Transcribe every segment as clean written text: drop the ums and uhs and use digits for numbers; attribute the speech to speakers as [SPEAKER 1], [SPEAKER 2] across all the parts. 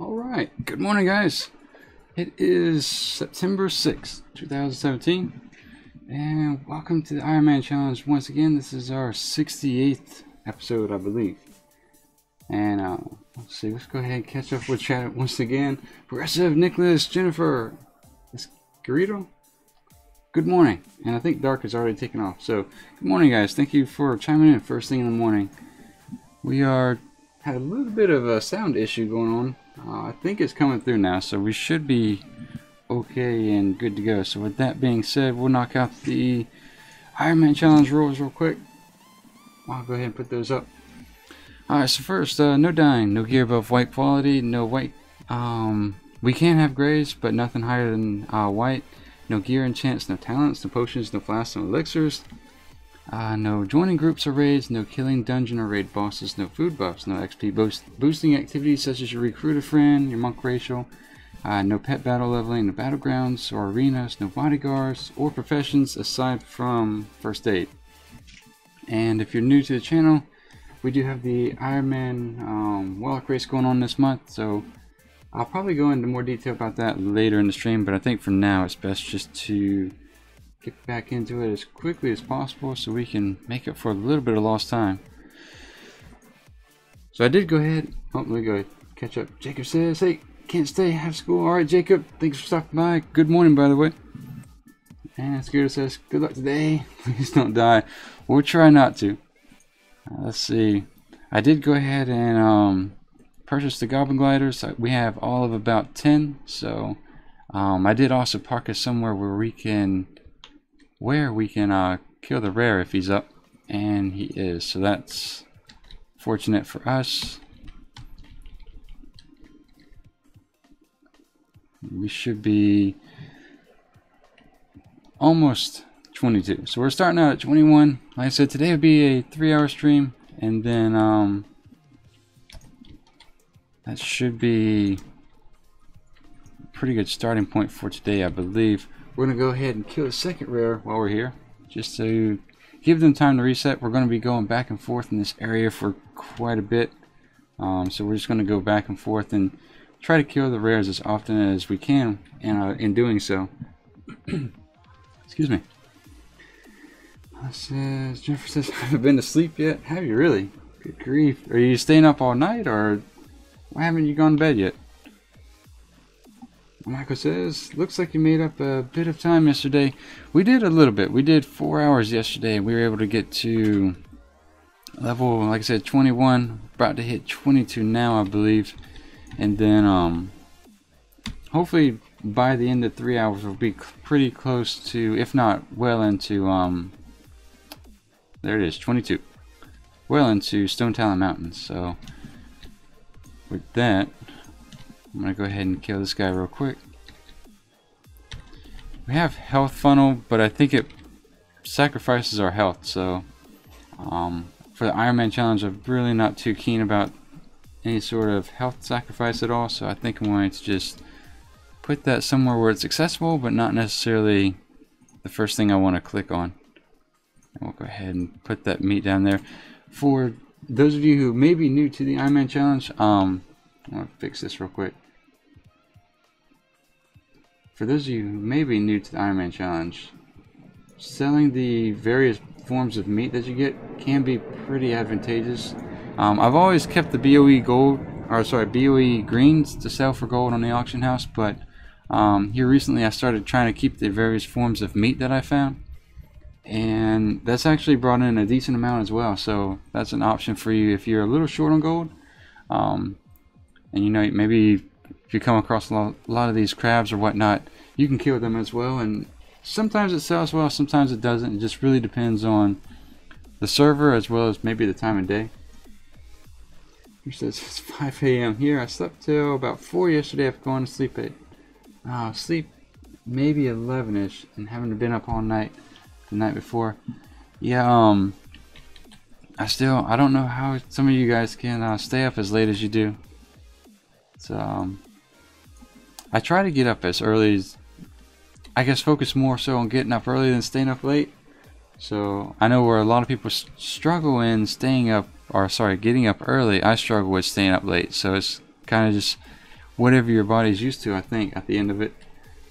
[SPEAKER 1] Alright, good morning guys. It is September 6th, 2017, and welcome to the Ironman challenge once again. This is our 68th episode, I believe. And let's see, let's go ahead and catch up with chat once again. Progressive, Nicholas, Jennifer, Garrido, good morning. And I think Dark has already taken off, so good morning guys. Thank you for chiming in first thing in the morning. We had a little bit of a sound issue going on. I think it's coming through now, so we should be okay and good to go. So with that being said, we'll knock out the Ironman challenge rules real quick. I'll go ahead and put those up. Alright, so first, no dying, no gear above white quality, no white. We can have grays, but nothing higher than white. No gear enchants, no talents, no potions, no flasks, no elixirs. No joining groups or raids, no killing dungeon or raid bosses, no food buffs, no XP boosting activities such as your recruit a friend, your monk racial, no pet battle leveling, no battlegrounds or arenas, no bodyguards or professions aside from first aid. And if you're new to the channel, we do have the Ironman Warlock race going on this month, so I'll probably go into more detail about that later in the stream, but I think for now it's best just to get back into it as quickly as possible so we can make up for a little bit of lost time. So I did go ahead. Oh, let me go ahead and catch up. Jacob says, hey, can't stay, have school. Alright, Jacob, thanks for stopping by. Good morning, by the way. And Scooter says, good luck today. Please don't die. We'll try not to. Let's see. I did go ahead and purchase the Goblin Gliders. We have all of about 10. So I did also park us somewhere where we can kill the rare if he's up, and he is, so that's fortunate for us. We should be almost 22, so we're starting out at 21. Like I said, today would be a 3-hour stream, and then that should be a pretty good starting point for today, I believe. We're going to go ahead and kill the second rare while we're here, just to give them time to reset. We're going to be going back and forth in this area for quite a bit, so we're just going to go back and forth and try to kill the rares as often as we can, and in doing so, excuse me. Jennifer says, I haven't been to sleep yet. Have you really? Good grief. Are you staying up all night, or why haven't you gone to bed yet? Michael says, looks like you made up a bit of time yesterday. We did a little bit. We did 4 hours yesterday. We were able to get to level, like I said, 21. About to hit 22 now, I believe. And then hopefully by the end of 3 hours we'll be pretty close to, if not well into, there it is, 22. Well into Stone Talon Mountains. So with that, I'm going to go ahead and kill this guy real quick. We have health funnel, but I think it sacrifices our health. So for the Ironman challenge, I'm really not too keen about any sort of health sacrifice at all. So I think I'm going to just put that somewhere where it's accessible, but not necessarily the first thing I want to click on. And we'll go ahead and put that meat down there. For those of you who may be new to the Ironman challenge, I'm going to fix this real quick. For those of you who may be new to the Ironman challenge, selling the various forms of meat that you get can be pretty advantageous. I've always kept the BOE gold, or sorry, BOE greens to sell for gold on the auction house, but here recently I started trying to keep the various forms of meat that I found, and that's actually brought in a decent amount as well. So that's an option for you if you're a little short on gold. And you know, maybe if you come across a lot of these crabs or whatnot, you can kill them as well, and sometimes it sells well, sometimes it doesn't. It just really depends on the server as well as maybe the time of day. He says it's 5 a.m. here. I slept till about 4 yesterday after going to sleep at sleep maybe 11ish and having been up all night the night before. Yeah, I don't know how some of you guys can stay up as late as you do. So I try to get up as early as, I guess, focus more so on getting up early than staying up late. So I know where a lot of people struggle in staying up, or sorry, getting up early. I struggle with staying up late. So it's kind of just whatever your body's used to, I think, at the end of it.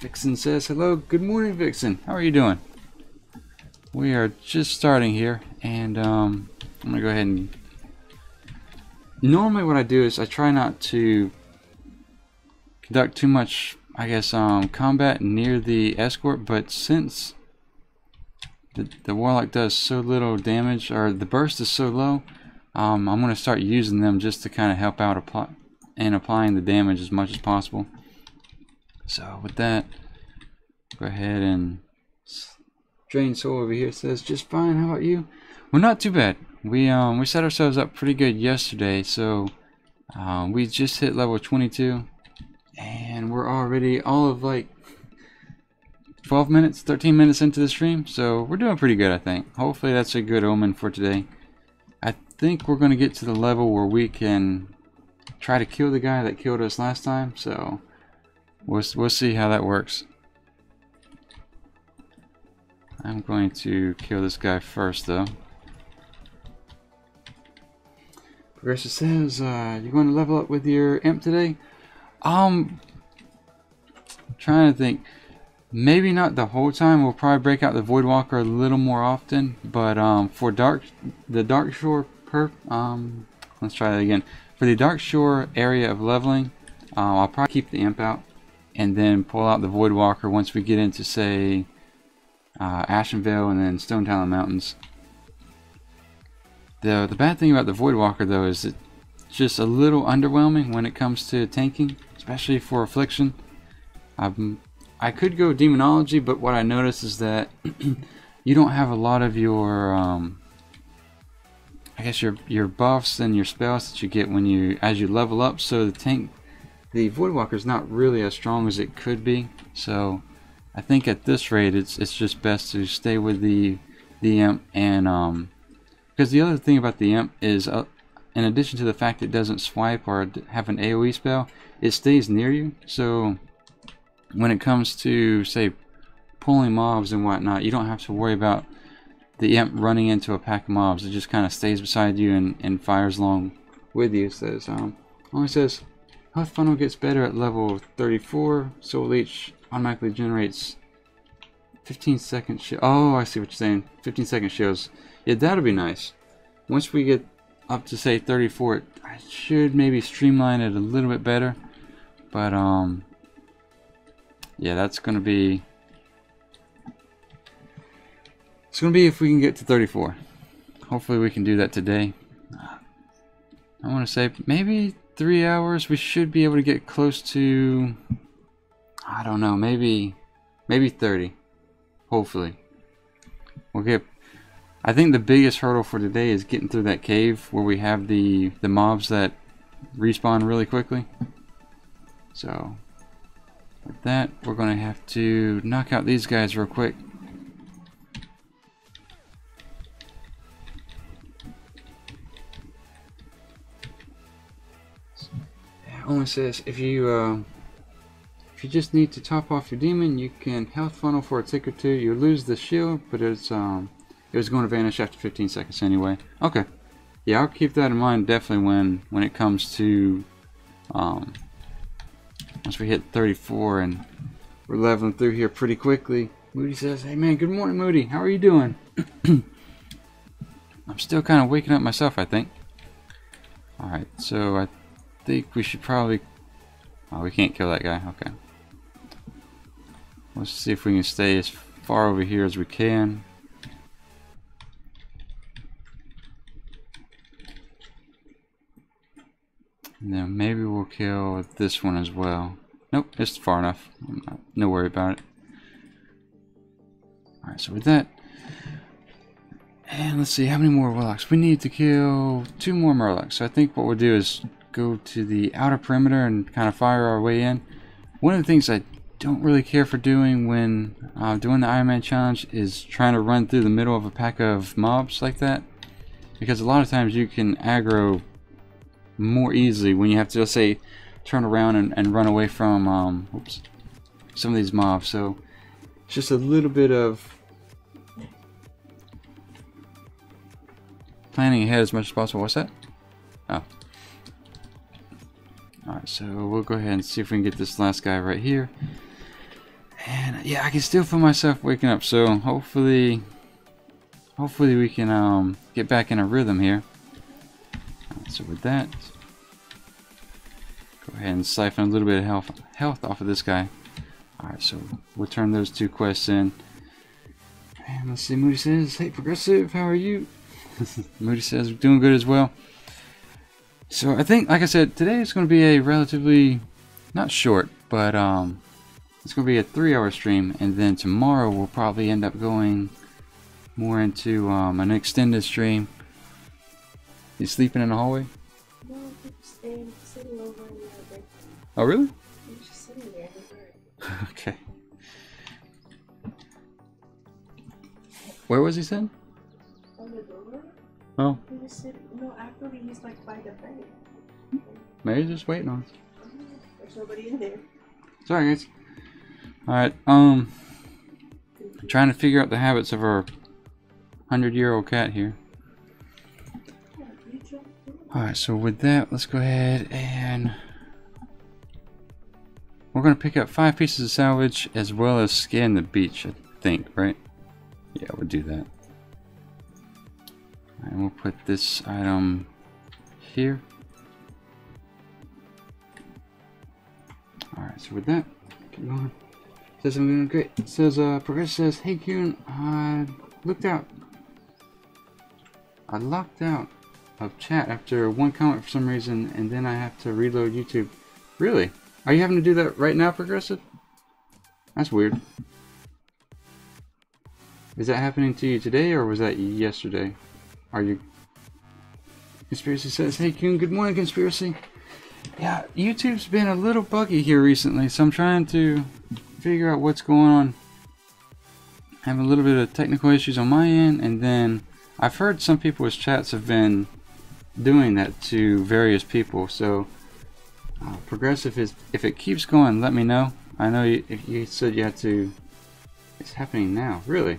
[SPEAKER 1] Vixen says, hello, good morning, Vixen. How are you doing? We are just starting here, and I'm going to go ahead and... Normally what I do is I try not to conduct too much, I guess, combat near the escort, but since the Warlock does so little damage, or the burst is so low, I'm going to start using them just to kind of help out applying the damage as much as possible. So with that, go ahead and... Drain Soul over here says, just fine, how about you? Well, not too bad. We set ourselves up pretty good yesterday, so we just hit level 22, and we're already all of like 12 minutes, 13 minutes into the stream, so we're doing pretty good, I think. Hopefully that's a good omen for today. I think we're going to get to the level where we can try to kill the guy that killed us last time, so we'll see how that works. I'm going to kill this guy first, though. Progressive says, you're going to level up with your imp today? I'm trying to think. Maybe not the whole time. We'll probably break out the Voidwalker a little more often. But for the Darkshore perk, let's try that again. For the Darkshore area of leveling, I'll probably keep the imp out and then pull out the Voidwalker once we get into, say, Ashenvale and then Stone Talon Mountains. The bad thing about the Voidwalker, though, is it's just a little underwhelming when it comes to tanking, especially for Affliction. I could go Demonology, but what I noticed is that you don't have a lot of your, I guess your buffs and your spells that you get as you level up. So the Voidwalker is not really as strong as it could be. So I think at this rate, it's just best to stay with the imp, and because the other thing about the imp is, in addition to the fact it doesn't swipe or have an AoE spell, it stays near you. So when it comes to, say, pulling mobs and whatnot, you don't have to worry about the imp running into a pack of mobs. It just kind of stays beside you and fires along with you. Says only says health funnel gets better at level 34. Soul Leech automatically generates 15-second shield. Oh, I see what you're saying. 15-second shields. Yeah, that'll be nice. Once we get up to, say, 34, I should maybe streamline it a little bit better. But yeah, that's gonna be. It's gonna be if we can get to 34. Hopefully, we can do that today. I want to say maybe 3 hours. We should be able to get close to. I don't know, maybe 30. Hopefully. We'll get. I think the biggest hurdle for today is getting through that cave where we have the mobs that respawn really quickly. So with that, we're going to have to knock out these guys real quick. It only says if you just need to top off your demon, you can health funnel for a tick or two. You lose the shield, but it was going to vanish after 15 seconds anyway. Okay, yeah, I'll keep that in mind definitely when it comes to once we hit 34 and we're leveling through here pretty quickly. Moody says, "Hey man, good morning, Moody. How are you doing?" I'm still kind of waking up myself, I think. All right, so I think we should probably. Oh, we can't kill that guy. Okay. Let's see if we can stay as far over here as we can. And then maybe we'll kill this one as well. Nope, it's far enough. No worry about it. Alright, so with that. And let's see, how many more Warlocks? We need to kill 2 more Murlocs. So I think what we'll do is go to the outer perimeter and kind of fire our way in. One of the things I don't really care for doing when doing the Ironman challenge is trying to run through the middle of a pack of mobs like that, because a lot of times you can aggro more easily when you have to, just say, turn around and run away from some of these mobs. So it's just a little bit of planning ahead as much as possible. What's that? Oh. Alright, so we'll go ahead and see if we can get this last guy right here. And yeah, I can still feel myself waking up, so hopefully we can get back in a rhythm here. Right, so with that, go ahead and siphon a little bit of health off of this guy. Alright, so we'll turn those 2 quests in. And let's see, Moody says, hey Progressive, how are you? Moody says, doing good as well. So I think, like I said, today is going to be a relatively, not short, but it's going to be a 3-hour stream, and then tomorrow we'll probably end up going more into an extended stream. You sleeping in the hallway?
[SPEAKER 2] No, I'm sitting over in the other.
[SPEAKER 1] Oh really?
[SPEAKER 2] I'm just sitting there.
[SPEAKER 1] Okay. Where was he sitting?
[SPEAKER 2] On the door?
[SPEAKER 1] Oh.
[SPEAKER 2] He was sitting. No, actually, he's like by the bed.
[SPEAKER 1] Maybe just waiting on us.
[SPEAKER 2] There's nobody in there.
[SPEAKER 1] Sorry, guys. Alright, trying to figure out the habits of our 100-year-old cat here. Alright, so with that, let's go ahead and we're going to pick up 5 pieces of salvage as well as scan the beach, I think, right? Yeah, we'll do that. And we'll put this item here. Alright, so with that, keep going. Says I'm doing great. It says, Progress says, hey Qyune, I locked out of chat after 1 comment for some reason, and then I have to reload YouTube. Really? Are you having to do that right now, Progressive? That's weird. Is that happening to you today, or was that yesterday? Are you... Conspiracy says, hey Qyune, good morning, Conspiracy. Yeah, YouTube's been a little buggy here recently, so I'm trying to figure out what's going on. I have a little bit of technical issues on my end, and then I've heard some people's chats have been doing that to various people, so Progressive is, if it keeps going, let me know. I know you said you had to, it's happening now, really.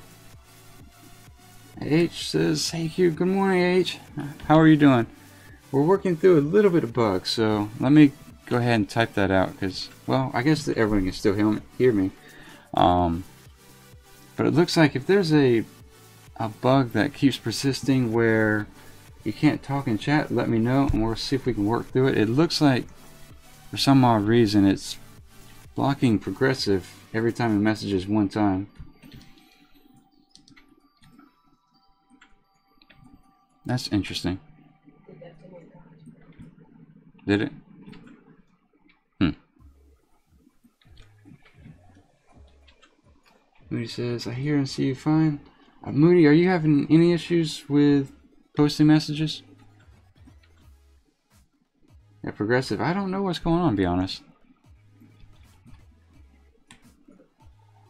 [SPEAKER 1] H says, hey Q, good morning H, how are you doing? We're working through a little bit of bugs, so let me go ahead and type that out, because, well, I guess that everyone can still hear me. But it looks like if there's a bug that keeps persisting where you can't talk in chat, let me know and we'll see if we can work through it. It looks like for some odd reason it's blocking Progressive every time he messages 1 time. That's interesting. Did it? Moody says, I hear and see you fine. Moody, are you having any issues with posting messages? Yeah, Progressive, I don't know what's going on, to be honest.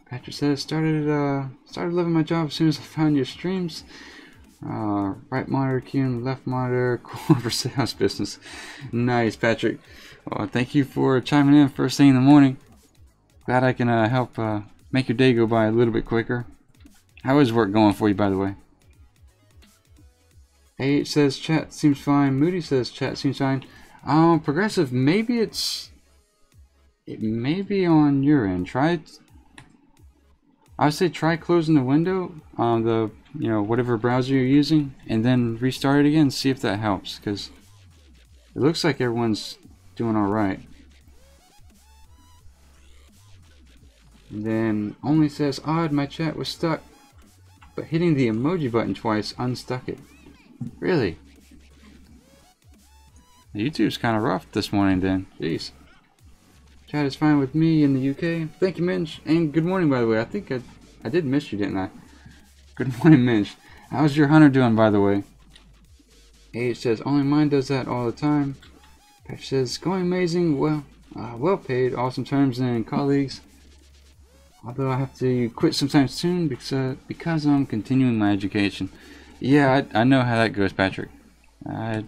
[SPEAKER 1] Patrick says, started loving my job as soon as I found your streams. Right monitor, Qyune, left monitor, core for sales business. Nice, Patrick. Well, thank you for chiming in first thing in the morning. Glad I can help make your day go by a little bit quicker. How is work going for you, by the way? AH says chat seems fine. Moody says chat seems fine. Progressive, maybe it may be on your end. I would say try closing the window on the whatever browser you're using, and then restart it again. See if that helps, because it looks like everyone's doing all right. And then only says odd, my chat was stuck, but hitting the emoji button twice unstuck it. Really? YouTube's kind of rough this morning then. Jeez. Chat is fine with me in the UK. Thank you, Minch. And good morning, by the way. I think I did miss you, didn't I? Good morning, Minch. How's your hunter doing, by the way? AH says, only mine does that all the time. Patch says, going amazing. Well, well paid. Awesome terms and colleagues. Although I have to quit sometime soon because I'm continuing my education. Yeah, I know how that goes, Patrick. I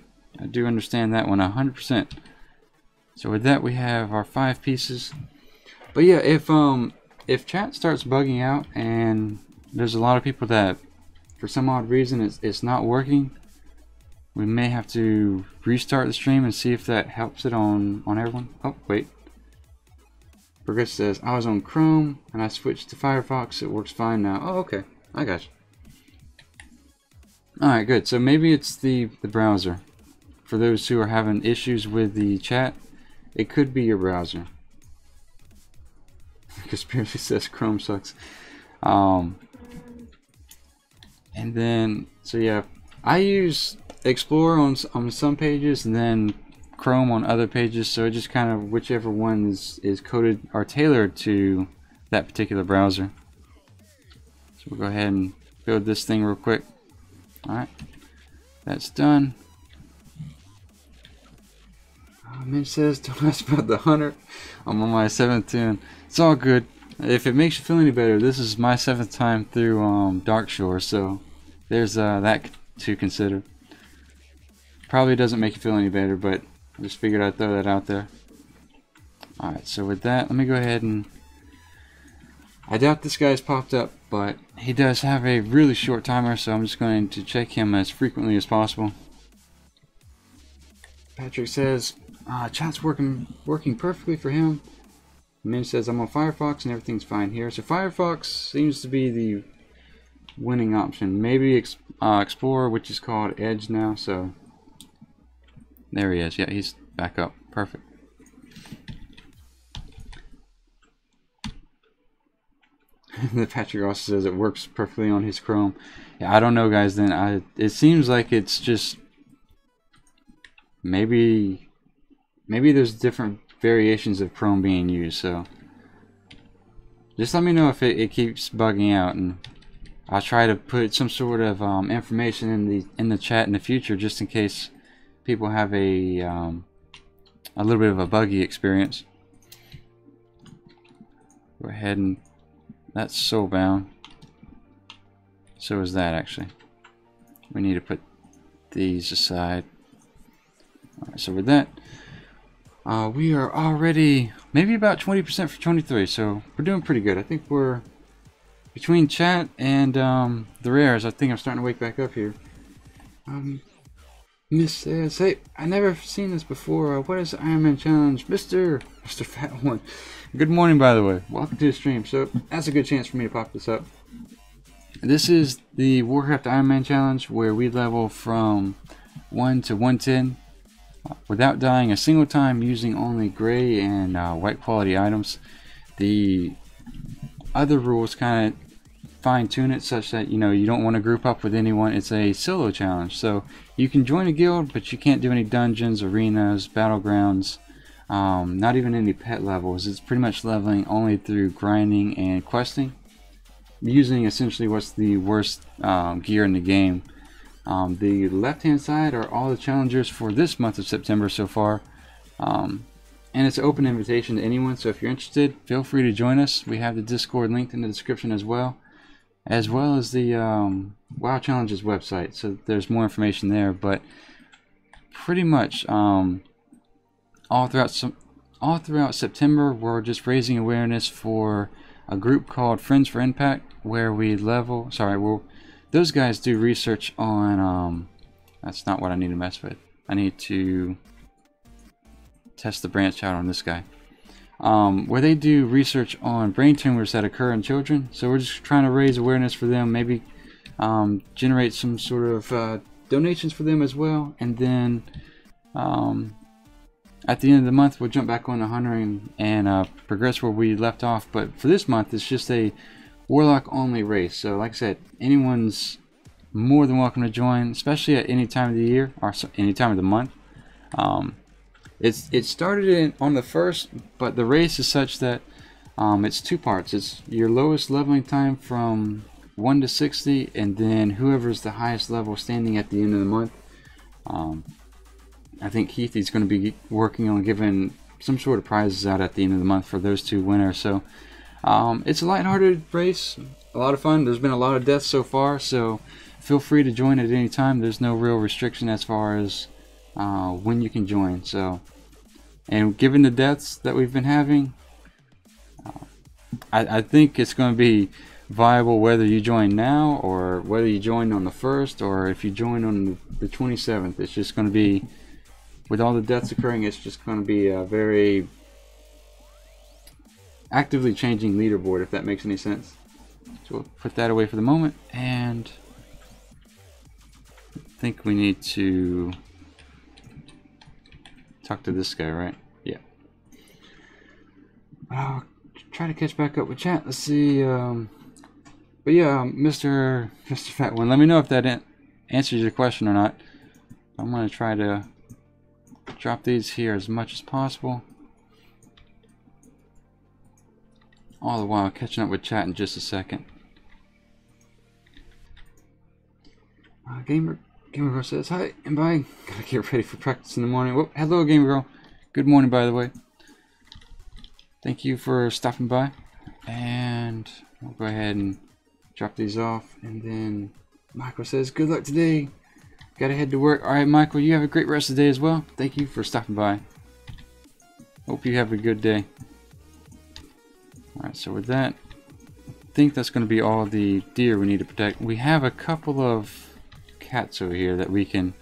[SPEAKER 1] do understand that one 100%. So with that, we have our 5 pieces. But yeah, if chat starts bugging out and there's a lot of people that for some odd reason it's not working, We may have to restart the stream and see if that helps it on everyone. Oh, wait. Progress says, I was on Chrome and I switched to Firefox. It works fine now. Oh, okay. I got you. Alright, good. So maybe it's the browser. For those who are having issues with the chat, it could be your browser. Conspiracy says Chrome sucks. And then, so yeah, I use Explorer on some pages and then Chrome on other pages, so it just kind of whichever one is coded or tailored to that particular browser. So we'll go ahead and build this thing real quick. Alright, that's done. Mitch says, don't ask about the hunter. I'm on my 7th tune. It's all good. If it makes you feel any better, this is my 7th time through Darkshore, so there's that to consider. Probably doesn't make you feel any better, but I just figured I'd throw that out there. Alright, so with that, let me go ahead and... I doubt this guy's popped up, but he does have a really short timer, so I'm just going to check him as frequently as possible. Patrick says, chat's working perfectly for him. Min says, I'm on Firefox and everything's fine here. So Firefox seems to be the winning option. Maybe Explorer, which is called Edge now, so... There he is. Yeah, he's back up. Perfect. The Patrick also says it works perfectly on his Chrome. Yeah, I don't know, guys. Then it seems like it's just maybe there's different variations of Chrome being used. So just let me know if it keeps bugging out, and I'll try to put some sort of information in the chat in the future, just in case people have a little bit of a buggy experience. Go ahead and that's soulbound. So is that actually. We need to put these aside. Alright, so with that, we are already maybe about 20% for 23, so we're doing pretty good. I think we're between chat and the rares. I think I'm starting to wake back up here. Miss says, hey, I never seen this before. What is the Ironman challenge, Mr. Fat One? Good morning, by the way. Welcome to the stream. So that's a good chance for me to pop this up. This is the Warcraft Ironman challenge, where we level from 1 to 110 without dying a single time, using only gray and white quality items. The other rules kind of fine-tune it such that you don't want to group up with anyone. It's a solo challenge, so you can join a guild, but you can't do any dungeons, arenas, battlegrounds, not even any pet levels. It's pretty much leveling only through grinding and questing, using essentially what's the worst gear in the game. The left hand side are all the challengers for this month of September so far, and it's an open invitation to anyone, so if you're interested, feel free to join us. We have the Discord linked in the description as well as the WoW Challenges website, so there's more information there. But pretty much all throughout September, we're just raising awareness for a group called Friends for Impact, where we level. Those guys do research on. That's not what I need to mess with. I need to test the branch out on this guy. Where they do research on brain tumors that occur in children. So we're just trying to raise awareness for them, maybe generate some sort of donations for them as well, and then at the end of the month we'll jump back on the hunting and progress where we left off. But for this month, it's just a Warlock only race. So like I said, anyone's more than welcome to join, especially at any time of the year or any time of the month. It started on the 1st, but the race is such that it's 2 parts. It's your lowest leveling time from 1 to 60, and then whoever's the highest level standing at the end of the month. I think Keithy's going to be working on giving some sort of prizes out at the end of the month for those 2 winners. So it's a lighthearted race, a lot of fun. There's been a lot of deaths so far, so feel free to join at any time. There's no real restriction as far as when you can join. So, and given the deaths that we've been having, I think it's going to be viable whether you join now or whether you join on the 1st or if you join on the 27th. It's just going to be, with all the deaths occurring, it's just going to be a very actively changing leaderboard, if that makes any sense. So we'll put that away for the moment, and I think we need to talk to this guy, right? Yeah. I'll try to catch back up with chat. Let's see. But yeah, Mr. Fat One, let me know if that answers your question or not. I'm going to try to drop these here as much as possible. All the while catching up with chat in just a second. Gamer Girl says, hi, and bye. Gotta get ready for practice in the morning. Whoop, hello, Gamer Girl. Good morning, by the way. Thank you for stopping by. And we'll go ahead and drop these off. And then Michael says, good luck today. Gotta head to work. Alright, Michael, you have a great rest of the day as well. Thank you for stopping by. Hope you have a good day. Alright, so with that, I think that's going to be all the deer we need to protect. We have a couple of cats over here that we can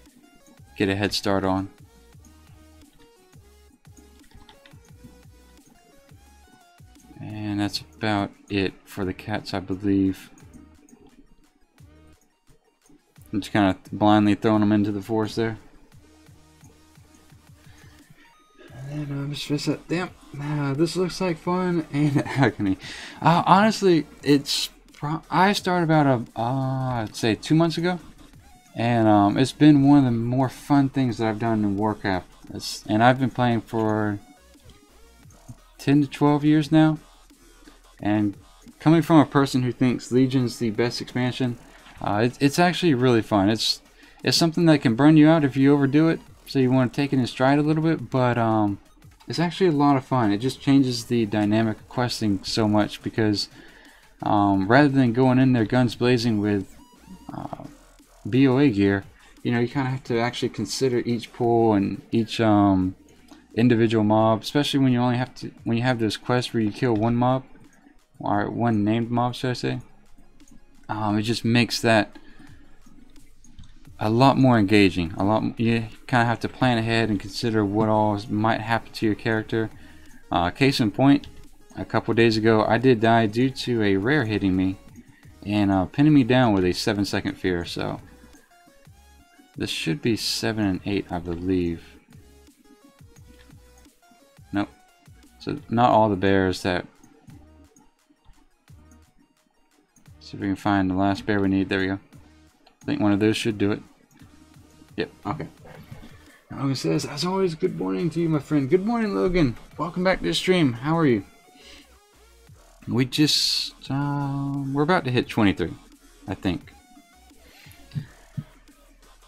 [SPEAKER 1] get a head start on. And that's about it for the cats, I believe. I'm just kind of blindly throwing them into the forest there. And then I'm just up. Damn, this looks like fun and agony. Honestly, I started about I'd say 2 months ago. And it's been one of the more fun things that I've done in Warcraft. And I've been playing for 10 to 12 years now. And coming from a person who thinks Legion's the best expansion, it's actually really fun. It's something that can burn you out if you overdo it. So you want to take it in stride a little bit. But it's actually a lot of fun. It just changes the dynamic of questing so much. Because rather than going in there guns blazing with BOA gear, you know, you kind of have to actually consider each pull and each individual mob, especially when you have those quests where you kill one mob or one named mob, should I say. It just makes that a lot more engaging. You kind of have to plan ahead and consider what all might happen to your character. Case in point, a couple days ago I did die due to a rare hitting me and pinning me down with a 7-second fear. So this should be 7 and 8, I believe. Nope. So not all the bears that. See if we can find the last bear we need. There we go. I think one of those should do it. Yep. Okay. Logan says, as always, good morning to you, my friend. Good morning, Logan. Welcome back to the stream. How are you? We just we're about to hit 23, I think.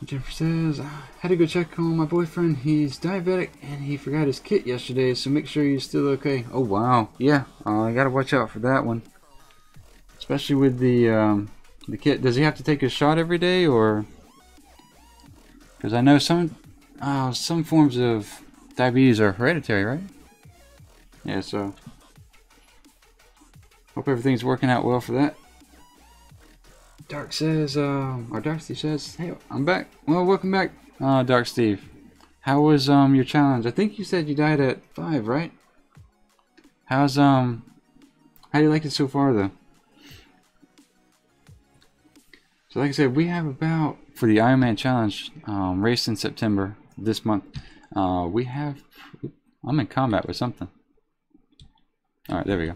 [SPEAKER 1] Jennifer says, I had to go check on my boyfriend. He's diabetic and he forgot his kit yesterday, so make sure he's still okay. Oh wow, yeah, I gotta watch out for that one, especially with the kit. Does he have to take a shot every day, or? Because I know some forms of diabetes are hereditary, right? Yeah, so hope everything's working out well for that. Dark says, or Dark Steve says, hey, I'm back. Well, welcome back, Dark Steve. How was your challenge? I think you said you died at 5, right? How do you like it so far, though? So, like I said, we have about, for the Ironman challenge, race in September this month. I'm in combat with something. All right, there we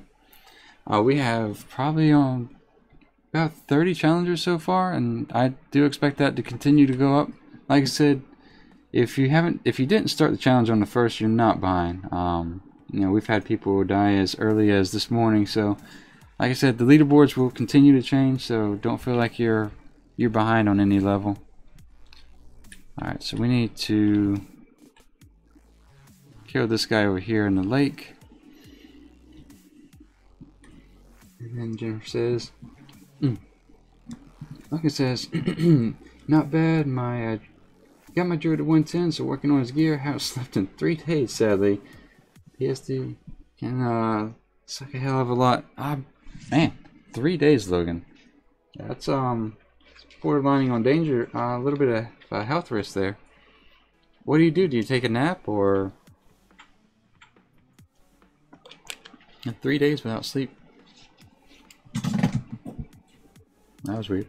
[SPEAKER 1] go. We have probably about 30 challengers so far, and I do expect that to continue to go up. Like I said, if you didn't start the challenge on the 1st, you're not behind. You know, we've had people die as early as this morning, so like I said, the leaderboards will continue to change, so don't feel like you're behind on any level. Alright, so we need to kill this guy over here in the lake. And then Jennifer says, like it says, not bad. Got my druid at 110, so working on his gear. Haven't slept in 3 days, sadly. PSD can suck a hell of a lot. Man, 3 days, Logan. That's borderlining on danger. A little bit of health risk there. What do? Do you take a nap or 3 days without sleep? That was weird.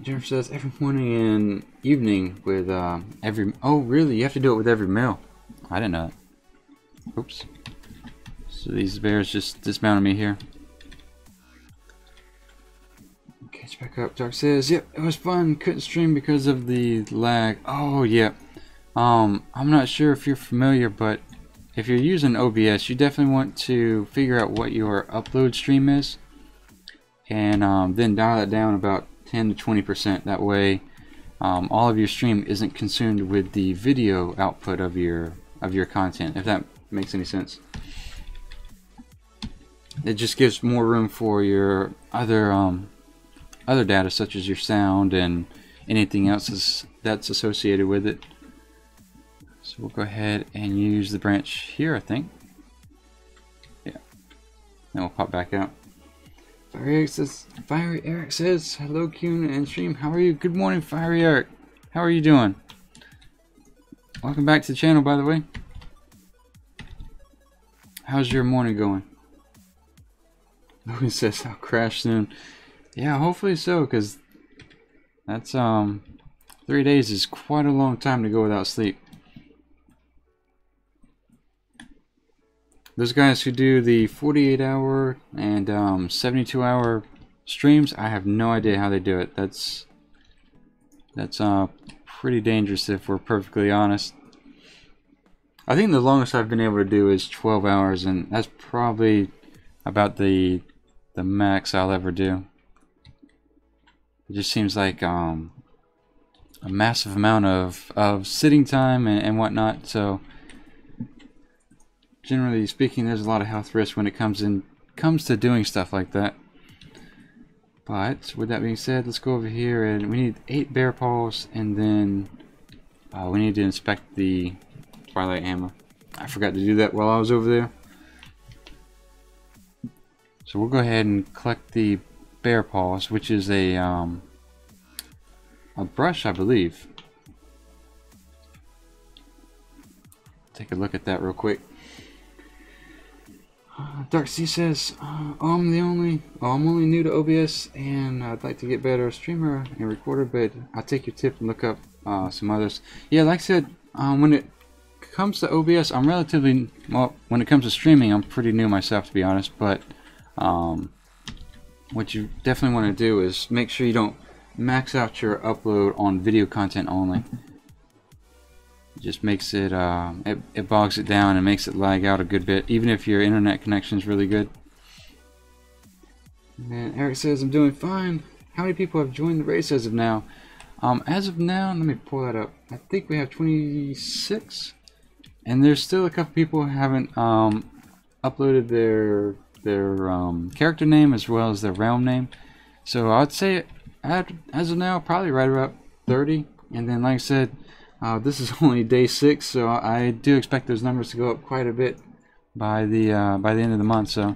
[SPEAKER 1] Jennifer says every morning and evening with every. Oh, really? You have to do it with every meal. I didn't know that. Oops. So these bears just dismounted me here. Catch back up. Dark says, "Yep, it was fun. Couldn't stream because of the lag." Oh, yeah. I'm not sure if you're familiar, but if you're using OBS, you definitely want to figure out what your upload stream is, and then dial it down about 10 to 20%. That way, all of your stream isn't consumed with the video output of your content. If that makes any sense, it just gives more room for your other data, such as your sound and anything else that's associated with it. So we'll go ahead and use the branch here, I think. Yeah. Then we'll pop back out. Fiery Eric says, "Hello, Qyune and stream. How are you?" Good morning, Fiery Eric. How are you doing? Welcome back to the channel, by the way. How's your morning going? Logan says, "I'll crash soon." Yeah, hopefully so, because that's 3 days is quite a long time to go without sleep. Those guys who do the 48-hour and 72-hour streams, I have no idea how they do it. That's pretty dangerous, if we're perfectly honest. I think the longest I've been able to do is 12 hours, and that's probably about the max I'll ever do. It just seems like a massive amount of sitting time and whatnot. So generally speaking, there's a lot of health risk when it comes to doing stuff like that. But with that being said, let's go over here, and we need 8 bear paws, and then we need to inspect the Twilight Hammer. I forgot to do that while I was over there. So we'll go ahead and collect the bear paws, which is a brush, I believe. Take a look at that real quick. Dark Sea says, I'm only new to OBS, and I'd like to get better streamer and recorder, but I'll take your tip and look up some others." Yeah, like I said, when it comes to OBS, I'm relatively, well, when it comes to streaming, I'm pretty new myself, to be honest, but what you definitely want to do is make sure you don't max out your upload on video content only. It just makes it, it bogs it down and makes it lag out a good bit, even if your internet connection is really good. And Eric says, "I'm doing fine. How many people have joined the race as of now?" As of now, let me pull that up. I think we have 26, and there's still a couple people who haven't uploaded their character name as well as their realm name. So I'd say as of now, probably right about 30. And then, like I said, this is only day 6, so I do expect those numbers to go up quite a bit by the end of the month. So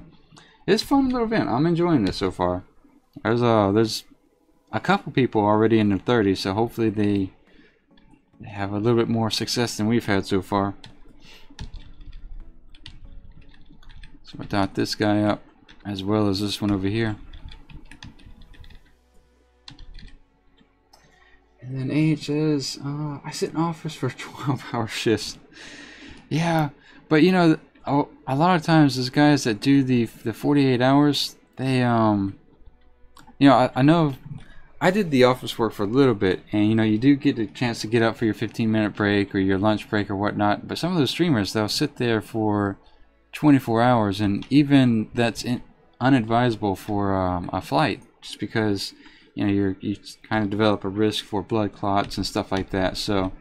[SPEAKER 1] it's a fun little event. I'm enjoying this so far. There's a couple people already in the 30s, so hopefully they have a little bit more success than we've had so far. So I dot this guy up as well as this one over here. And then AH says, "I sit in office for 12-hour shifts." Yeah, but you know, a lot of times those guys that do the 48 hours, they you know, I know I did the office work for a little bit, and you know, you do get a chance to get up for your 15-minute break or your lunch break or whatnot. But some of those streamers, they'll sit there for 24 hours, and even that's unadvisable for a flight, just because you know you kind of develop a risk for blood clots and stuff like that. So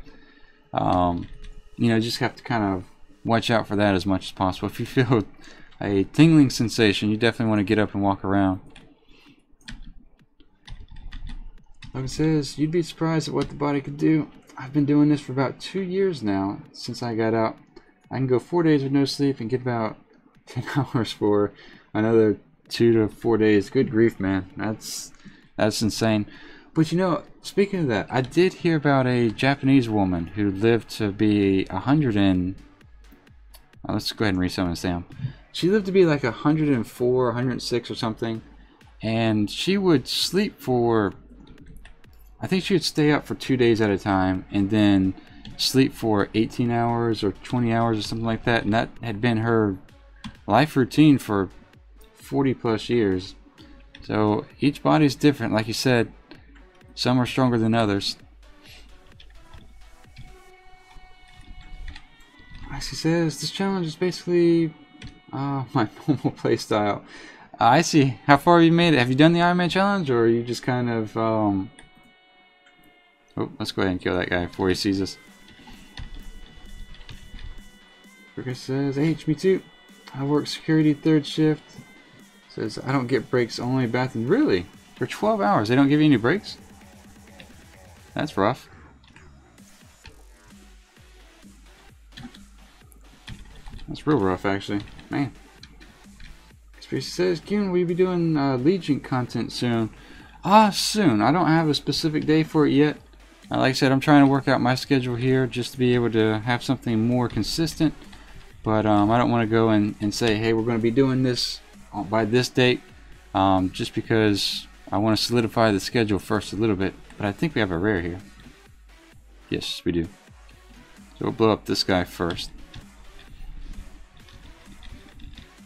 [SPEAKER 1] you know, just have to kind of watch out for that as much as possible. If you feel a tingling sensation, you definitely want to get up and walk around. Like it says, "You'd be surprised at what the body could do. I've been doing this for about 2 years now, since I got out. I can go 4 days with no sleep and get about 10 hours for another 2 to 4 days. Good grief, man. That's insane. But you know, speaking of that, I did hear about a Japanese woman who lived to be 100 and... let's go ahead and resummon this down. She lived to be like 104, 106 or something. And she would sleep for... I think she would stay up for 2 days at a time and then sleep for 18 hours or 20 hours or something like that. And that had been her life routine for 40 plus years. So each body's different, like you said. Some are stronger than others. As he says, this challenge is basically my normal play style. I see. How far have you made it? Have you done the Ironman challenge, or are you just kind of Oh, let's go ahead and kill that guy before he sees us. Rick says, H, me too. I work security 3rd shift. Says, I don't get breaks, only bathroom. Really? For 12 hours, they don't give you any breaks? That's rough. That's real rough, actually. Man. Conspiracy says, Qyune, will you be doing Legion content soon? Soon. I don't have a specific day for it yet. Like I said, I'm trying to work out my schedule here just to be able to have something more consistent. But I don't want to go and say, hey, we're going to be doing this by this date. Just because I want to solidify the schedule first a little bit. But I think we have a rare here. Yes, we do. So we'll blow up this guy first.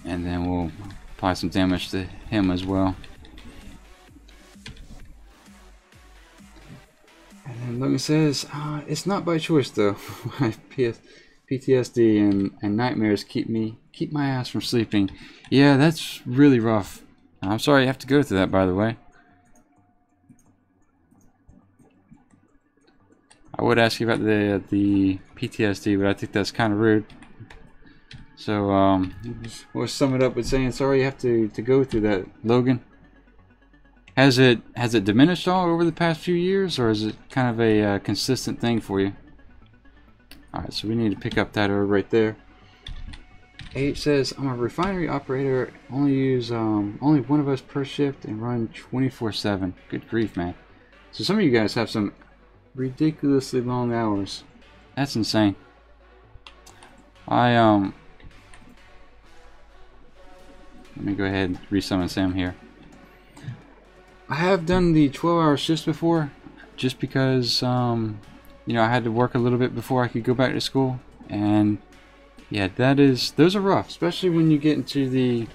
[SPEAKER 1] And then we'll apply some damage to him as well. And then Logan says, it's not by choice though. My PTSD and nightmares keep my ass from sleeping. Yeah, that's really rough. I'm sorry you have to go through that, by the way. I would ask you about the PTSD, but I think that's kind of rude. So we'll sum it up with saying sorry you have to go through that, Logan. Has it diminished all over the past few years, or is it kind of a consistent thing for you? Alright, so we need to pick up that herb right there. H says, I'm a refinery operator, only one of us per shift and run 24/7. Good grief, man. So some of you guys have some ridiculously long hours. That's insane. Let me go ahead and resummon Sam here. I have done the 12-hour shifts before, just because you know, I had to work a little bit before I could go back to school, and yeah, those are rough, especially when you get into the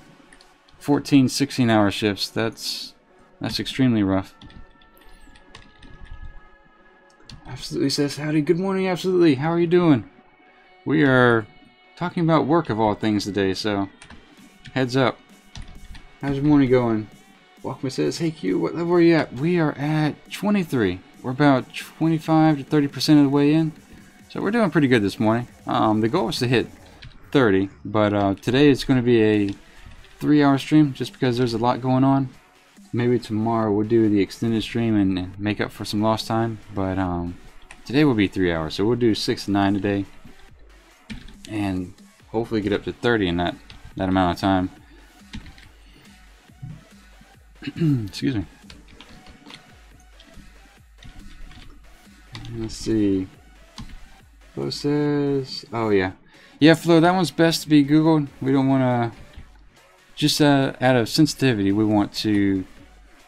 [SPEAKER 1] 14, 16-hour shifts. That's extremely rough. Absolutely says, howdy, good morning, absolutely. How are you doing? We are talking about work of all things today, so heads up. How's your morning going? Walkman says, hey Q, what level are you at? We are at 23. We're about 25 to 30% of the way in. So we're doing pretty good this morning. The goal was to hit 30, but today it's going to be a 3-hour stream just because there's a lot going on. Maybe tomorrow we'll do the extended stream and make up for some lost time, but today will be 3 hours, so we'll do 6 to 9 today and hopefully get up to 30 in that amount of time. Excuse me. Let's see. Flo says, oh yeah, Flo, that one's best to be Googled. We don't want to, just out of sensitivity, we want to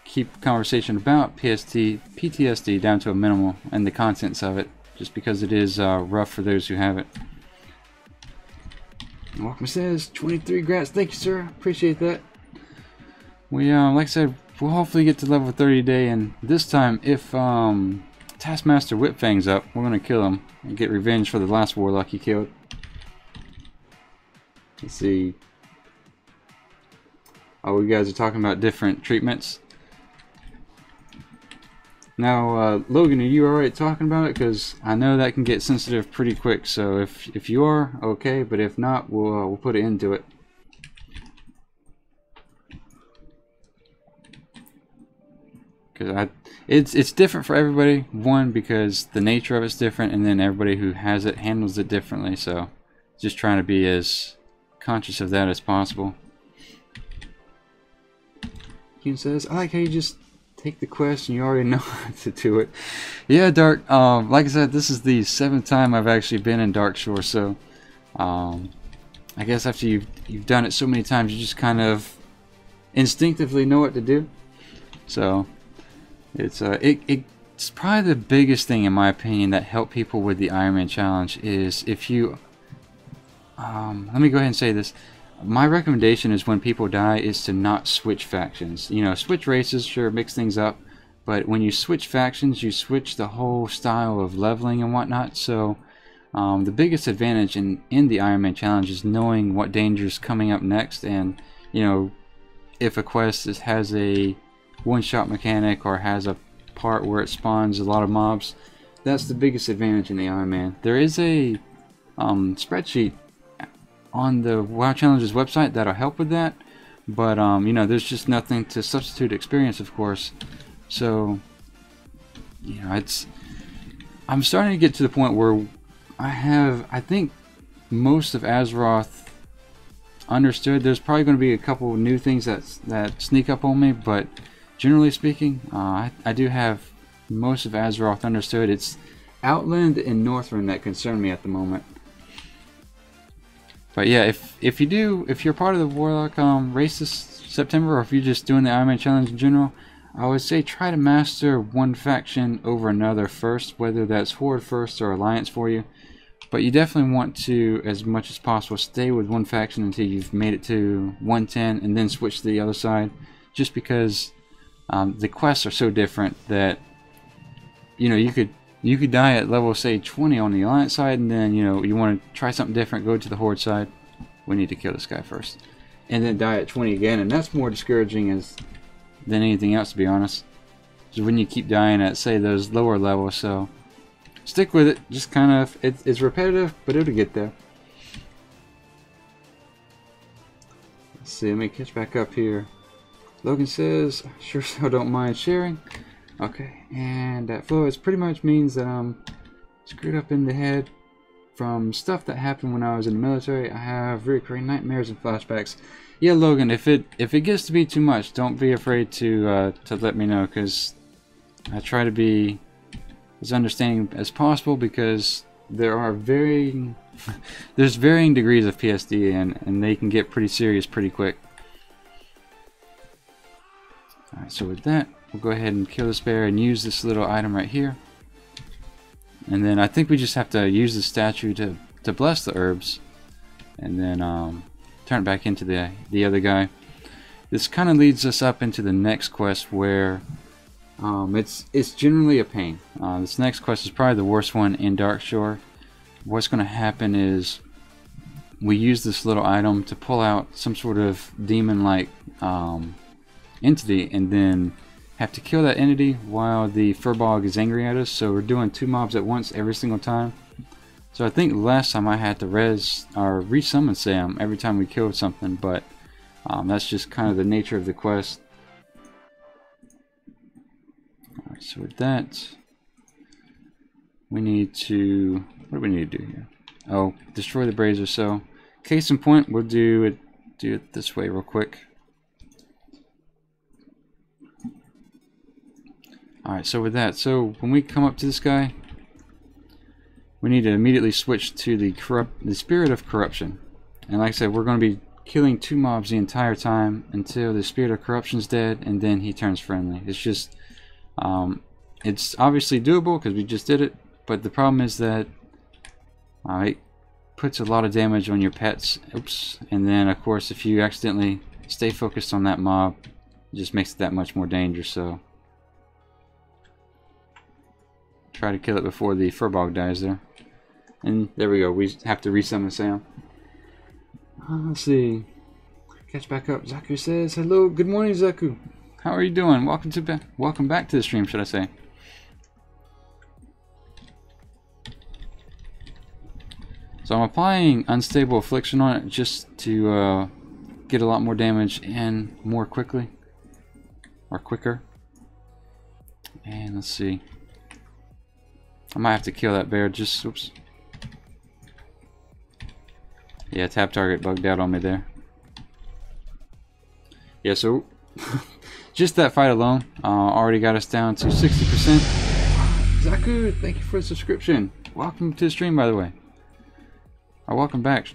[SPEAKER 1] keep conversation about PTSD down to a minimal and the contents of it, just because it is rough for those who have it. Walkman says, 23 grats. Thank you, sir. Appreciate that. We, like I said, we'll hopefully get to level 30 today, and this time, if Taskmaster Whipfang's up, we're going to kill him and get revenge for the last Warlock he killed. Let's see. Oh, you guys are talking about different treatments. Now, Logan, are you alright talking about it? Because I know that can get sensitive pretty quick. So if you are, okay. But if not, we'll put an end to it. Because it's different for everybody. One, because the nature of it's different, and then everybody who has it handles it differently. So just trying to be as conscious of that as possible. Qyune says, I like how you just take the quest and you already know how to do it. Yeah, Dark. Like I said, this is the 7th time I've actually been in Darkshore, so I guess after you've done it so many times, you just kind of instinctively know what to do. So it's it's probably the biggest thing in my opinion that helped people with the Ironman challenge is if you let me go ahead and say this. My recommendation is when people die is to not switch factions. You know, switch races, sure, mix things up, but when you switch factions, you switch the whole style of leveling and whatnot. So the biggest advantage in the Ironman challenge is knowing what danger is coming up next, and you know, if a quest has a one-shot mechanic or has a part where it spawns a lot of mobs, that's the biggest advantage in the Ironman. There is a spreadsheet on the WoW Challenges website that'll help with that, but you know, there's just nothing to substitute experience, of course. So you know, I'm starting to get to the point where I think most of Azeroth understood. There's probably going to be a couple new things that sneak up on me, but generally speaking, I do have most of Azeroth understood. It's Outland and Northrend that concern me at the moment. But yeah, if you're part of the Warlock race this September, or if you're just doing the Ironman challenge in general, I would say try to master one faction over another first, whether that's Horde first or Alliance for you. But you definitely want to, as much as possible, stay with one faction until you've made it to 110, and then switch to the other side. Just because the quests are so different that you know, you could die at level, say, 20 on the Alliance side, and then, you know, you want to try something different, go to the Horde side. We need to kill this guy first. And then die at 20 again, and that's more discouraging than anything else, to be honest. So when you keep dying at, say, those lower levels, so stick with it. Just kind of, it's repetitive, but it'll get there. Let's see, let me catch back up here. Logan says, sure so don't mind sharing. Okay, and that flow is pretty much means that I'm screwed up in the head from stuff that happened when I was in the military. I have recurring nightmares and flashbacks. Yeah, Logan, if it gets to be too much, don't be afraid to let me know, because I try to be as understanding as possible, because there are there's varying degrees of PSD, and they can get pretty serious pretty quick. Alright, so with that, we'll go ahead and kill this bear and use this little item right here. And then I think we just have to use the statue to bless the herbs, and then turn it back into the other guy. This kind of leads us up into the next quest, where it's generally a pain. This next quest is probably the worst one in Darkshore. What's going to happen is we use this little item to pull out some sort of demon-like entity, and then have to kill that entity while the Furbog is angry at us. So we're doing 2 mobs at once every single time. So I think last time I had to resummon Sam every time we killed something, but that's just kind of the nature of the quest. Alright, so with that, we need to, what do we need to do here? Oh, destroy the brazier. So case in point, we'll do it this way real quick. Alright, so with that, so when we come up to this guy, we need to immediately switch to the Spirit of Corruption. And like I said, we're going to be killing 2 mobs the entire time until the Spirit of Corruption's dead, and then he turns friendly. It's just, it's obviously doable because we just did it, but the problem is that it puts a lot of damage on your pets. Oops. And then, of course, if you accidentally stay focused on that mob, it just makes it that much more dangerous. So try to kill it before the Furbog dies there. And there we go, we have to resummon Sam. Let's see. Catch back up. Zaku says, hello, good morning, Zaku. How are you doing? Welcome back to the stream, should I say. So I'm applying Unstable Affliction on it just to get a lot more damage and more quickly. Or quicker. And let's see. I might have to kill that bear, just, oops. Yeah, tap target bugged out on me there. Yeah, so just that fight alone already got us down to 60%. Zaku, thank you for the subscription. Welcome to the stream, by the way. Or welcome back.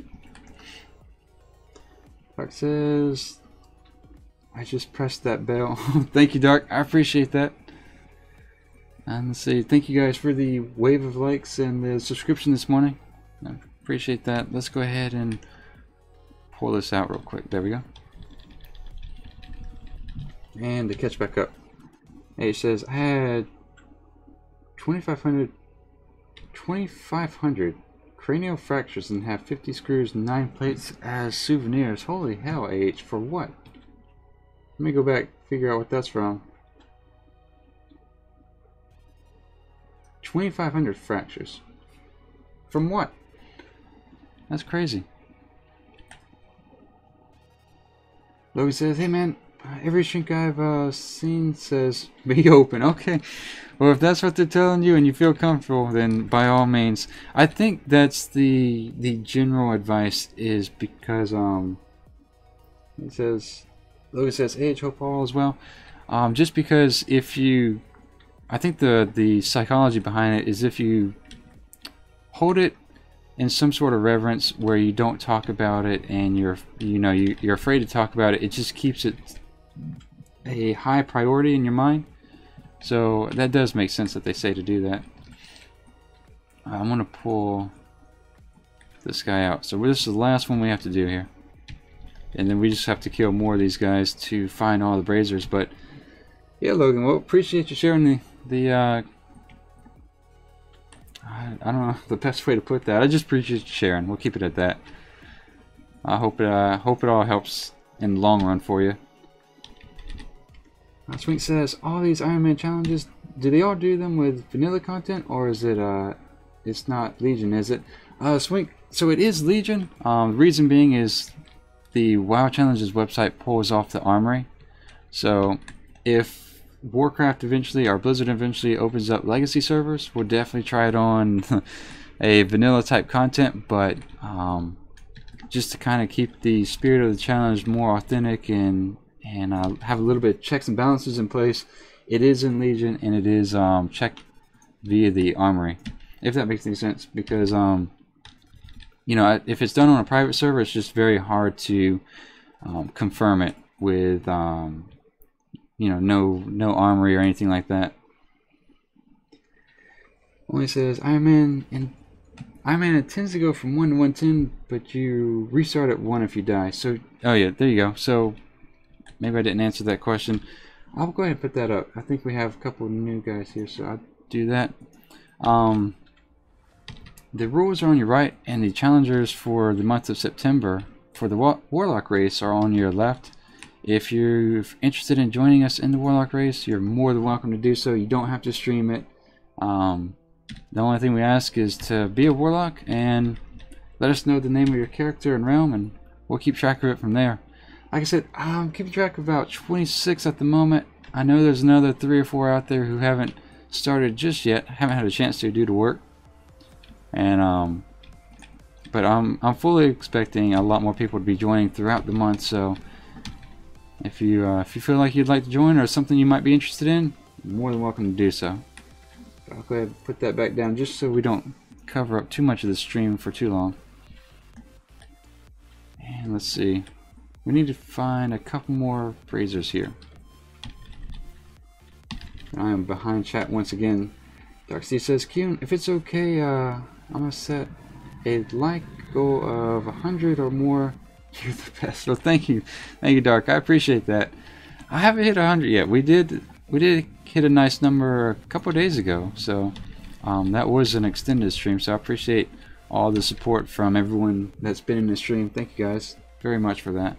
[SPEAKER 1] Dark says, I just pressed that bell. Thank you, Dark. I appreciate that. And let's see, thank you guys for the wave of likes and the subscription this morning. I appreciate that. Let's go ahead and pull this out real quick. There we go. And to catch back up. It says, I had 2,500 cranial fractures and have 50 screws and 9 plates as souvenirs. Holy hell, AH, for what? Let me go back, figure out what that's from. 2,500 fractures. From what? That's crazy. Logan says, hey man, every shrink I've seen says be open. Okay. Well, if that's what they're telling you and you feel comfortable, then by all means. I think that's the general advice, is because it says, Logan says, hey, hope all is well. Just because if you, I think the psychology behind it is if you hold it in some sort of reverence where you don't talk about it and you're afraid to talk about it, it just keeps it a high priority in your mind. So that does make sense that they say to do that. I'm gonna pull this guy out. So this is the last one we have to do here, and then we just have to kill more of these guys to find all the braziers. But yeah, Logan, well, appreciate you sharing the I don't know the best way to put that. I just appreciate you sharing. We'll keep it at that. I hope it all helps in the long run for you. Swink says, all these Ironman challenges, do they all do them with vanilla content, or is it it's not Legion, is it? Swink, so it is Legion. The reason being is the WoW Challenges website pulls off the armory. So if Warcraft eventually, or Blizzard eventually opens up legacy servers, we'll definitely try it on a vanilla type content, but just to kind of keep the spirit of the challenge more authentic and have a little bit of checks and balances in place, it is in Legion, and it is checked via the armory, if that makes any sense, because you know, if it's done on a private server, it's just very hard to confirm it with you know, no armory or anything like that. Only says Ironman intends to go from 1 to 110, but you restart at 1 if you die. So, oh yeah, there you go. So maybe I didn't answer that question. I'll go ahead and put that up. I think we have a couple of new guys here, so I'll do that. The rules are on your right, and the challengers for the month of September for the Warlock race are on your left. If you're interested in joining us in the Warlock race, you're more than welcome to do so. You don't have to stream it. The only thing we ask is to be a Warlock and let us know the name of your character and realm, and we'll keep track of it from there. Like I said, I'm keeping track of about 26 at the moment. I know there's another 3 or 4 out there who haven't started just yet, haven't had a chance to due to work. And but I'm fully expecting a lot more people to be joining throughout the month. So if you feel like you'd like to join, or something you might be interested in, you're more than welcome to do so. I'll go ahead and put that back down just so we don't cover up too much of the stream for too long. And let's see, we need to find a couple more braziers here. I am behind chat once again. Darksea says, Qyune, if it's okay, I'm gonna set a like goal of 100 or more. You're the best. Well, thank you, Dark. I appreciate that. I haven't hit 100 yet. We did hit a nice number a couple of days ago, so that was an extended stream. So I appreciate all the support from everyone that's been in the stream. Thank you guys very much for that.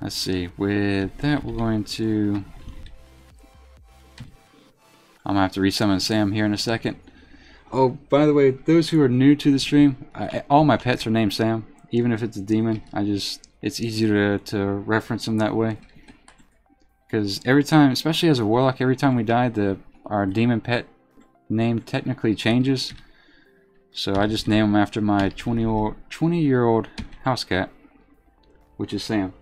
[SPEAKER 1] Let's see. With that, we're going to. I'm gonna have to resummon Sam here in a second. Oh, by the way, those who are new to the stream, all my pets are named Sam, even if it's a demon. It's easier to reference them that way. Because every time, especially as a warlock, every time we die, our demon pet name technically changes. So I just name them after my 20-year-old house cat, which is Sam.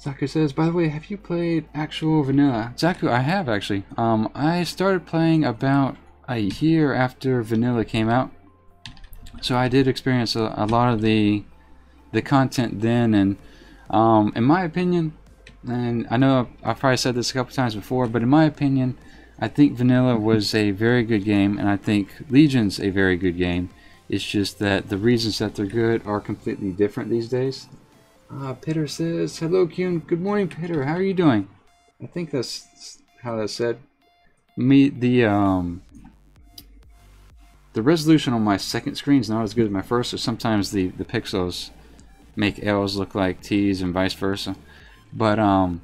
[SPEAKER 1] Zaku says, by the way, have you played actual vanilla? Zaku, I have actually. I started playing about a year after vanilla came out, so I did experience a lot of the content then, and in my opinion, and I know I've probably said this a couple times before, but in my opinion, I think vanilla was a very good game, and I think Legion's a very good game. It's just that the reasons that they're good are completely different these days. Pitter says, hello Qyune, good morning Pitter, how are you doing? I think that's how that's said. The resolution on my second screen is not as good as my first, so sometimes the pixels make L's look like T's and vice versa. But no,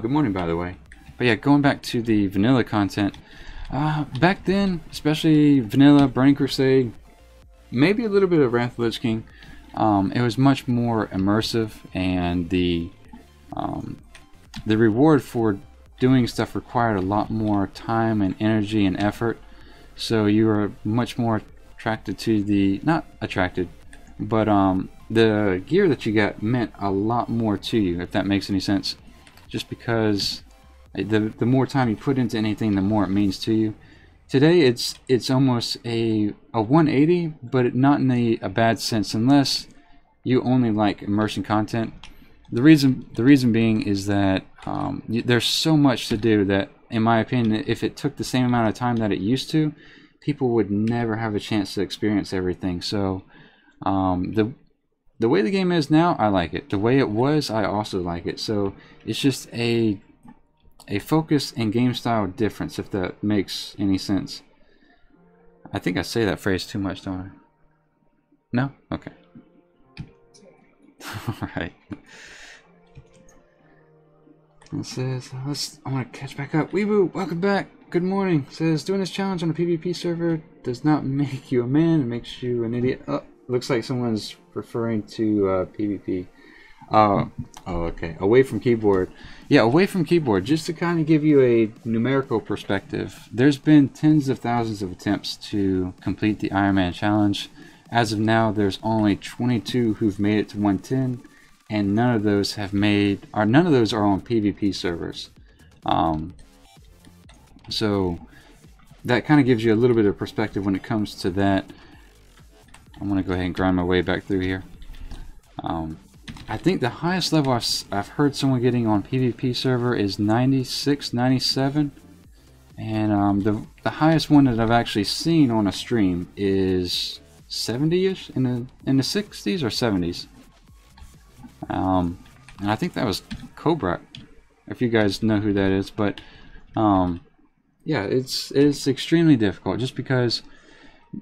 [SPEAKER 1] good morning by the way. But yeah, going back to the vanilla content, back then, especially vanilla, Burning Crusade, maybe a little bit of Wrath of the Lich King, it was much more immersive, and the reward for doing stuff required a lot more time and energy and effort. So you were much more attracted to the, not attracted, but the gear that you got meant a lot more to you, if that makes any sense. Just because the more time you put into anything, the more it means to you. Today it's almost a 180, but not in a bad sense, unless you only like immersion content. The reason being is that there's so much to do that, in my opinion, if it took the same amount of time that it used to, people would never have a chance to experience everything. So the way the game is now, I like it. The way it was, I also like it. So it's just a focus and game style difference, if that makes any sense. I think I say that phrase too much, don't I? No? Okay. Alright. It says, I want to catch back up. Weeboo, welcome back. Good morning. It says, doing this challenge on a PvP server does not make you a man, it makes you an idiot. Oh, looks like someone's referring to PvP. Oh, okay. Away from keyboard. Yeah, away from keyboard. Just to kind of give you a numerical perspective, there's been tens of thousands of attempts to complete the Ironman challenge. As of now, there's only 22 who've made it to 110, and none of those are on PvP servers. So that kind of gives you a little bit of perspective when it comes to that. I'm gonna go ahead and grind my way back through here. I think the highest level I've heard someone getting on PvP server is 96, 97, and the highest one that I've actually seen on a stream is 70ish, in the 60s or 70s. And I think that was Cobra, if you guys know who that is. But yeah, it's extremely difficult, just because,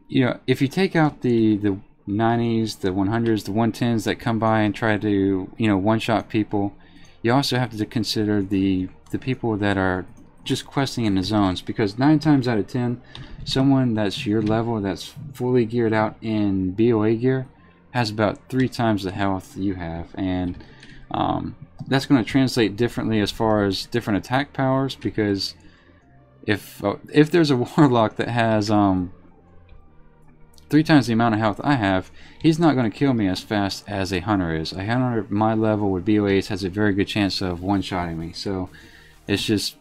[SPEAKER 1] you know, if you take out the 90s, the 100s, the 110s that come by and try to, you know, one-shot people, you also have to consider the people that are just questing in the zones, because 9 times out of 10, someone that's your level, that's fully geared out in BOA gear, has about 3 times the health you have, and that's going to translate differently as far as different attack powers, because if there's a Warlock that has 3 times the amount of health I have, he's not going to kill me as fast as a hunter is. A hunter at my level with BOAs has a very good chance of one-shotting me. So it's just,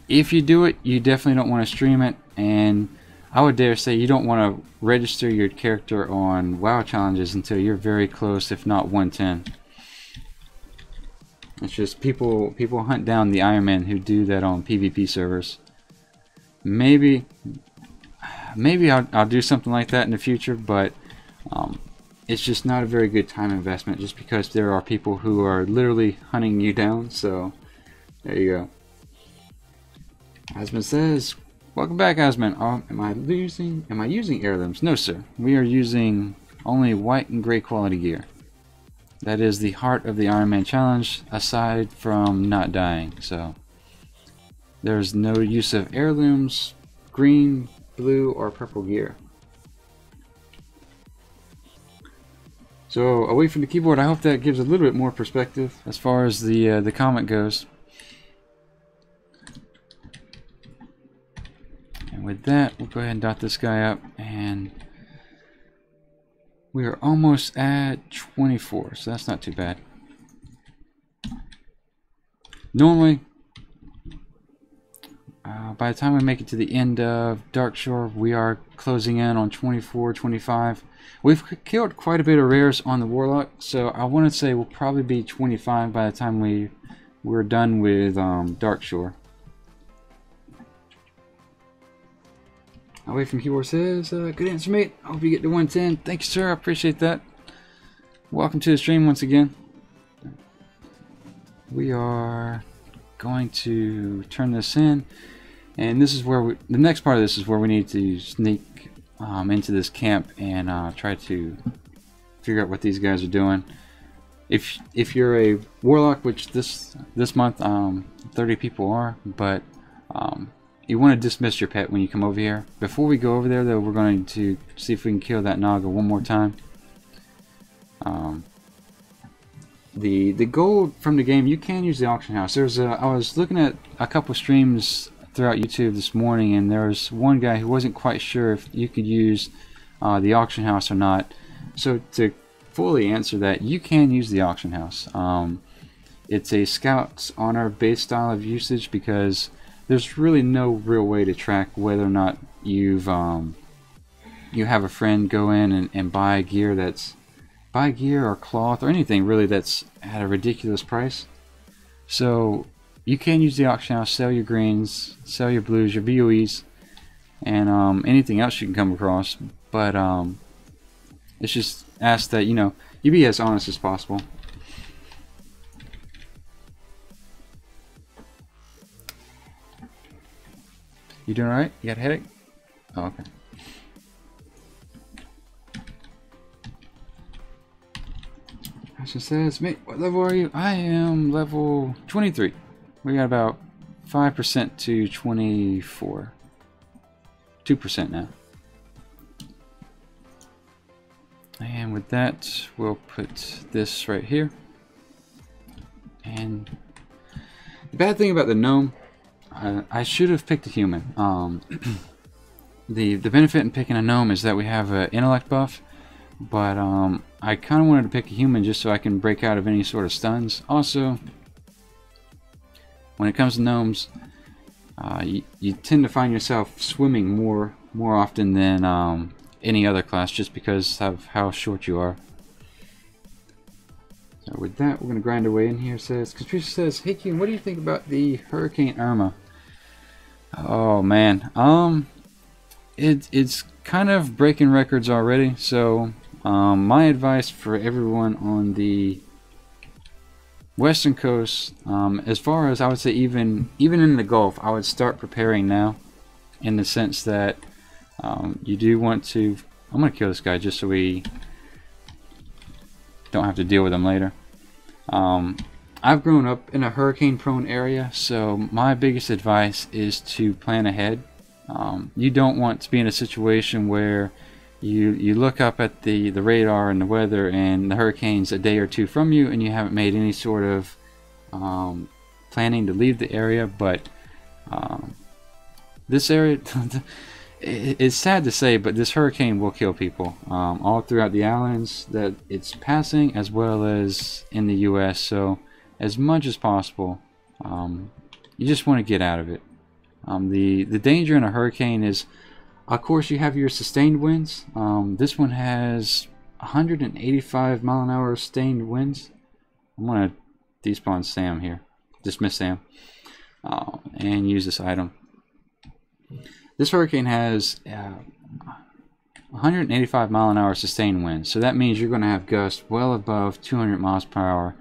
[SPEAKER 1] if you do it, you definitely don't want to stream it, and I would dare say you don't want to register your character on WoW challenges until you're very close, if not 110. It's just people hunt down the Ironman who do that on PvP servers. Maybe I'll do something like that in the future, but it's just not a very good time investment, just because there are people who are literally hunting you down. So there you go. Asman says, welcome back, Asman. Am I using heirlooms? No, sir. We are using only white and gray quality gear. That is the heart of the Ironman challenge, aside from not dying. So there's no use of heirlooms, green, blue, or purple gear. So away from the keyboard, I hope that gives a little bit more perspective as far as the comment goes. And with that, we'll go ahead and dot this guy up, and we are almost at 24, so that's not too bad. Normally, by the time we make it to the end of Darkshore, we are closing in on 24, 25. We've killed quite a bit of rares on the Warlock, so I want to say we'll probably be 25 by the time we're done with Darkshore. Away from Keyboard says, good answer, mate. I hope you get to 110. Thank you, sir. I appreciate that. Welcome to the stream once again. We are going to turn this in, and this is where the next part of this is where we need to sneak into this camp and try to figure out what these guys are doing. If you're a Warlock, which this month 30 people are, but you want to dismiss your pet when you come over here. Before we go over there, though, we're going to see if we can kill that Naga one more time. The gold from the game, you can use the auction house. I was looking at a couple streams throughout YouTube this morning, and there was one guy who wasn't quite sure if you could use the auction house or not. So to fully answer that, you can use the auction house. It's a Scout's Honor based style of usage because there's really no real way to track whether or not you have a friend go in and buy gear or cloth or anything really that's at a ridiculous price. So you can use the auction house, sell your greens, sell your blues, your BOEs, and anything else you can come across. But it's just asked that you be as honest as possible. You doing alright? You got a headache? Oh, okay. Asha says, mate, what level are you? I am level 23. We got about 5% to 24. 2% now. And with that, we'll put this right here. And the bad thing about the gnome, I should have picked a human. The benefit in picking a gnome is that we have an intellect buff, but I kind of wanted to pick a human just so I can break out of any sort of stuns. Also, when it comes to gnomes, you tend to find yourself swimming more often than any other class, just because of how short you are. So with that, we're going to grind our way in here. Katricia says, hey Qyune, what do you think about the Hurricane Irma? Oh man, it's kind of breaking records already. So my advice for everyone on the western coast, as far as I would say, even in the Gulf, I would start preparing now, in the sense that you do want to. I'm gonna kill this guy just so we don't have to deal with him later. I've grown up in a hurricane-prone area, so my biggest advice is to plan ahead. You don't want to be in a situation where you look up at the radar and the weather and the hurricane's a day or two from you and you haven't made any sort of planning to leave the area. But this area, it's sad to say, but this hurricane will kill people all throughout the islands that it's passing, as well as in the US. So as much as possible, you just want to get out of it. The danger in a hurricane is, of course, you have your sustained winds. This one has 185 mile an hour sustained winds. I'm going to despawn Sam here, dismiss Sam, and use this item. This hurricane has 185 mile an hour sustained winds, so that means you're going to have gusts well above 200 miles per hour.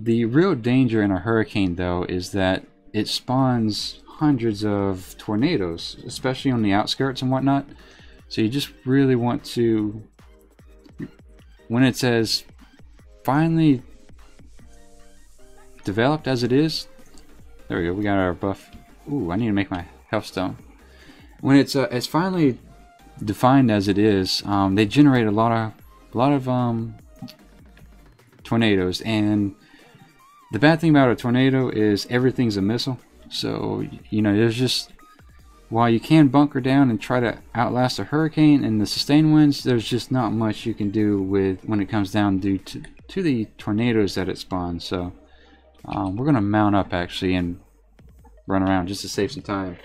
[SPEAKER 1] The real danger in a hurricane, though, is that it spawns hundreds of tornadoes, especially on the outskirts and whatnot. So you just really want to, when it says finally developed as it is, there we go, we got our buff. Ooh, I need to make my health stone. When it's finally defined as it is, they generate a lot of tornadoes, and the bad thing about a tornado is everything's a missile. So there's just, while you can bunker down and try to outlast a hurricane and the sustained winds, there's just not much you can do with when it comes down due to the tornadoes that it spawns. So We're going to mount up actually and run around just to save some time.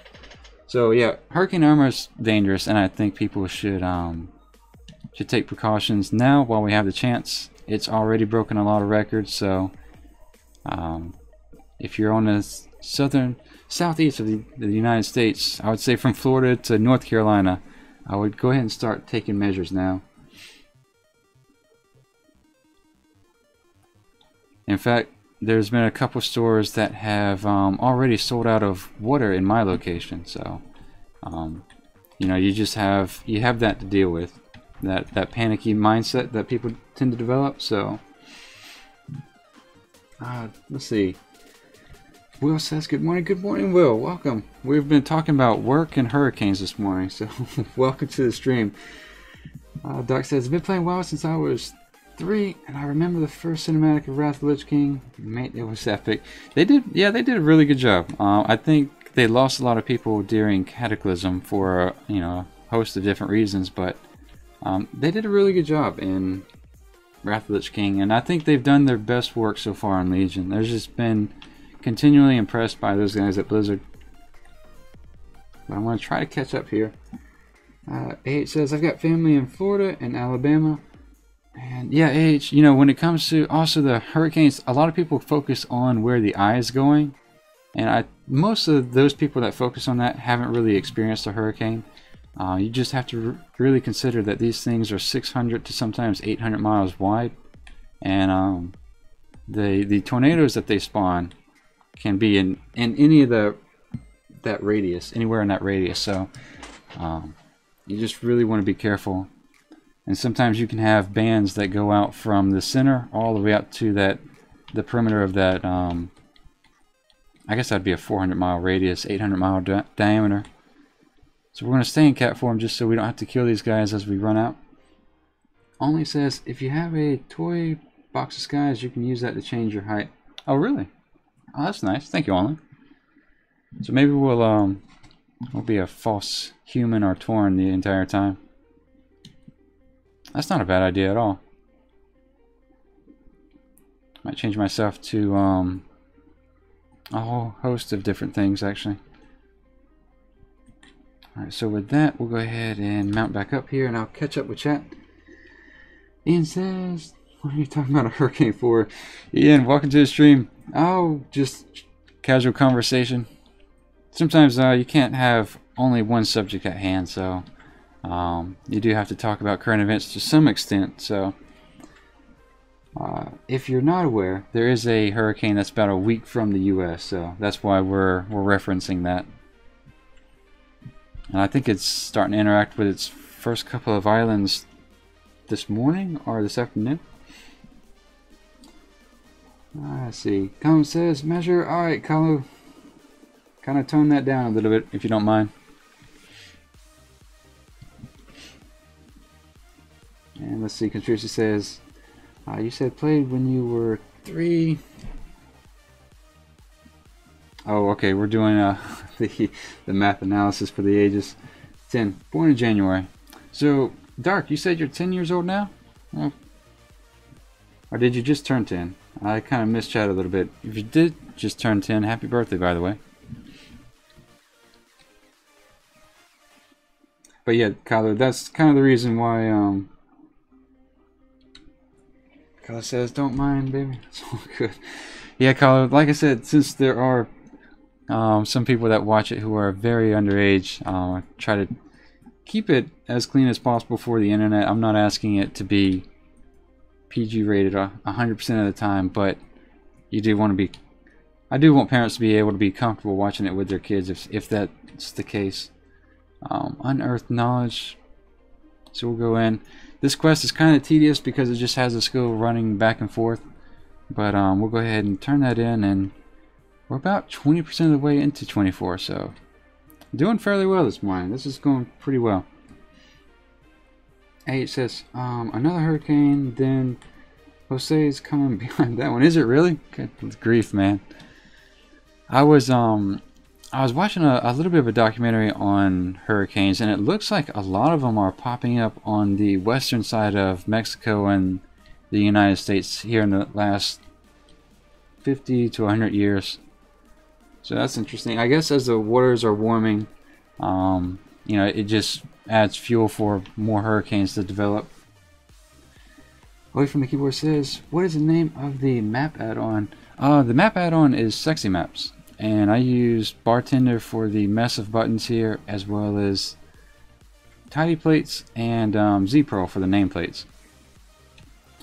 [SPEAKER 1] So yeah, Hurricane Irma is dangerous, and I think people should take precautions now while we have the chance. It's already broken a lot of records, so if you're on the southeast of the United States, I would say from Florida to North Carolina, I would go ahead and start taking measures now. In fact, there's been a couple stores that have already sold out of water in my location, so you know, you have that to deal with, that panicky mindset that people tend to develop. So let's see. Will says good morning. Good morning, Will. Welcome. We've been talking about work and hurricanes this morning, so welcome to the stream. Doc says, I've been playing WoW since I was 3, and I remember the first cinematic of Wrath of the Lich King. Mate, it was epic. They did a really good job. I think they lost a lot of people during Cataclysm for you know, a host of different reasons, but they did a really good job in Wrath of the Lich King, and I think they've done their best work so far in Legion. There's just been continually impressed by those guys at Blizzard. But I want to try to catch up here. AH says, I've got family in Florida and Alabama. And yeah, AH, you know, when it comes to also the hurricanes, a lot of people focus on where the eye is going. And most of those people that focus on that haven't really experienced a hurricane. You just have to really consider that these things are 600 to sometimes 800 miles wide. And the tornadoes that they spawn can be in any of that radius, anywhere in that radius. So you just really want to be careful. And sometimes you can have bands that go out from the center all the way out to the perimeter of that. I guess that'd be a 400-mile radius, 800-mile diameter. So we're going to stay in cat form just so we don't have to kill these guys as we run out. Only says, if you have a toy box of skies, you can use that to change your height. Oh, really? Oh, that's nice. Thank you, Only. So maybe we'll be a false human or Torn the entire time. That's not a bad idea at all. Might change myself to a whole host of different things, actually. Alright, so with that, we'll go ahead and mount back up here, and I'll catch up with chat. Ian says, what are you talking about a hurricane for? Ian, welcome to the stream. Oh, just casual conversation. Sometimes you can't have only one subject at hand, so you do have to talk about current events to some extent. So if you're not aware, there is a hurricane that's about a week from the US, so that's why we're referencing that. And I think it's starting to interact with its first couple of islands this morning or this afternoon. Let's see. Colin says measure. Alright, Kalu. Kind of tone that down a little bit if you don't mind. And let's see, Contrici says, you said played when you were 3. Oh, okay, we're doing the math analysis for the ages. 10, born in January. So, Dark, you said you're 10 years old now? Well, or did you just turn 10? I kind of missed chat a little bit. If you did just turn 10, happy birthday, by the way. But yeah, Kyler, that's kind of the reason why, Kyler says, don't mind, baby. It's all good. Yeah, Kyler, like I said, since there are some people that watch it who are very underage, I try to keep it as clean as possible for the internet. I'm not asking it to be PG rated 100% of the time, but you do want to be, I do want parents to be able to be comfortable watching it with their kids if that's the case. Unearthed knowledge. So we'll go in. This quest is kind of tedious because it just has a skill running back and forth, but we'll go ahead and turn that in, and we're about 20% of the way into 24, so doing fairly well this morning. This is going pretty well. Hey, it says another hurricane, then Jose is coming behind that one. Is it really? Good grief, man. I was watching a little bit of a documentary on hurricanes, and it looks like a lot of them are popping up on the western side of Mexico and the United States here in the last 50 to 100 years. So that's interesting. I guess as the waters are warming, you know, it just adds fuel for more hurricanes to develop. Away from the keyboard says, what is the name of the map add-on? The map add-on is Sexy Maps, and I use Bartender for the mess of buttons here, as well as Tidy Plates and Z-Pearl for the nameplates.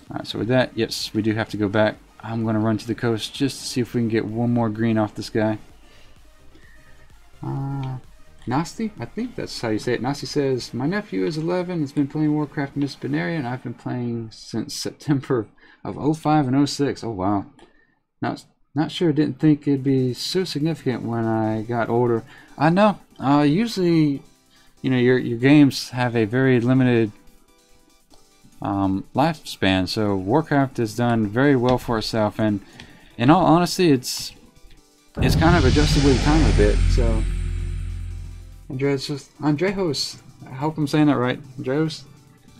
[SPEAKER 1] Alright, so with that, yes, we do have to go back. I'm going to run to the coast just to see if we can get one more green off this guy. Nasty? I think that's how you say it. Nasty says, my nephew is 11, has been playing Warcraft in this area, and I've been playing since September of 05 and 06. Oh wow. Not sure, didn't think it'd be so significant when I got older. I know. Usually, you know, your games have a very limited lifespan, so Warcraft has done very well for itself, and in all honesty, it's kind of adjusted with time a bit. So Andrejos, I hope I'm saying that right. Andrejos,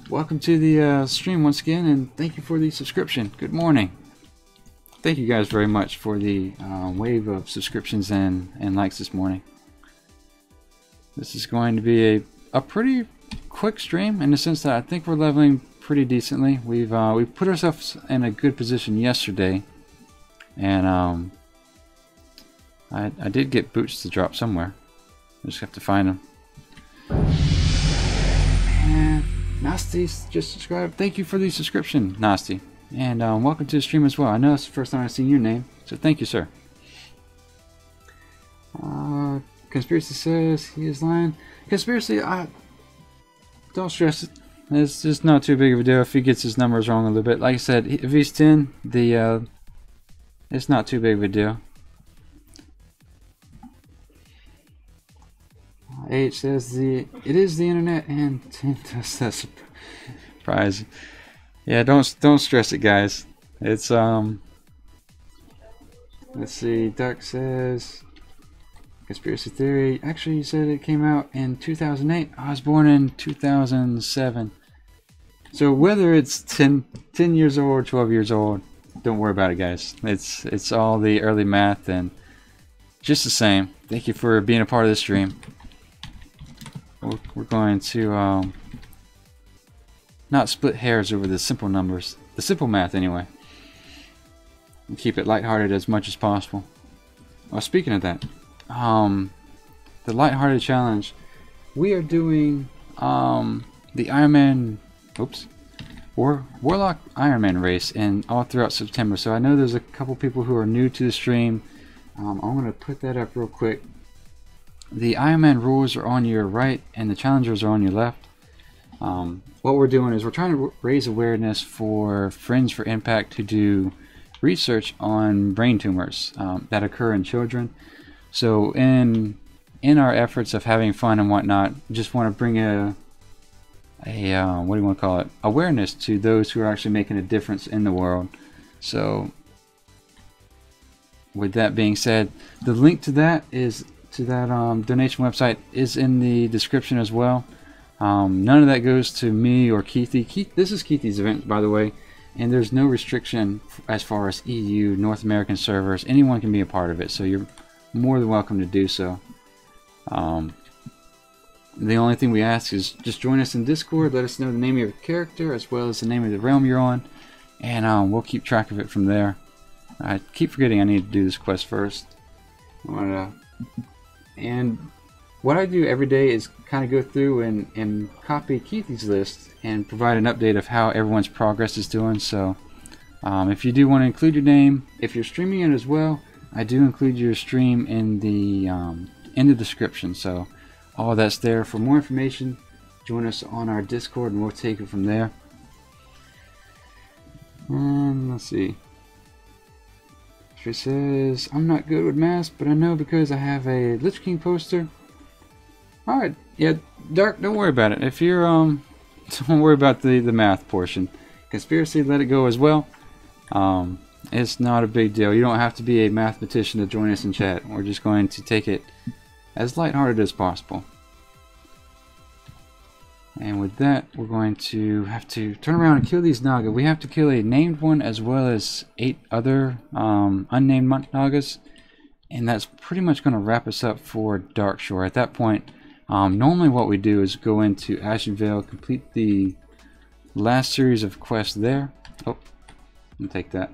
[SPEAKER 1] welcome to the stream once again, and thank you for the subscription. Good morning. Thank you guys very much for the wave of subscriptions and likes this morning. This is going to be a pretty quick stream in the sense that I think we're leveling pretty decently. We put ourselves in a good position yesterday, and I did get boots to drop somewhere. I just have to find them. And Nasty's just subscribed. Thank you for the subscription, Nasty. And welcome to the stream as well. I know it's the first time I've seen your name, so thank you, sir. Conspiracy says he is lying. Conspiracy, don't stress it. It's just not too big of a deal if he gets his numbers wrong a little bit. Like I said, if he's 10, it's not too big of a deal. H says it is the internet, and 10 does that surprise. Yeah, don't stress it, guys. It's let's see. Duck says conspiracy theory. Actually, you said it came out in 2008. I was born in 2007. So whether it's 10 years old or 12 years old, don't worry about it, guys. It's all the early math, and just the same. Thank you for being a part of the stream. We're going to not split hairs over the simple numbers, the simple math anyway, and keep it lighthearted as much as possible. Well, speaking of that, the lighthearted challenge, we are doing the Ironman, Warlock Ironman race, and all throughout September. So I know there's a couple people who are new to the stream. I'm going to put that up real quick. The Ironman rules are on your right, and the challengers are on your left. What we're doing is we're trying to raise awareness for Friends for Impact who do research on brain tumors that occur in children. So in our efforts of having fun and whatnot, just want to bring a what do you want to call it? Awareness to those who are actually making a difference in the world. So with that being said, the link to that donation website is in the description as well. None of that goes to me or Keithy. This is Keithy's event, by the way, and there's no restriction as far as EU, North American servers. Anyone can be a part of it, so you're more than welcome to do so. The only thing we ask is just join us in Discord, let us know the name of your character as well as the name of the realm you're on, and we'll keep track of it from there. I keep forgetting I need to do this quest first. And what I do every day is kind of go through and copy Keithy's list and provide an update of how everyone's progress is doing. So if you do want to include your name, if you're streaming it as well, I do include your stream in the description. So all that's there. For more information, join us on our Discord and we'll take it from there. And let's see. She says, I'm not good with math, but I know because I have a Lich King poster. Alright, yeah, Dark, don't worry about it. If you're, don't worry about the math portion. Conspiracy, let it go as well. It's not a big deal. You don't have to be a mathematician to join us in chat. We're just going to take it as lighthearted as possible. And with that, we're going to have to turn around and kill these Naga. We have to kill a named one as well as 8 other unnamed Nagas. And that's pretty much going to wrap us up for Darkshore. At that point, normally what we do is go into Ashenvale, complete the last series of quests there. Oh, I'll take that.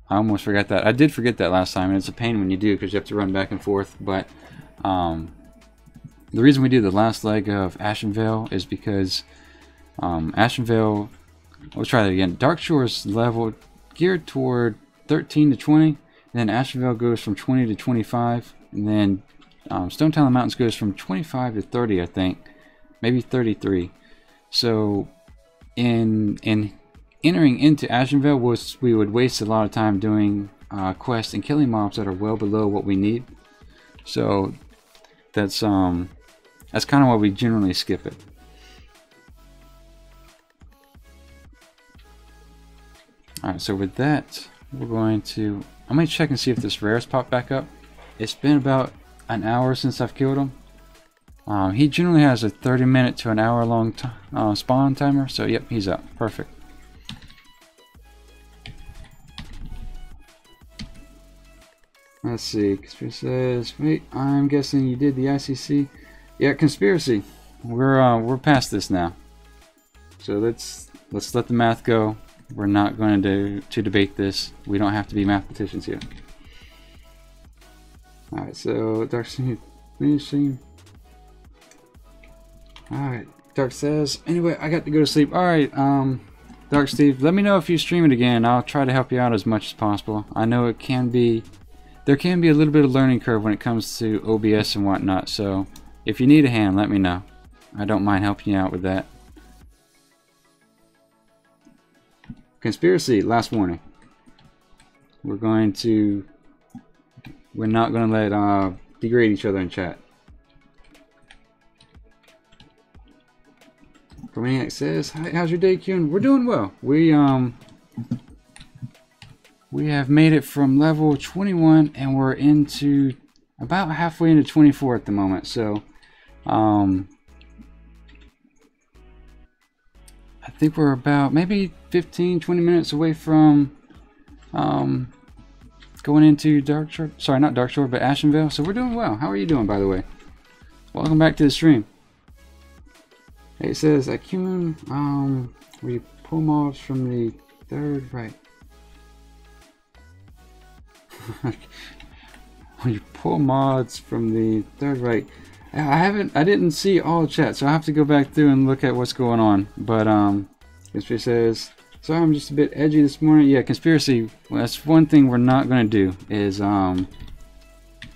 [SPEAKER 1] I almost forgot that. I did forget that last time, and it's a pain when you do because you have to run back and forth. But the reason we do the last leg of Ashenvale is because Ashenvale, let's try that again. Darkshore is leveled, geared toward 13 to 20, and then Ashenvale goes from 20 to 25, and then Stone Talon Mountains goes from 25 to 30, I think, maybe 33. So in entering into Ashenvale, we would waste a lot of time doing quests and killing mobs that are well below what we need. So that's kind of why we generally skip it. Alright, so with that, we're going to... I'm going to check and see if this rare's popped back up. It's been about an hour since I've killed him. He generally has a 30-minute to an hour long spawn timer, so yep, he's up. Perfect. Let's see, Conspiracy says, wait, I'm guessing you did the ICC. Yeah, Conspiracy. We're past this now. So let's let the math go. We're not going to debate this. We don't have to be mathematicians here. Alright, so Dark finishing. Alright, Dark says, anyway, I got to go to sleep. Alright, Dark Steve, let me know if you stream it again. I'll try to help you out as much as possible. I know it can be, there can be a little bit of learning curve when it comes to OBS and whatnot, so if you need a hand, let me know. I don't mind helping you out with that. Conspiracy, last warning. We're not going to let degrade each other in chat. Romaniac says, hi, how's your day, Qyune? We're doing well. We have made it from level 21 and we're into about halfway into 24 at the moment. So I think we're about maybe 15-20 minutes away from going into Darkshore. Sorry, not Darkshore, but Ashenvale. So we're doing well. How are you doing, by the way? Welcome back to the stream. It says at Qyune, where you pull mobs from the third right. When you pull mods from the third right. I didn't see all chat, so I have to go back through and look at what's going on. But Conspiracy says, sorry, I'm just a bit edgy this morning. Yeah, Conspiracy, well, that's one thing we're not going to do is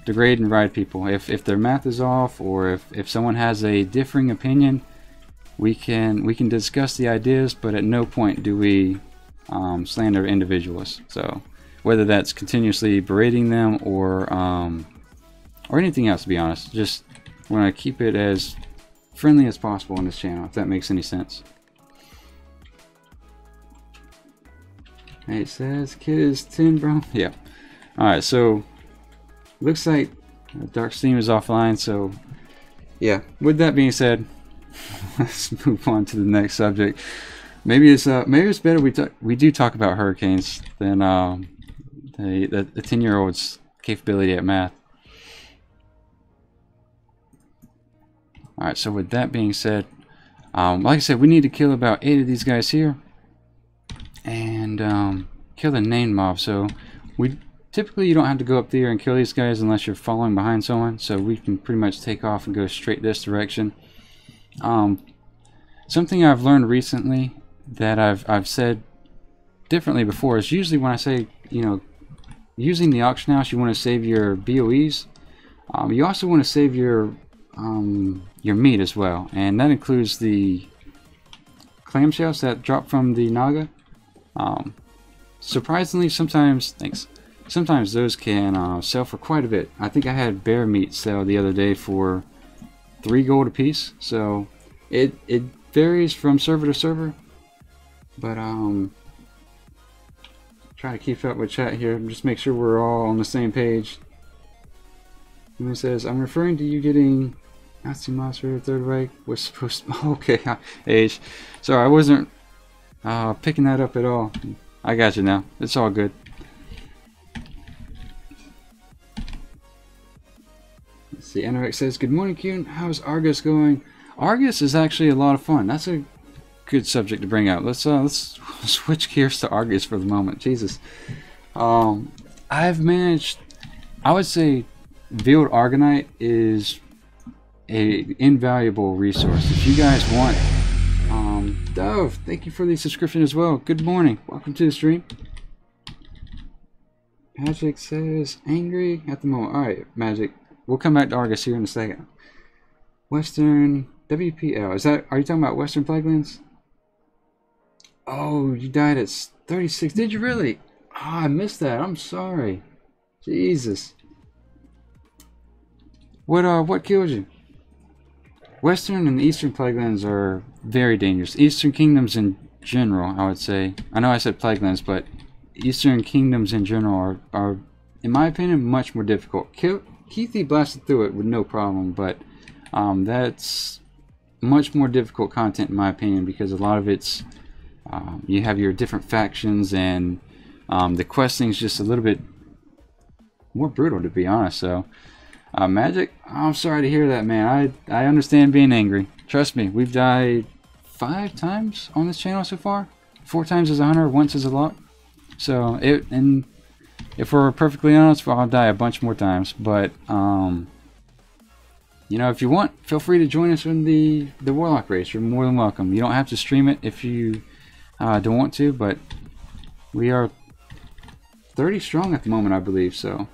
[SPEAKER 1] degrade and ride people. If their math is off, or if someone has a differing opinion, we can discuss the ideas, but at no point do we slander individuals. So whether that's continuously berating them or anything else, to be honest, just want to keep it as friendly as possible on this channel, if that makes any sense. It says kid is 10, bro. Yeah. Alright, so looks like Dark Steam is offline, so yeah, with that being said, let's move on to the next subject. Maybe it's better we do talk about hurricanes than the 10-year-old's capability at math. Alright, so with that being said, like I said, we need to kill about 8 of these guys here and kill the named mob. So typically you don't have to go up there and kill these guys unless you're following behind someone, so we can pretty much take off and go straight this direction. Something I've learned recently that I've said differently before is usually when I say, you know, using the auction house, you want to save your BOEs. You also want to save your meat as well, and that includes the clamshells that drop from the Naga. Surprisingly, sometimes those can sell for quite a bit. I think I had bear meat sell the other day for 3 gold a piece. So it varies from server to server, but try to keep up with chat here, just make sure we're all on the same page. And it says, I'm referring to you getting Nazi monster, third rank. We're supposed to. Okay, age. Sorry, I wasn't picking that up at all. I got you now. It's all good. Let's see. Anorex says, "Good morning, Qyune. How's Argus going?" Argus is actually a lot of fun. That's a good subject to bring out. Let's switch gears to Argus for the moment. Jesus. I've managed. I would say, Veiled Argonite is a invaluable resource. If you guys want, Dove, thank you for the subscription as well. Good morning. Welcome to the stream. Magic says angry at the moment. All right, Magic. We'll come back to Argus here in a second. Western WPL. Is that? Are you talking about Western Plaguelands? Oh, you died at 36. Did you really? Oh, I missed that. I'm sorry. Jesus. What killed you? Western and Eastern Plaguelands are very dangerous. Eastern Kingdoms in general, I would say. I know I said Plaguelands, but Eastern Kingdoms in general are in my opinion, much more difficult. Keithy blasted through it with no problem, but that's much more difficult content in my opinion, because a lot of it's you have your different factions, and the questing is just a little bit more brutal, to be honest. So Magic, I'm sorry to hear that, man. I understand being angry. Trust me, we've died 5 times on this channel so far. 4 times as a hunter, once as a lock. So and if we're perfectly honest, I'll die a bunch more times. But you know, if you want, feel free to join us in the Warlock race. You're more than welcome. You don't have to stream it if you don't want to, but we are 30 strong at the moment, I believe. So.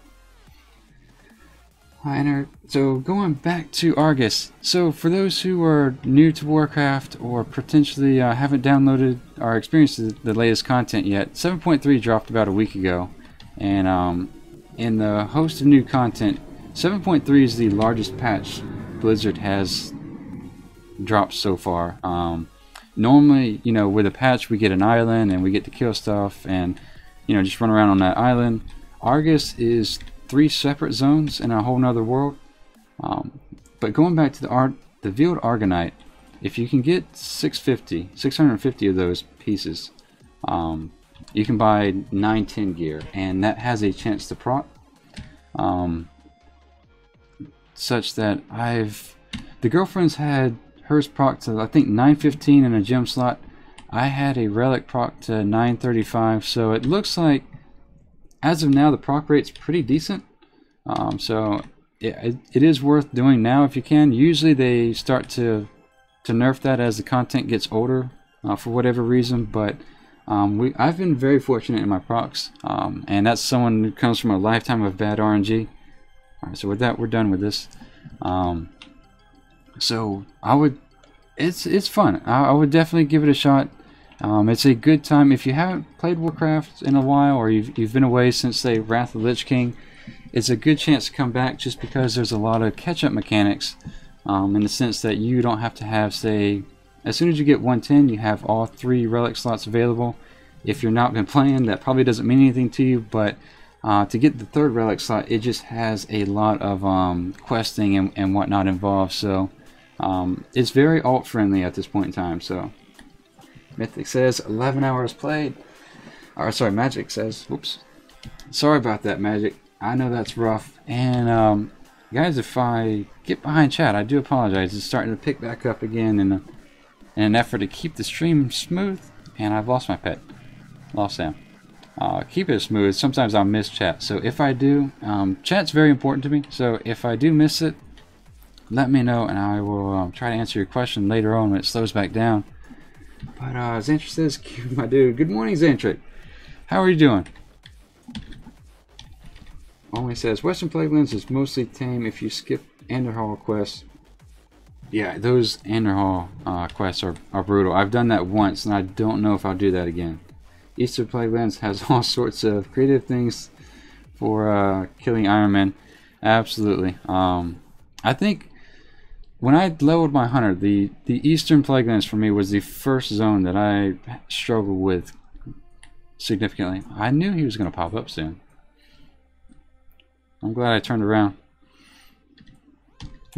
[SPEAKER 1] So going back to Argus, so for those who are new to Warcraft or potentially haven't downloaded or experienced the latest content yet, 7.3 dropped about a week ago, and in the host of new content, 7.3 is the largest patch Blizzard has dropped so far. Normally, you know, with a patch we get an island and we get to kill stuff and, you know, just run around on that island. Argus is 3 separate zones in a whole nother world. But going back to the Veiled Argonite, if you can get 650 of those pieces, you can buy 910 gear, and that has a chance to proc. Such that the girlfriend's had hers proc to I think 915 in a gem slot. I had a relic proc to 935, so it looks like as of now the proc rate's pretty decent. So yeah, it is worth doing now if you can. Usually they start to nerf that as the content gets older for whatever reason, but I've been very fortunate in my procs, and that's someone who comes from a lifetime of bad RNG. Alright, so with that we're done with this. So it's fun. I would definitely give it a shot. It's a good time if you haven't played Warcraft in a while, or you've been away since the Wrath of the Lich King. It's a good chance to come back, just because there's a lot of catch-up mechanics, in the sense that you don't have to have, say, as soon as you get 110, you have all 3 relic slots available. If you're not been playing, that probably doesn't mean anything to you, but to get the 3rd relic slot, it just has a lot of questing and whatnot involved. So it's very alt friendly at this point in time. So Mythic says 11 hours played. Or sorry, Magic says, whoops, sorry about that, Magic. I know that's rough. And guys, if I get behind chat, I do apologize. It's starting to pick back up again in an effort to keep the stream smooth. And I've lost my pet. Lost Sam. Keep it smooth. Sometimes I'll miss chat. So if I do, chat's very important to me. So if I do miss it, let me know, and I will try to answer your question later on when it slows back down. But Xantric says, my dude. Good morning, Xantric. How are you doing? Only says, Western Plaguelands is mostly tame if you skip Anderhall quests. Yeah, those Anderhall quests are brutal. I've done that once, and I don't know if I'll do that again. Eastern Plaguelands has all sorts of creative things for killing Ironman. Absolutely. I think when I leveled my hunter, the Eastern Plaguelands for me was the first zone that I struggled with significantly. I knew he was going to pop up soon. I'm glad I turned around.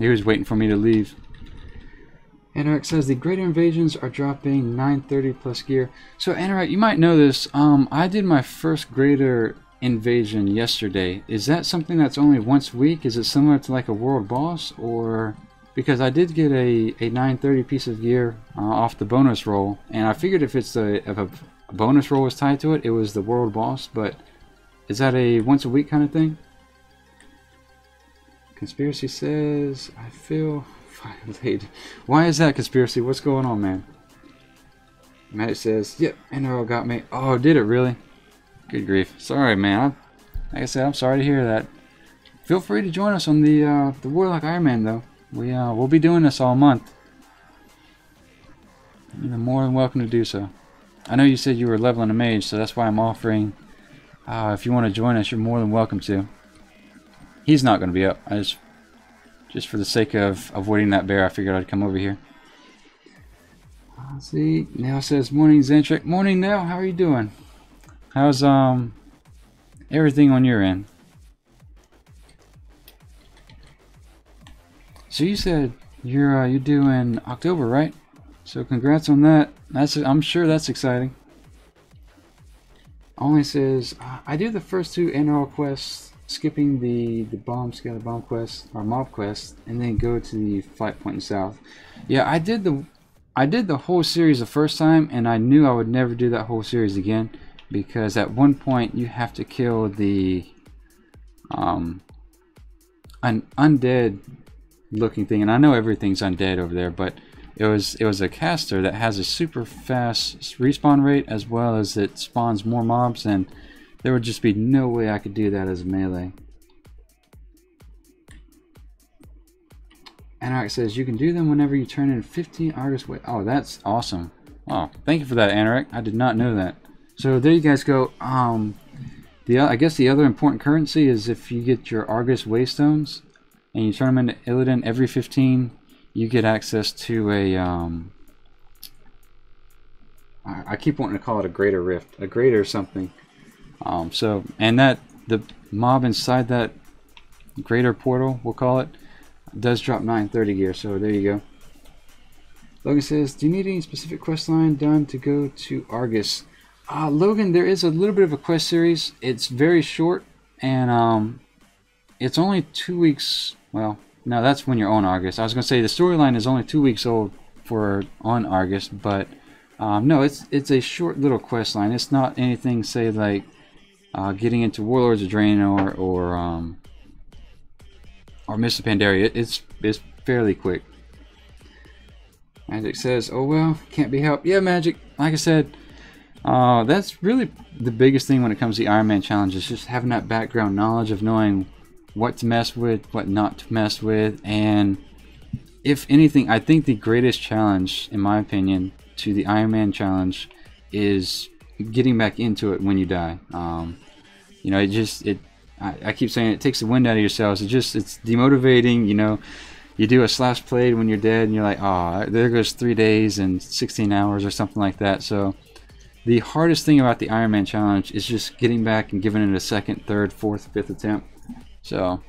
[SPEAKER 1] He was waiting for me to leave. Anorak says the greater invasions are dropping 930 plus gear. So Anorak, you might know this. I did my first greater invasion yesterday. Is that something that's only once a week? Is it similar to like a world boss, or because I did get a 930 piece of gear off the bonus roll, and I figured if a bonus roll was tied to it, it was the world boss. But is that a once a week kind of thing? Conspiracy says I feel violated. Why is that, Conspiracy? What's going on, man? Matt says, yep, NRL got me. Oh, did it really? Good grief. Sorry, man. Like I said, I'm sorry to hear that. Feel free to join us on the Warlock Ironman, though. We'll be doing this all month. You're more than welcome to do so. I know you said you were leveling a mage, so that's why I'm offering. If you want to join us, you're more than welcome to. He's not going to be up. I just for the sake of avoiding that bear, I figured I'd come over here. Let's see. Now says, morning, Zentric. Morning, Now. How are you doing? How's everything on your end? So you said you're doing October, right? So congrats on that. I'm sure that's exciting. Only says I do the first two NRL quests, skipping the scatter bomb quest or mob quest, and then go to the flight point in south. Yeah, I did the whole series the first time, and I knew I would never do that whole series again, because at one point you have to kill the an undead looking thing, and I know everything's undead over there, but it was a caster that has a super fast respawn rate, as well as it spawns more mobs, and there would just be no way I could do that as a melee. Anorak says you can do them whenever you turn in 15 Argus weight. Oh, that's awesome. Oh, thank you for that, Anorak. I did not know that. So there you guys go. I guess the other important currency is if you get your Argus Waystones and you turn them into Illidan every 15, you get access to a I keep wanting to call it a greater rift, a greater something. And that the mob inside that greater portal, we'll call it, does drop 930 gear. So there you go. Logan says, do you need any specific quest line done to go to Argus? Logan, there is a little bit of a quest series. It's very short, and it's only 2 weeks. Well, no, that's when you're on Argus. I was going to say the storyline is only 2 weeks old on Argus, but no, it's a short little quest line. It's not anything, say, like getting into Warlords of Draenor or Mist of Pandaria. It's fairly quick. Magic says, oh well, can't be helped. Yeah, Magic, like I said, that's really the biggest thing when it comes to the Ironman challenge, is just having that background knowledge of knowing what to mess with, what not to mess with. And if anything, I think the greatest challenge, in my opinion, to the Ironman challenge is getting back into it when you die. You know, I keep saying it takes the wind out of your sails. It's demotivating. You know, you do a slash blade when you're dead, and you're like, oh, there goes 3 days and 16 hours or something like that. So the hardest thing about the Ironman challenge is just getting back and giving it a second, third, fourth, fifth attempt. So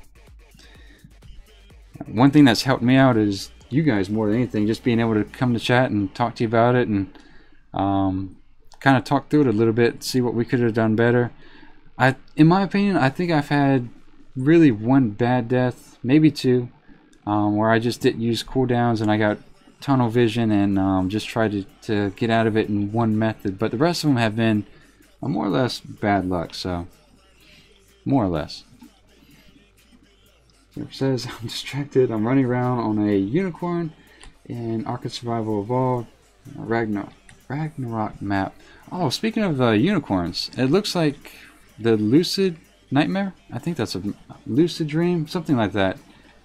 [SPEAKER 1] one thing that's helped me out is you guys more than anything, just being able to come to chat and talk to you about it, and kind of talk through it a little bit, see what we could have done better. In my opinion, I think I've had really one bad death, maybe two, where I just didn't use cooldowns and I got tunnel vision and just tried to get out of it in one method. But the rest of them have been more or less bad luck, so more or less. It says, I'm distracted. I'm running around on a unicorn in Ark of Survival Evolved Ragnarok map. Oh, speaking of unicorns, it looks like the Lucid Nightmare. I think that's a Lucid Dream, something like that.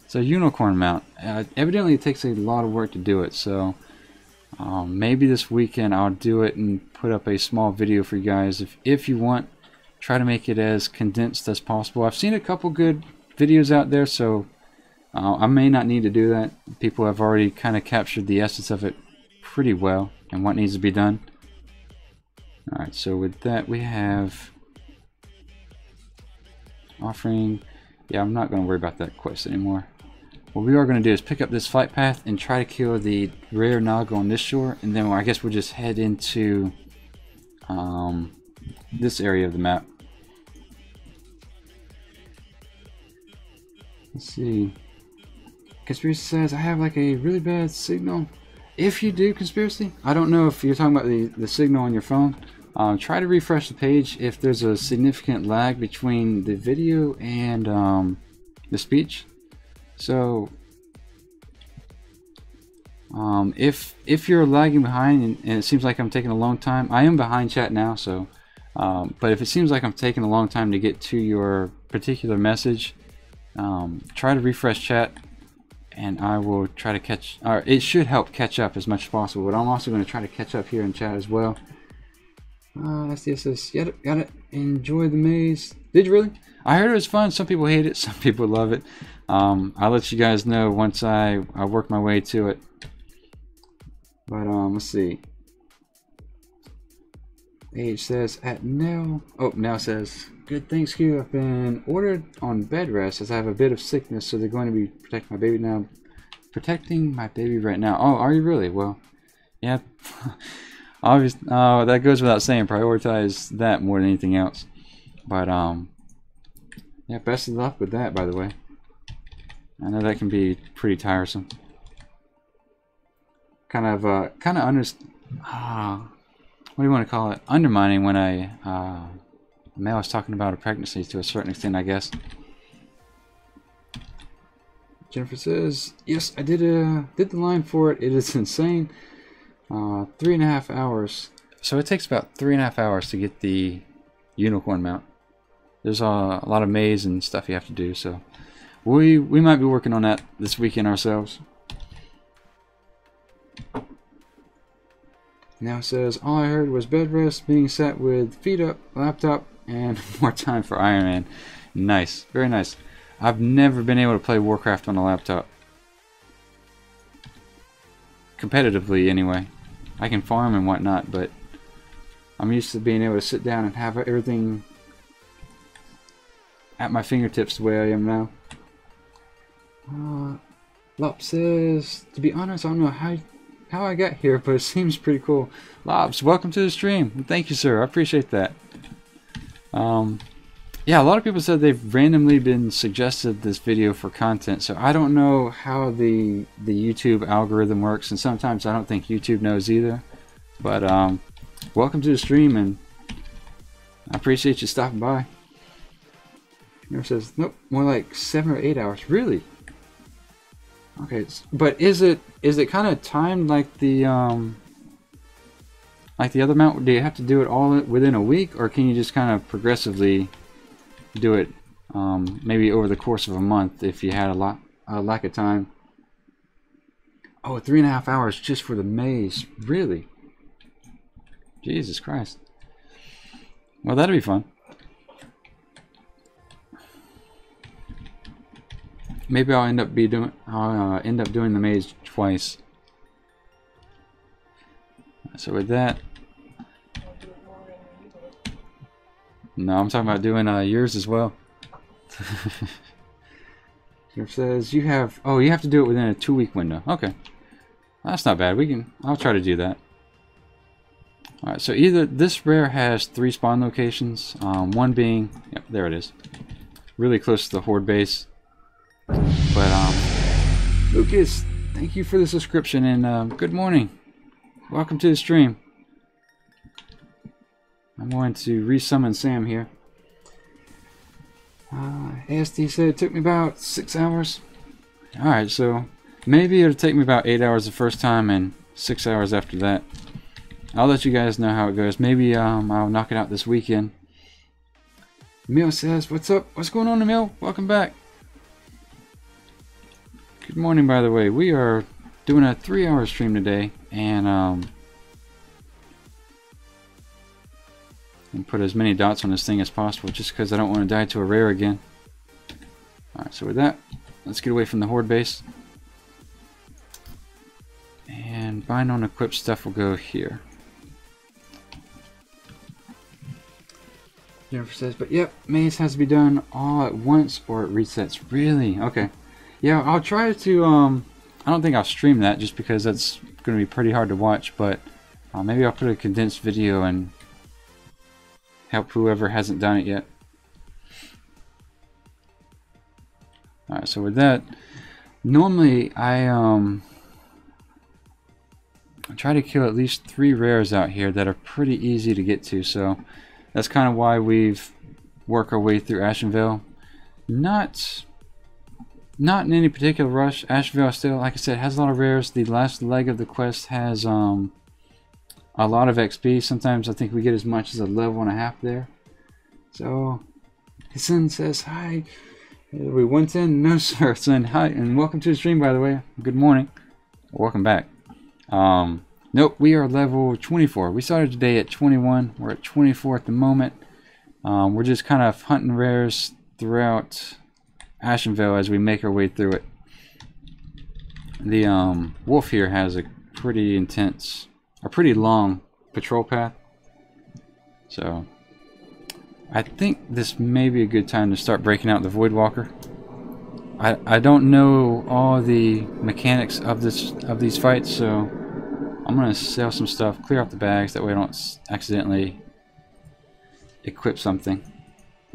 [SPEAKER 1] It's a unicorn mount. Evidently, it takes a lot of work to do it. So maybe this weekend I'll do it and put up a small video for you guys. If you want, try to make it as condensed as possible. I've seen a couple good videos out there, so I may not need to do that. People have already kind of captured the essence of it pretty well and what needs to be done. Alright, so with that we have offering. Yeah, I'm not going to worry about that quest anymore. what we are going to do is pick up this flight path and try to kill the rare Naga on this shore, and then I guess we'll just head into this area of the map. Let's see. Conspiracy says I have like a really bad signal. If you do, Conspiracy, I don't know if you're talking about the signal on your phone. Try to refresh the page if there's a significant lag between the video and the speech. So if you're lagging behind and it seems like I'm taking a long time, I am behind chat now, so but if it seems like I'm taking a long time to get to your particular message, try to refresh chat and I will try to catch, or it should help catch up as much as possible, but I'm also going to try to catch up here in chat as well. SDSS, got it. Enjoy the maze. Did you really? I heard it was fun. Some people hate it, some people love it. I'll let you guys know once I work my way to it. But let's see. Age says at Nell. Oh, Nell says, good thanks, Q. I've been ordered on bed rest as I have a bit of sickness, so they're going to be protecting my baby now. Protecting my baby right now. Oh, are you really? Well, yeah. Obviously, that goes without saying. Prioritize that more than anything else. But yeah, best of luck with that, by the way. I know that can be pretty tiresome. Kind of what do you want to call it? Undermining when a male is talking about a pregnancy to a certain extent, I guess. Jennifer says, yes, I did the line for it. It is insane. 3.5 hours. So it takes about 3.5 hours to get the unicorn mount. There's a lot of maze and stuff you have to do, so we might be working on that this weekend ourselves. Now it says, all I heard was bed rest, being set with feet up, laptop, and more time for Ironman. Nice, very nice. I've never been able to play Warcraft on a laptop. Competitively, anyway. I can farm and whatnot, but I'm used to being able to sit down and have everything at my fingertips the way I am now. Lop says, to be honest, I don't know how I got here, but it seems pretty cool. Lops, welcome to the stream. Thank you, sir. I appreciate that. Yeah, a lot of people said they've randomly been suggested this video for content, so I don't know how the YouTube algorithm works, and sometimes I don't think YouTube knows either. But welcome to the stream, and I appreciate you stopping by. Here says, nope, more like 7 or 8 hours. Really? Okay, but is it kind of timed like the other mount? Do you have to do it all within a week, or can you just kind of progressively do it maybe over the course of a month if you had a lack of time? Oh, 3.5 hours just for the maze. Really? Jesus Christ. Well, that'll be fun. Maybe I'll end up doing the maze twice. So with that, no, I'm talking about doing yours as well. It says you have to do it within a 2-week window. Okay, that's not bad. I'll try to do that. All right, so either this rare has 3 spawn locations. One being, yep, there it is, really close to the horde base. But Lucas, thank you for the subscription, and good morning. Welcome to the stream. I'm going to resummon Sam here. ASD said it took me about 6 hours. Alright, so maybe it'll take me about 8 hours the first time and 6 hours after that. I'll let you guys know how it goes. Maybe I'll knock it out this weekend. Emil says, what's up? What's going on, Emil? Welcome back. Good morning, by the way. We are doing a 3-hour stream today, and put as many dots on this thing as possible, just because I don't want to die to a rare again. Alright, so with that, let's get away from the horde base. And bind on equipped stuff will go here. Jennifer says, but yep, maze has to be done all at once or it resets. Really? Okay. Yeah, I'll try to, I don't think I'll stream that just because that's going to be pretty hard to watch, but maybe I'll put a condensed video and help whoever hasn't done it yet. Alright, so with that, normally I try to kill at least 3 rares out here that are pretty easy to get to, so that's kind of why we've worked our way through Ashenvale. Not in any particular rush. Ashenvale still, like I said, has a lot of rares. The last leg of the quest has a lot of XP. Sometimes I think we get as much as a level and a half there. So his son says hi. Are we 110? No sir. Son, hi and welcome to the stream, by the way. Good morning. Welcome back. Nope, we are level 24. We started today at 21. We're at 24 at the moment. We're just kind of hunting rares throughout Ashenvale as we make our way through it. The wolf here has a pretty pretty long patrol path. So I think this may be a good time to start breaking out the Voidwalker. I don't know all the mechanics of these fights, so I'm gonna sell some stuff, clear out the bags, that way I don't accidentally equip something.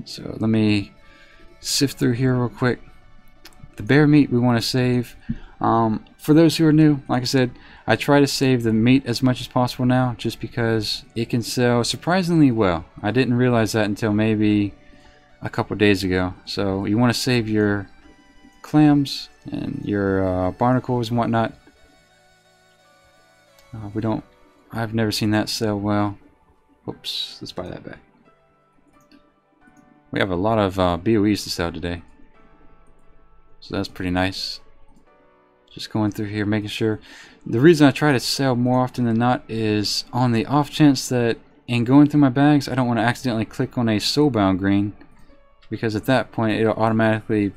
[SPEAKER 1] So let me sift through here real quick. The bear meat we want to save. For those who are new, like I said, I try to save the meat as much as possible now, just because it can sell surprisingly well. I didn't realize that until maybe a couple days ago. So you want to save your clams and your barnacles and whatnot. I've never seen that sell well. Oops, let's buy that back. We have a lot of BOEs to sell today, so that's pretty nice. Just going through here, making sure. The reason I try to sell more often than not is on the off chance that in going through my bags, I don't want to accidentally click on a soulbound green, because at that point it'll automatically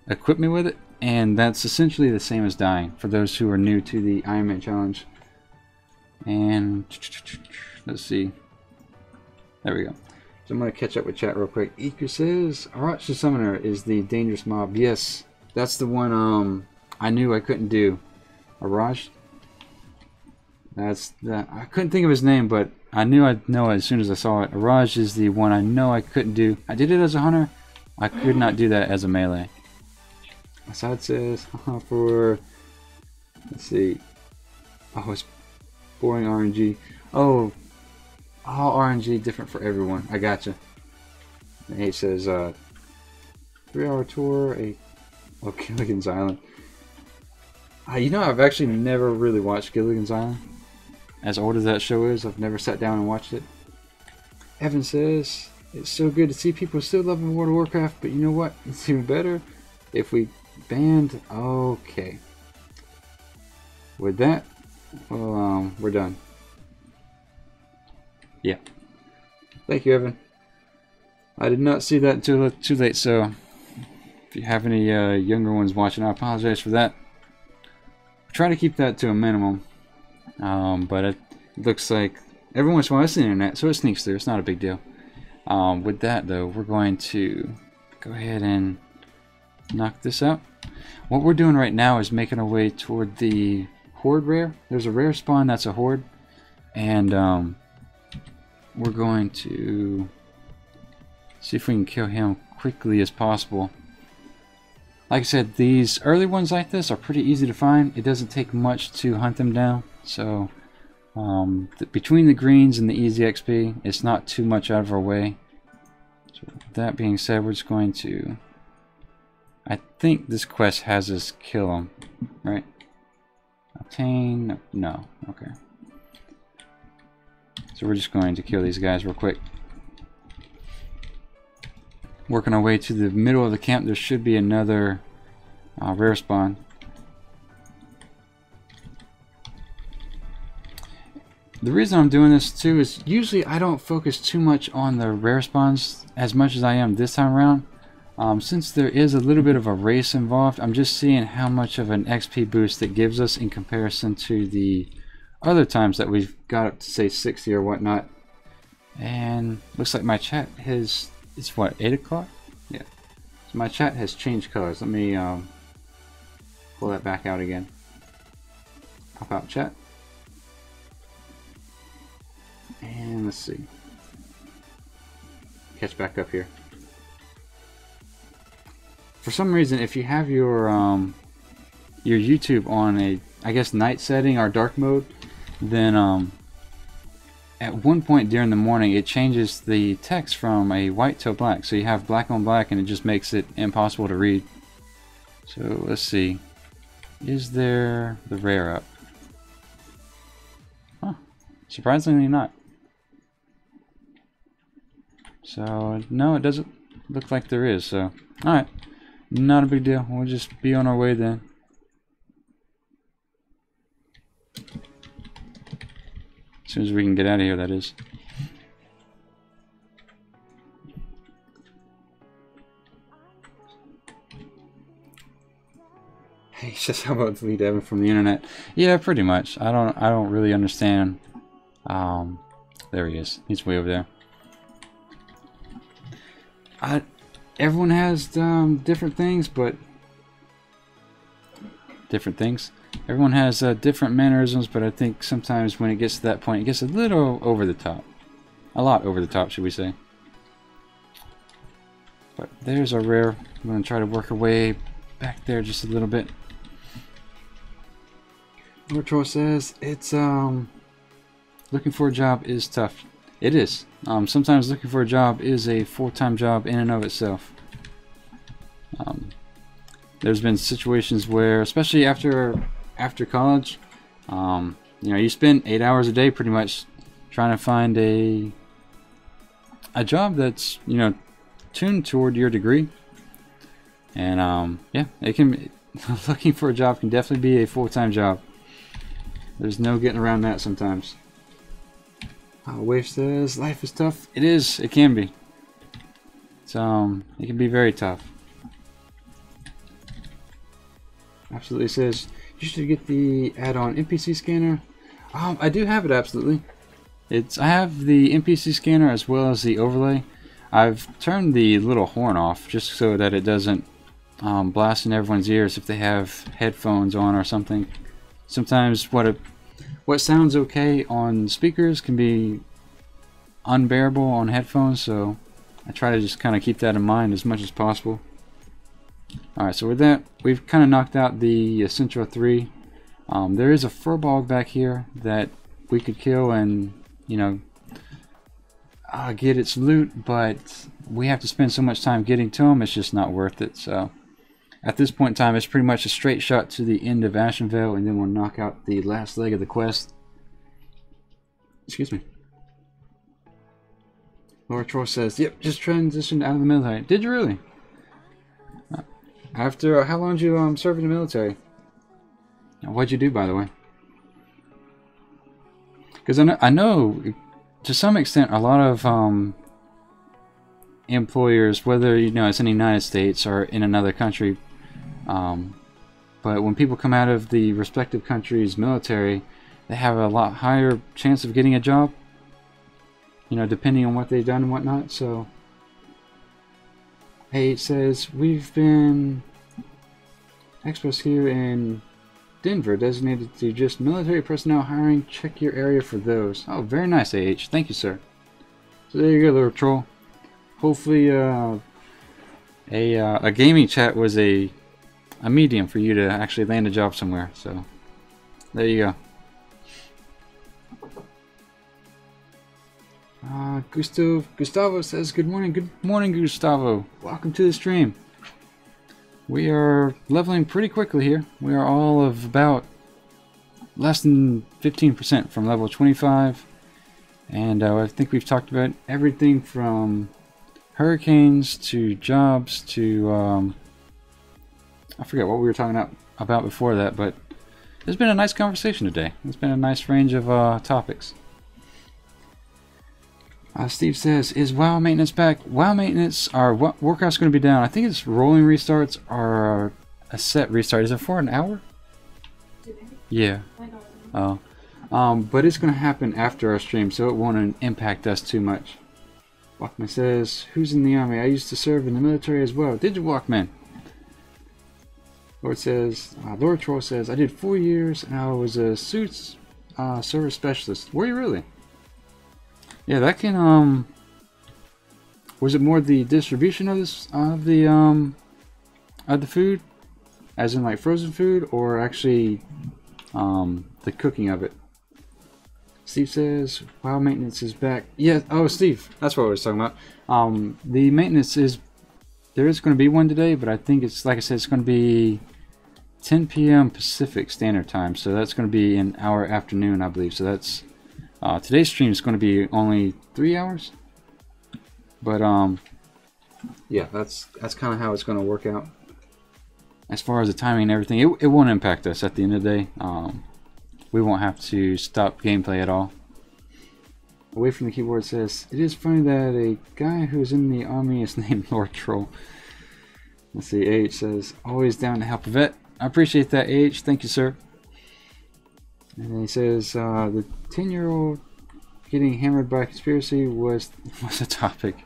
[SPEAKER 1] equip me with it, and that's essentially the same as dying for those who are new to the Ironman challenge. And let's see. There we go. So I'm going to catch up with chat real quick. Iku says, Aracha Summoner is the dangerous mob. Yes, that's the one I knew I couldn't do. Araj? I couldn't think of his name, but I knew I'd know it as soon as I saw it. Araj is the one I know I couldn't do. I did it as a hunter. I could not do that as a melee. Assad says, for... Let's see. Oh, it's boring RNG. Oh, all RNG different for everyone. I gotcha. And he says, 3-hour tour, Gilligan's Island. You know, I've actually never really watched Gilligan's Island. As old as that show is, I've never sat down and watched it. Evan says, it's so good to see people still loving World of Warcraft, but you know what? It's even better if we banned... Okay. With that, well, we're done. Yeah. Thank you, Evan. I did not see that until too late, so if you have any younger ones watching, I apologize for that. Try to keep that to a minimum, but it looks like every once in a while it's the internet, so it sneaks through. It's not a big deal. With that, though, we're going to go ahead and knock this out. What we're doing right now is making our way toward the horde rare. There's a rare spawn that's a horde, and we're going to see if we can kill him quickly as possible. Like I said, these early ones like this are pretty easy to find. It doesn't take much to hunt them down. So between the greens and the easy XP, it's not too much out of our way. So with that being said, we're just going to... I think this quest has us kill them, right? Obtain... No. Okay. So we're just going to kill these guys real quick. Working our way to the middle of the camp, there should be another rare spawn. The reason I'm doing this too is usually I don't focus too much on the rare spawns as much as I am this time around. Since there is a little bit of a race involved, I'm just seeing how much of an XP boost it gives us in comparison to the other times that we've got up to say 60 or whatnot. And looks like my chat has... It's what, 8 o'clock? Yeah. So my chat has changed colors. Let me pull that back out again. Pop out chat. And let's see. Catch back up here. For some reason, if you have your YouTube on a, I guess, night setting or dark mode, then at one point during the morning it changes the text from a white to black. So you have black on black and it just makes it impossible to read. So let's see. Is there the rare up? Huh. Surprisingly not. So no, it doesn't look like there is. So alright. Not a big deal. We'll just be on our way then. As soon as we can get out of here, that is. Hey, just how about delete Evan from the internet? Yeah, pretty much. I don't really understand. There he is. He's way over there. Everyone has different things, but everyone has different mannerisms, but I think sometimes when it gets to that point, it gets a little over the top. A lot over the top, should we say. But there's our rare. I'm going to try to work our way back there just a little bit. Troll says, it's, looking for a job is tough. It is. Sometimes looking for a job is a full-time job in and of itself. There's been situations where, especially after college, you know, you spend 8 hours a day pretty much trying to find a job that's, you know, tuned toward your degree. And yeah, it can looking for a job can definitely be a full-time job. There's no getting around that sometimes. Wave says life is tough. It is. It can be. So it can be very tough. Absolutely says you should get the add-on NPC scanner. I do have it, absolutely. I have the NPC scanner as well as the overlay. I've turned the little horn off just so that it doesn't blast in everyone's ears if they have headphones on or something. Sometimes what sounds okay on speakers can be unbearable on headphones, so I try to just kind of keep that in mind as much as possible. Alright, so with that, we've kind of knocked out the Essential 3. There is a Furbolg back here that we could kill and, you know, get its loot, but we have to spend so much time getting to him, it's just not worth it. So at this point in time, it's pretty much a straight shot to the end of Ashenvale, and then we'll knock out the last leg of the quest. Excuse me. Laura Troll says, yep, just transitioned out of the military. Did you really? After, how long did you serve in the military? What'd you do, by the way? Because I know, to some extent, a lot of employers, whether, you know, it's in the United States or in another country, but when people come out of the respective country's military, they have a lot higher chance of getting a job, you know, depending on what they've done and whatnot. So hey, it says we've been experts here in Denver designated to just military personnel hiring. Check your area for those. Oh, very nice, AH. Thank you, sir. So there you go, little troll. Hopefully a gaming chat was a medium for you to actually land a job somewhere. So there you go. Gustavo says good morning. Good morning, Gustavo. Welcome to the stream. We are leveling pretty quickly here. We are all of about less than 15% from level 25, and I think we've talked about everything from hurricanes to jobs to I forget what we were talking about before that, but it's been a nice conversation today. It's been a nice range of topics. Steve says, is WoW maintenance back? WoW maintenance, or Warcraft's going to be down. I think it's rolling restarts or a set restart. Is it for an hour? Yeah. Oh. But it's going to happen after our stream, so it won't impact us too much. Walkman says, who's in the army? I used to serve in the military as well. Did you, Walkman? Lord says, Lord Troll says, I did 4 years and I was a suits service specialist. Were you really? Yeah, that can was it more the distribution of this of the food, as in like frozen food, or actually the cooking of it? Steve says, WoW maintenance is back. Yeah, oh Steve, that's what I was talking about. The maintenance is, there is going to be one today, but I think it's, like I said, it's going to be 10 p.m. Pacific Standard Time, so that's going to be in our afternoon, I believe. So that's today's stream is going to be only 3 hours, but yeah, that's kind of how it's going to work out as far as the timing and everything. It won't impact us at the end of the day. We won't have to stop gameplay at all. Away from the keyboard says, it is funny that a guy who's in the army is named Lord Troll. Let's see, AH says, always down to help a vet. I appreciate that, AH. Thank you, sir. And then he says, the 10-year-old getting hammered by conspiracy was a topic.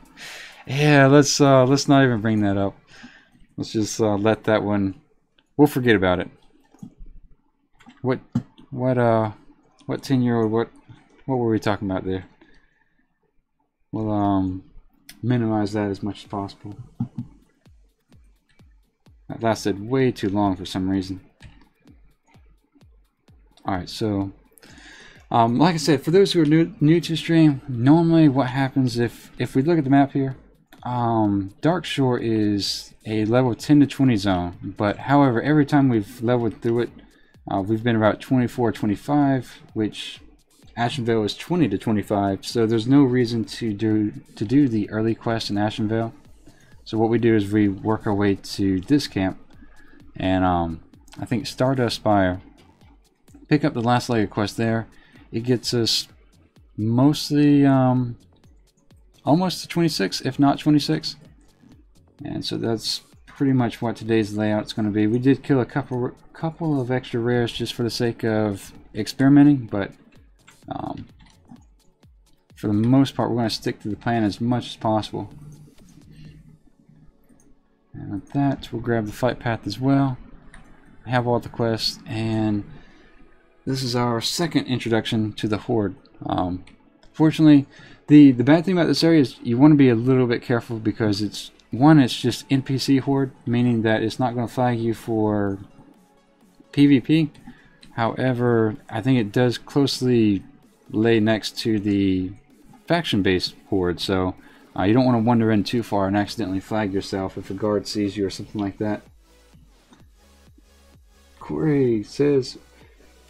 [SPEAKER 1] Yeah, let's not even bring that up. Let's just let that one, we'll forget about it. What 10-year-old, what were we talking about there? We'll minimize that as much as possible. That lasted way too long for some reason. Alright, so like I said, for those who are new to the stream, normally what happens if we look at the map here, Darkshore is a level 10 to 20 zone, but however, every time we've leveled through it, we've been about 24, 25, which Ashenvale is 20 to 25, so there's no reason to do the early quest in Ashenvale. So what we do is we work our way to this camp, and I think Stardust Spire, pick up the last leg of quest there. It gets us mostly almost to 26, if not 26, and so that's pretty much what today's layout is going to be. We did kill a couple of extra rares just for the sake of experimenting, but for the most part we're going to stick to the plan as much as possible. And with that, we'll grab the fight path as well. I have all the quests, and this is our second introduction to the Horde. Fortunately, the bad thing about this area is you want to be a little bit careful, because it's just NPC Horde, meaning that it's not going to flag you for PvP. However, I think it does closely lay next to the faction-based Horde, so you don't want to wander in too far and accidentally flag yourself if a guard sees you or something like that. Corey says,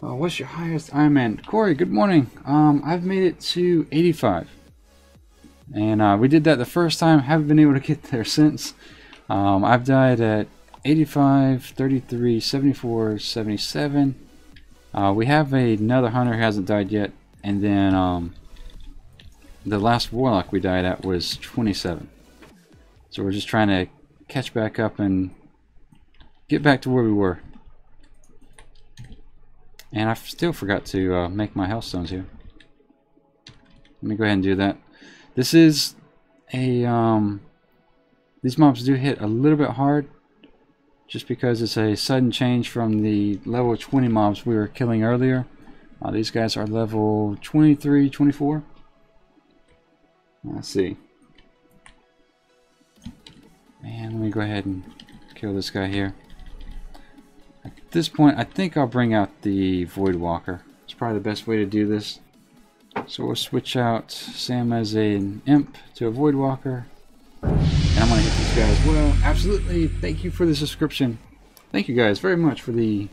[SPEAKER 1] what's your highest Ironman? Corey, good morning. I've made it to 85. And we did that the first time. Haven't been able to get there since. I've died at 85, 33, 74, 77. We have another hunter who hasn't died yet. And then the last Warlock we died at was 27. So we're just trying to catch back up and get back to where we were. And I still forgot to make my health stones here. Let me go ahead and do that. This is a these mobs do hit a little bit hard, just because it's a sudden change from the level 20 mobs we were killing earlier. These guys are level 23, 24. Let's see. And let me go ahead and kill this guy here. At this point, I think I'll bring out the Void Walker. It's probably the best way to do this. So we'll switch out Sam as an imp to a Void Walker. And I'm going to hit this guy as well. Absolutely. Thank you for the subscription. Thank you guys very much for the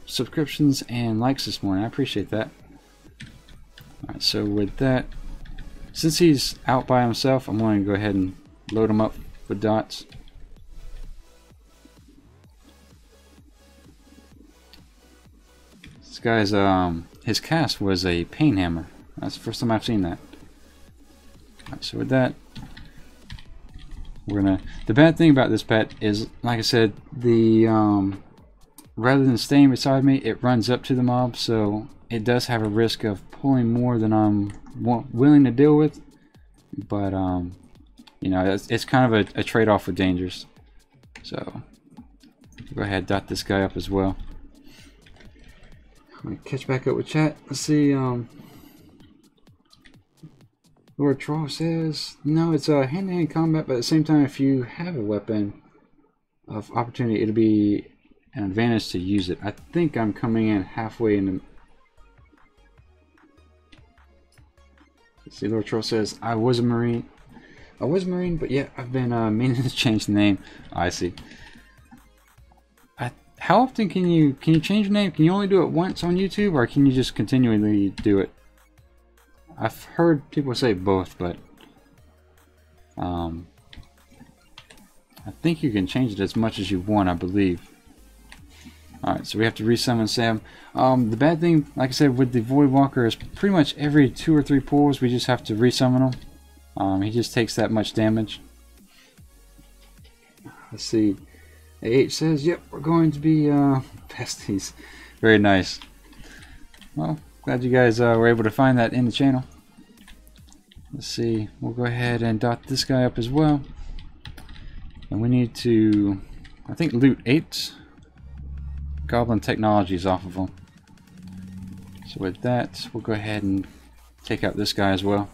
[SPEAKER 1] subscriptions and likes this morning. I appreciate that. Alright, so with that, since he's out by himself, I'm going to go ahead and load him up with dots. This guy's his cast was a pain hammer. That's the first time I've seen that. Alright, so with that, we're gonna. The bad thing about this pet is, like I said, the rather than staying beside me, it runs up to the mob, so it does have a risk of pulling more than I'm willing to deal with. But you know, it's kind of a trade-off with dangers. So Go ahead, dot this guy up as well. I'm gonna catch back up with chat. Let's see. Lord Troll says, no, it's a hand-to-hand combat, but at the same time, if you have a weapon of opportunity, it'll be an advantage to use it. I think I'm coming in halfway in the... Let's see, Lord Troll says, I was a Marine, but yeah, I've been meaning to change the name. Oh, I see. How often can you change your name? Can you only do it once on YouTube, or can you just continually do it? I've heard people say both, but I think you can change it as much as you want, I believe. Alright, so we have to resummon Sam. The bad thing, like I said, with the Void Walker is pretty much every 2 or 3 pulls we just have to resummon him. He just takes that much damage. Let's see. AH says, yep, we're going to be besties. Very nice. Well, glad you guys were able to find that in the channel. Let's see. We'll go ahead and dot this guy up as well. And we need to, I think, loot 8 Goblin Technologies off of him. So with that, we'll go ahead and take out this guy as well.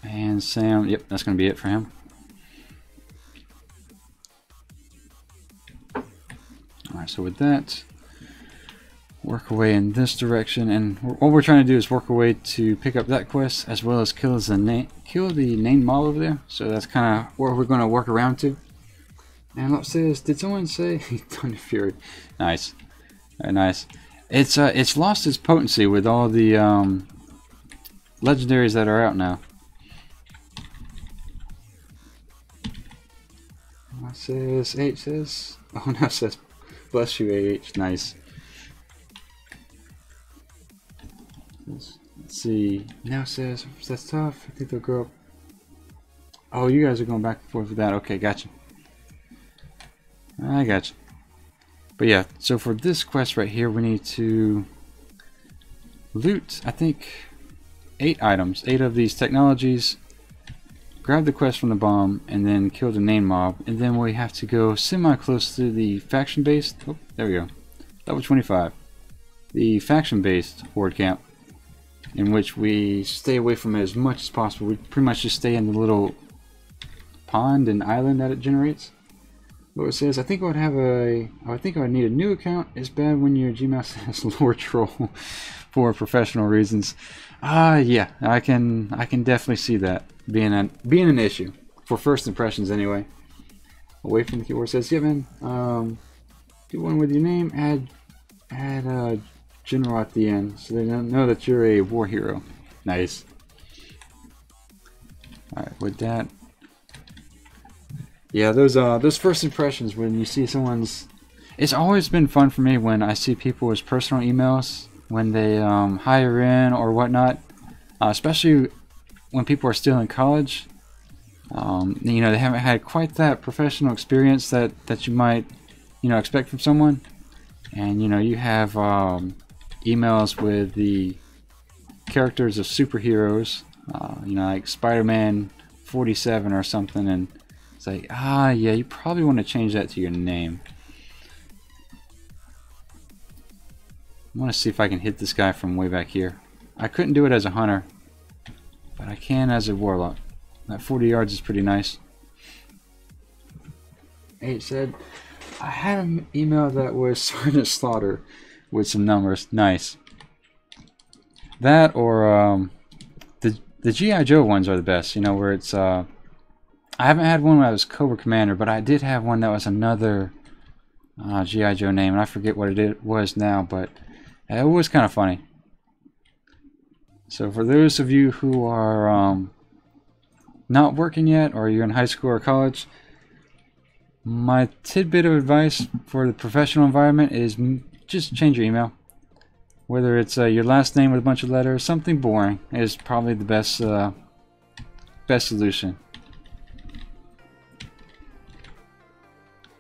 [SPEAKER 1] And Sam, yep, that's going to be it for him. Alright, so with that, work away in this direction, and what we're trying to do is work away to pick up that quest as well as kill the named mob over there. So that's kind of where we're going to work around to. And Lop says, did someone say Thunder Fury? Nice, very nice. It's lost its potency with all the legendaries that are out now. Says H says, oh no, says bless you AH. Nice. Let's see. Now says that's tough. I think they'll grow up. Oh, you guys are going back and forth with that. Okay, gotcha. I gotcha. But yeah, so for this quest right here, we need to loot, I think, 8 items, 8 of these technologies. Grab the quest from the bomb, and then kill the named mob, and then we have to go semi-close to the faction-based, oh, there we go, level 25, the faction-based horde camp, in which we stay away from it as much as possible. We pretty much just stay in the little pond and island that it generates. What it says, I think I would need a new account. It's bad when your Gmail says Lord Troll for professional reasons. Yeah, I can definitely see that being an issue for first impressions anyway. Away from the keyword says, yeah man, do one with your name, add general at the end so they don't know that you're a war hero. Nice. Alright, with that, yeah, those first impressions when you see someone's, it's always been fun for me when I see people's personal emails when they hire in or whatnot, especially when people are still in college. You know, they haven't had quite that professional experience that you might, you know, expect from someone, and you know, you have emails with the characters of superheroes, you know, like Spider-Man 47 or something, and it's like, yeah, you probably want to change that to your name. I want to see if I can hit this guy from way back here. I couldn't do it as a hunter, but I can as a warlock. That 40 yards is pretty nice. It said, I had an email that was Sergeant Slaughter with some numbers. Nice. That or the G.I. Joe ones are the best. You know, where it's I haven't had one where I was Cobra Commander, but I did have one that was another G.I. Joe name, and I forget what it was now, but it was kind of funny. So for those of you who are not working yet, or you're in high school or college, my tidbit of advice for the professional environment is just change your email. Whether it's your last name with a bunch of letters, something boring is probably the best solution.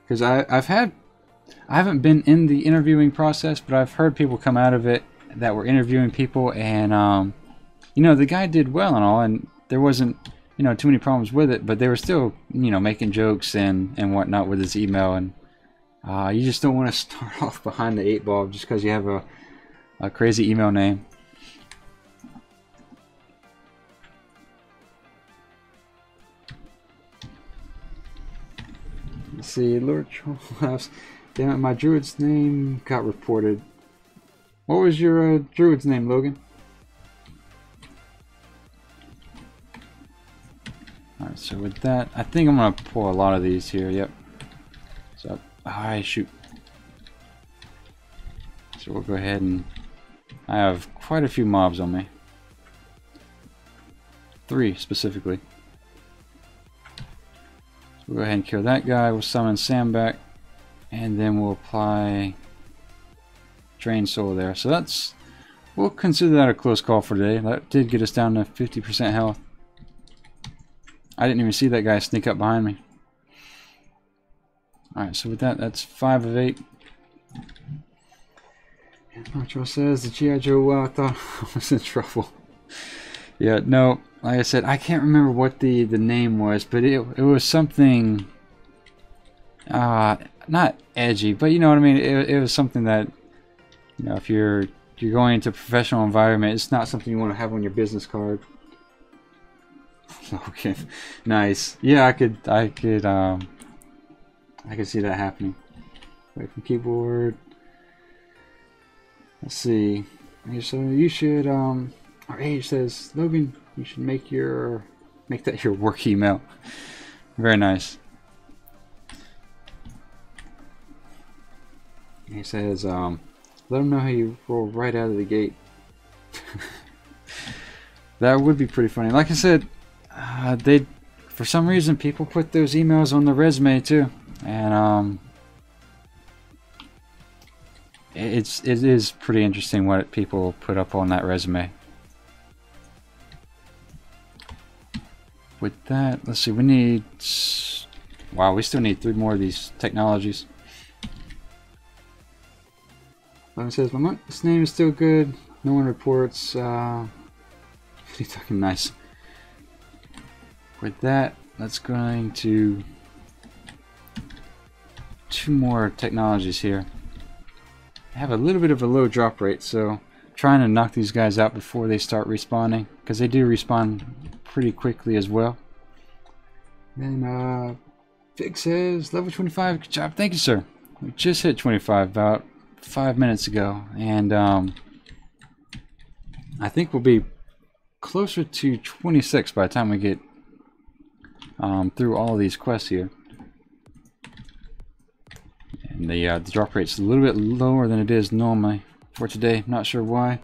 [SPEAKER 1] Because I haven't been in the interviewing process, but I've heard people come out of it that were interviewing people, and you know, the guy did well and all, and there wasn't, you know, too many problems with it, but they were still, you know, making jokes and whatnot with his email, and you just don't want to start off behind the 8 ball just because you have a crazy email name. Let's see, Lord Troll laughs. Damn it, my druid's name got reported. What was your druid's name, Logan? Alright, so with that, I think I'm going to pull a lot of these here, yep. So, alright, shoot. So we'll go ahead and... I have quite a few mobs on me. 3 specifically. So we'll go ahead and kill that guy, we'll summon Sam back, and then we'll apply Drain Soul there. So that's... we'll consider that a close call for today. That did get us down to 50% health. I didn't even see that guy sneak up behind me. Alright, so with that, that's 5 of 8. And Marcho says, the G.I. Joe WoW, I thought I was in trouble. Yeah, no, like I said, I can't remember what the name was, but it was something, not edgy, but you know what I mean, it was something that, you know, if you're going into a professional environment, it's not something you want to have on your business card. Okay, nice. Yeah, I could see that happening. Wait from keyboard. Let's see. So you should our age says, Logan, you should make that your work email. Very nice. He says, let them know how you roll right out of the gate. That would be pretty funny. Like I said, for some reason people put those emails on the resume too, and it is pretty interesting what people put up on that resume. With that, let's see, we need, wow, we still need 3 more of these technologies. It says, my this name is still good, no one reports, pretty fucking nice. With that, that's going to 2 more technologies here. I have a little bit of a low drop rate, so trying to knock these guys out before they start respawning, because they do respawn pretty quickly as well. Then Fig says, level 25, good job, thank you sir. We just hit 25 about 5 minutes ago, and I think we'll be closer to 26 by the time we get through all of these quests here. And the drop rate's a little bit lower than it is normally for today. Not sure why.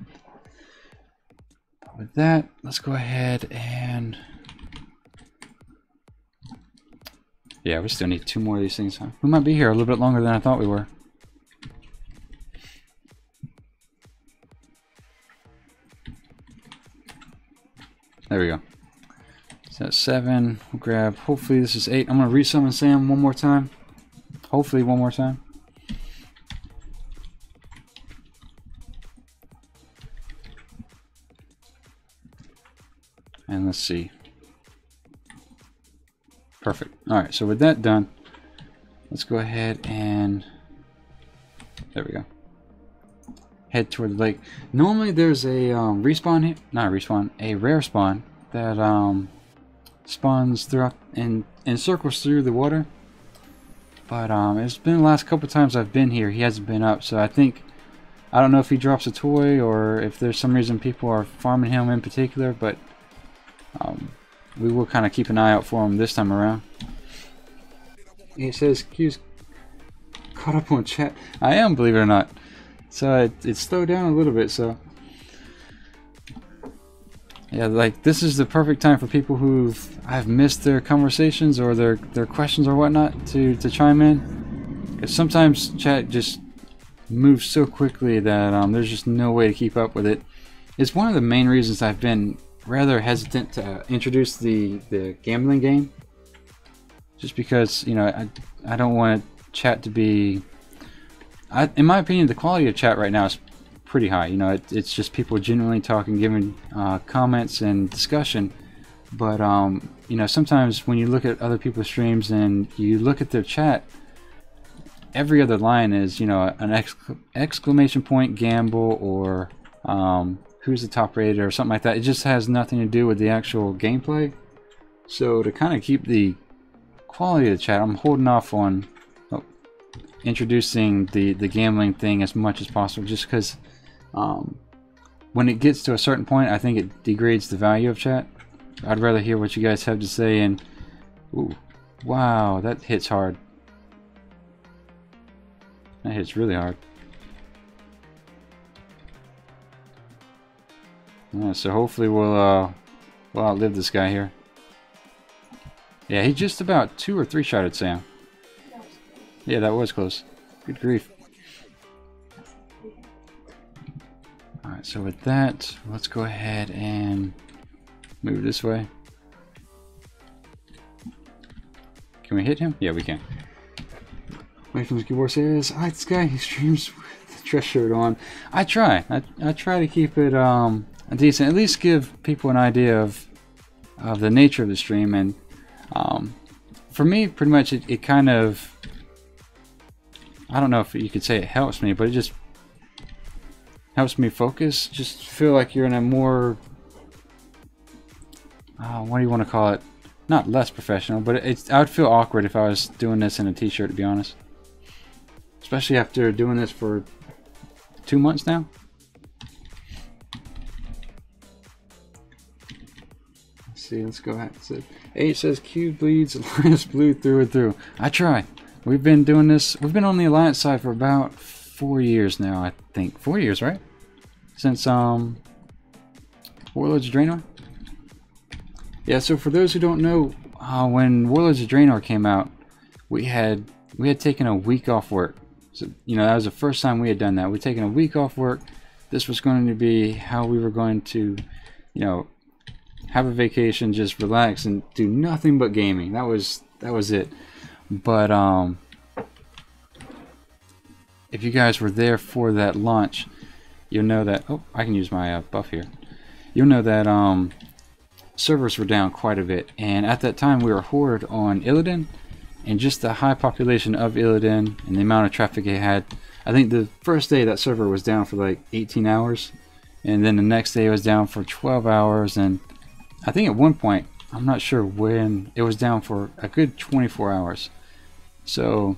[SPEAKER 1] But with that, let's go ahead and... yeah, we still need 2 more of these things. We might be here a little bit longer than I thought we were. There we go. So that's 7. We'll grab, hopefully this is 8. I'm going to resummon Sam one more time. Hopefully one more time. And let's see. Perfect. Alright, so with that done, let's go ahead and... there we go. Head toward the lake. Normally there's a respawn here. Not a respawn, a rare spawn that spawns throughout and circles through the water, but it's been the last couple times I've been here he hasn't been up, so I don't know if he drops a toy or if there's some reason people are farming him in particular, but we will kind of keep an eye out for him this time around. He says Q's caught up on chat. I am, believe it or not, so it slowed down a little bit, so yeah, like this is the perfect time for people I've missed their conversations or their questions or whatnot to chime in. Because sometimes chat just moves so quickly that there's just no way to keep up with it. It's one of the main reasons I've been rather hesitant to introduce the gambling game. Just because, you know, I don't want chat to be... in my opinion, the quality of chat right now is pretty high. You know, it's just people genuinely talking, giving comments and discussion. But you know, sometimes when you look at other people's streams and you look at their chat, every other line is, you know, an exclamation point gamble or who's the top rated or something like that. It just has nothing to do with the actual gameplay. So to kind of keep the quality of the chat, I'm holding off on introducing the gambling thing as much as possible, just because when it gets to a certain point, I think it degrades the value of chat. I'd rather hear what you guys have to say. And ooh, wow, that hits hard. That hits really hard. Yeah, so hopefully we'll outlive this guy here. Yeah, he just about 2 or 3 shotted Sam. Yeah, that was close. Good grief. Alright, so with that, let's go ahead and move this way. Can we hit him? Yeah, we can. Wait from the keyboard says, "Hi, this guy, he streams with the dress shirt on." I try. I try to keep it decent. At least give people an idea of the nature of the stream. And for me, pretty much, it kind of, I don't know if you could say it helps me, but it just helps me focus. Just feel like you're in a more, what do you want to call it? Not less professional, but I would feel awkward if I was doing this in a t-shirt, to be honest. Especially after doing this for 2 months now. Let's see, let's go ahead. H says Q bleeds Alliance blue through and through. I try. We've been doing this. We've been on the Alliance side for about 4 years now, I think. 4 years, right? Since Warlords of Draenor. Yeah. So for those who don't know, when Warlords of Draenor came out, we had taken a week off work. So, you know, that was the first time we had done that. We'd taken a week off work. This was going to be how we were going to, you know, have a vacation, just relax and do nothing but gaming. That was it. But if you guys were there for that launch, you'll know that, oh, I can use my buff here. You'll know that servers were down quite a bit, and at that time we were horde on Illidan, and just the high population of Illidan and the amount of traffic it had. I think the first day that server was down for like 18 hours, and then the next day it was down for 12 hours, and I think at one point, I'm not sure when, it was down for a good 24 hours. So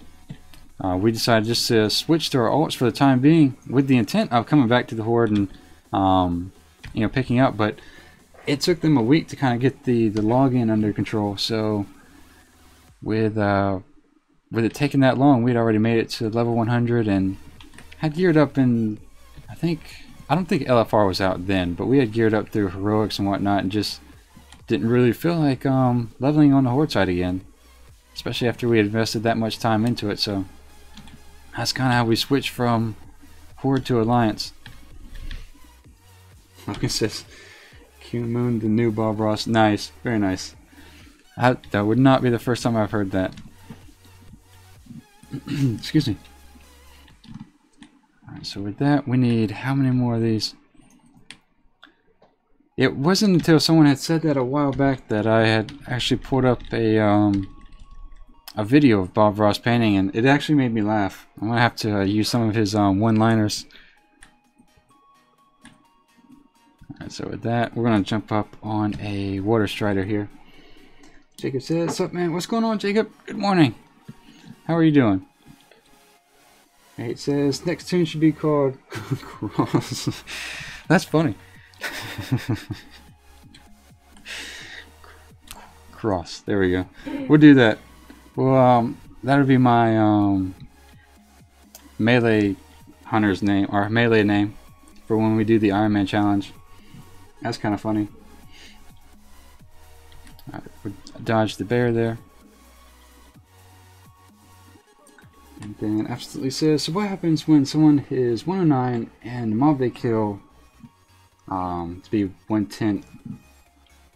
[SPEAKER 1] we decided just to switch to our alts for the time being, with the intent of coming back to the horde and you know, picking up. But it took them a week to kind of get the login under control. So with it taking that long, we'd already made it to level 100 and had geared up in, I don't think LFR was out then, but we had geared up through heroics and whatnot, and just didn't really feel like leveling on the horde side again, especially after we had invested that much time into it. So that's kind of how we switched from horde to alliance. Logan says, Qyune, the new Bob Ross. Nice, very nice. That would not be the first time I've heard that. Excuse me. Alright, so with that, we need how many more of these? It wasn't until someone had said that a while back that I had actually pulled up a video of Bob Ross painting, and it actually made me laugh. I'm gonna have to use some of his one-liners. Alright, so with that, we're gonna jump up on a water strider here. Jacob says, "What's up, man? What's going on, Jacob? Good morning. How are you doing?" It says, "Next tune should be called Cross." That's funny. Cross. There we go. We'll do that. Well, that'll be my melee hunter's name, or melee name, for when we do the Ironman challenge. That's kind of funny. Alright, we'll dodge the bear there. And then absolutely says, "So what happens when someone is 109 and the mob they kill to be 110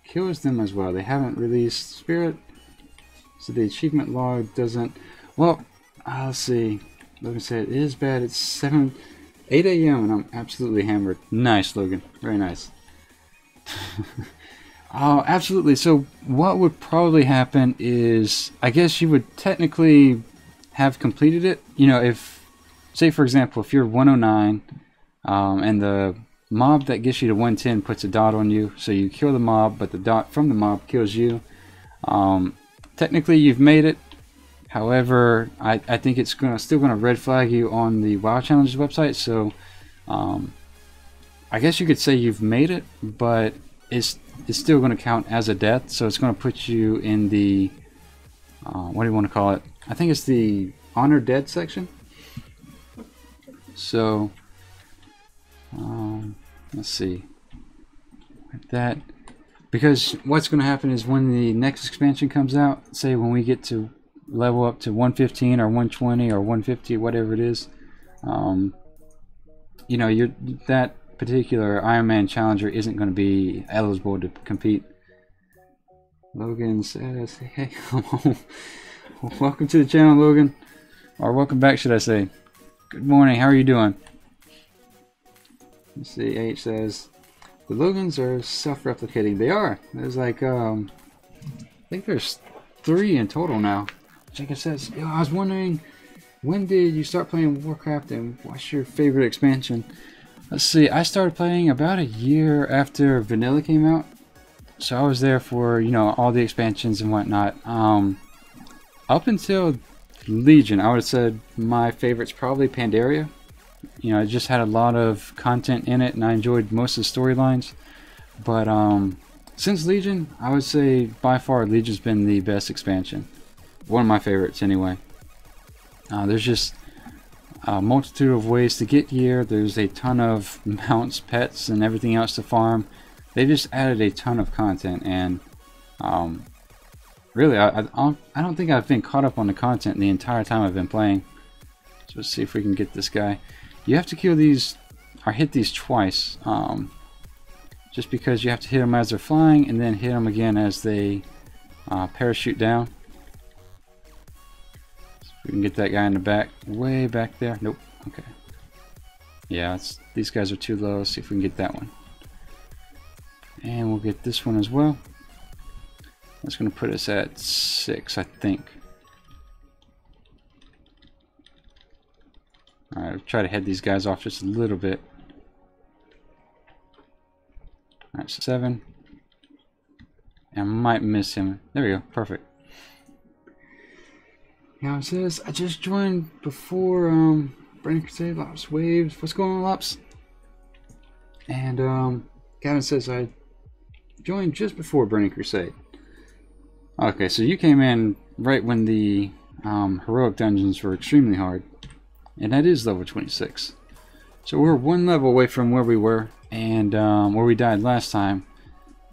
[SPEAKER 1] kills them as well? They haven't released spirit, so the achievement log doesn't." Well, let's see. Like I said, it is bad. It's 8 a.m. and I'm absolutely hammered. Nice, Logan. Very nice. Oh, absolutely. So what would probably happen is, I guess you would technically have completed it. You know, if, say for example, if you're 109 and the mob that gets you to 110 puts a dot on you, so you kill the mob, but the dot from the mob kills you. Technically you've made it. However, I think it's still gonna red flag you on the WoW Challenges website, so I guess you could say you've made it, but it's still gonna count as a death, so it's gonna put you in the what do you want to call it? I think it's the Honor Dead section. So let's see, like that. Because what's going to happen is when the next expansion comes out, say when we get to level up to 115 or 120 or 150, whatever it is, you know, that particular Ironman challenger isn't going to be eligible to compete. Logan says, hey, welcome to the channel, Logan. Or welcome back, should I say. Good morning, how are you doing? Let's see, H says, the Logans are self-replicating. They are. There's like, I think there's 3 in total now. Jacob says, yo, I was wondering, when did you start playing Warcraft and what's your favorite expansion? Let's see, I started playing about a year after Vanilla came out. So I was there for, you know, all the expansions and whatnot. Up until Legion, I would have said my favorite's probably Pandaria. You know, it just had a lot of content in it and I enjoyed most of the storylines. But since Legion, I would say by far Legion's been the best expansion. One of my favorites anyway. There's just a multitude of ways to get here. There's a ton of mounts, pets, and everything else to farm. They just added a ton of content, and really, I don't think I've been caught up on the content the entire time I've been playing. So let's see if we can get this guy. You have to kill these, or hit these twice, just because you have to hit them as they're flying, and then hit them again as they parachute down. So we can get that guy in the back, way back there. Nope. Okay. Yeah, these guys are too low. Let's see if we can get that one. And we'll get this one as well. That's going to put us at 6, I think. Alright, I'll try to head these guys off just a little bit. Alright, 7. And I might miss him. There we go, perfect. Now it says, I just joined before Burning Crusade, Lops Waves. What's going on, Lops? And Gavin says, I joined just before Burning Crusade. Okay, so you came in right when the heroic dungeons were extremely hard. And that is level 26. So we're 1 level away from where we were and where we died last time.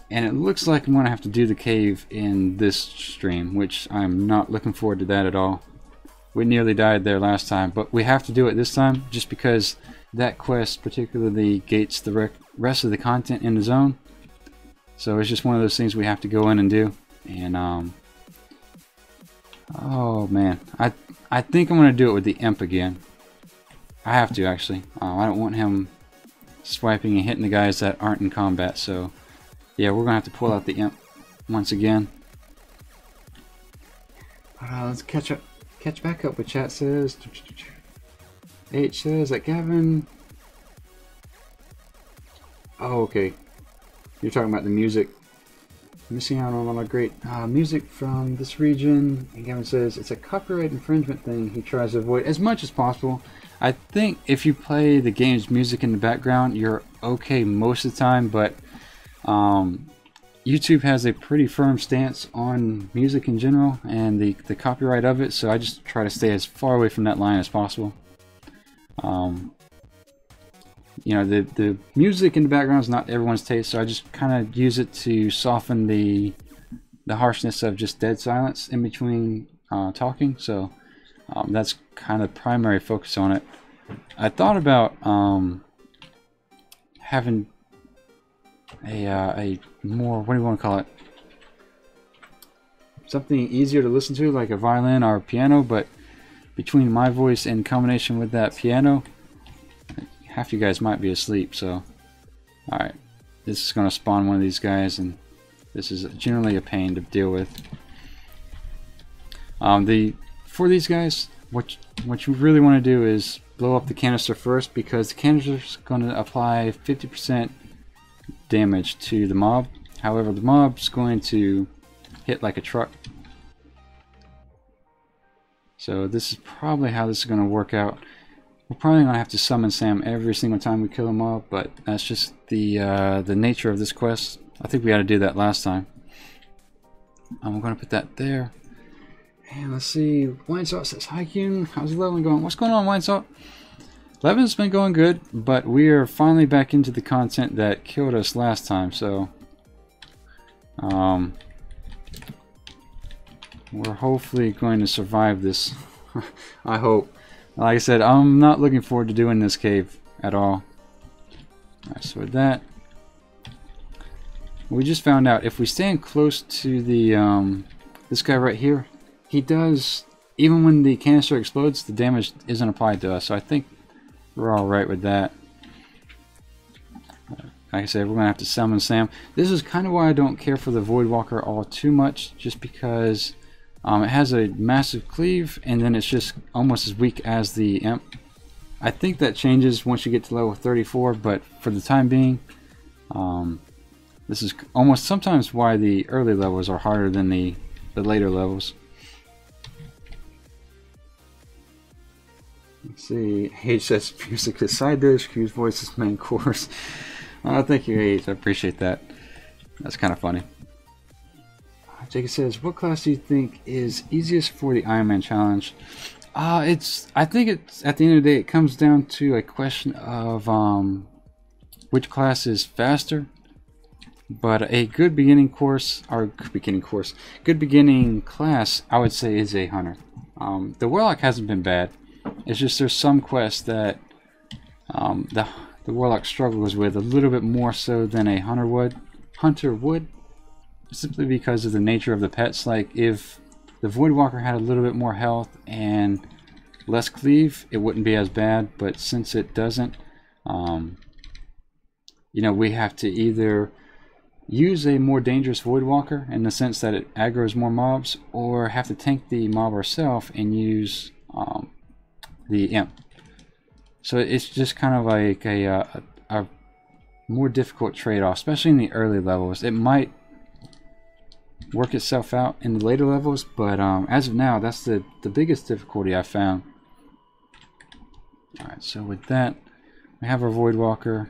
[SPEAKER 1] And it looks like I'm going to have to do the cave in this stream, which I'm not looking forward to that at all. We nearly died there last time, but we have to do it this time just because that quest particularly gates the rest of the content in the zone. So it's just one of those things we have to go in and do. And oh man, I think I'm going to do it with the imp again. I have to actually. I don't want him swiping and hitting the guys that aren't in combat, so yeah, we're gonna have to pull out the imp once again. Let's catch back up with chat. Says H says that Gavin. Oh, okay. You're talking about the music. Missing out on a lot of great music from this region. And Gavin says it's a copyright infringement thing he tries to avoid as much as possible. I think if you play the game's music in the background, you're okay most of the time, but YouTube has a pretty firm stance on music in general and the copyright of it, so I just try to stay as far away from that line as possible. You know, the music in the background is not everyone's taste, so I just kind of use it to soften the harshness of just dead silence in between talking. So that's kind of primary focus on it. I thought about having a more, what do you want to call it? Something easier to listen to, like a violin or a piano, but between my voice in combination with that piano, half you guys might be asleep. So, alright. This is going to spawn one of these guys, and this is generally a pain to deal with. For these guys, what you really want to do is blow up the canister first, because the canister is going to apply 50% damage to the mob. However, the mob's going to hit like a truck. So this is probably how this is going to work out. We're probably going to have to summon Sam every single time we kill a mob, but that's just the nature of this quest. I think we had to do that last time. We're going to put that there. And let's see, Wine Salt says, hi Qyune, how's the leveling going? What's going on, Wine Salt? Leveling's been going good, but we are finally back into the content that killed us last time, so we're hopefully going to survive this. I hope. Like I said, I'm not looking forward to doing this cave at all. Alright, so with that, we just found out if we stand close to the this guy right here, he does, even when the canister explodes, the damage isn't applied to us. So I think we're all right with that. Like I said, we're gonna have to summon Sam. This is kind of why I don't care for the Voidwalker all too much, just because it has a massive cleave, and then it's just almost as weak as the Imp. I think that changes once you get to level 34, but for the time being, this is almost sometimes why the early levels are harder than the later levels. Let's see, H says music is side dish, Q's voice is main course. Thank you, H, I appreciate that. That's kind of funny. Jacob says, what class do you think is easiest for the Ironman challenge? I think it's, at the end of the day, it comes down to a question of which class is faster. But a good beginning course, or good beginning class, I would say is a hunter. The Warlock hasn't been bad. It's just there's some quests that the Warlock struggles with a little bit more so than a hunter would. Simply because of the nature of the pets. Like if the Voidwalker had a little bit more health and less cleave, it wouldn't be as bad. But since it doesn't, you know, we have to either use a more dangerous Voidwalker in the sense that it aggroes more mobs, or have to tank the mob ourselves and use the Imp. So it's just kind of like a more difficult trade-off, especially in the early levels. It might work itself out in the later levels, but as of now, that's the biggest difficulty I found. Alright, so with that, we have our Voidwalker.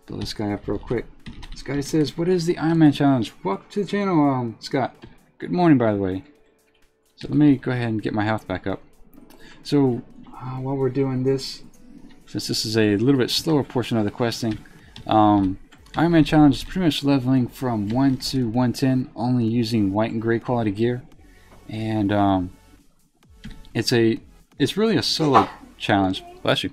[SPEAKER 1] Build this guy up real quick. Scotty says, what is the Ironman challenge? Welcome to the channel, Scott. Good morning, by the way. So let me go ahead and get my health back up. So while we're doing this, since this is a little bit slower portion of the questing, Ironman challenge is pretty much leveling from 1 to 110, only using white and gray quality gear, and it's really a solo challenge. Bless you.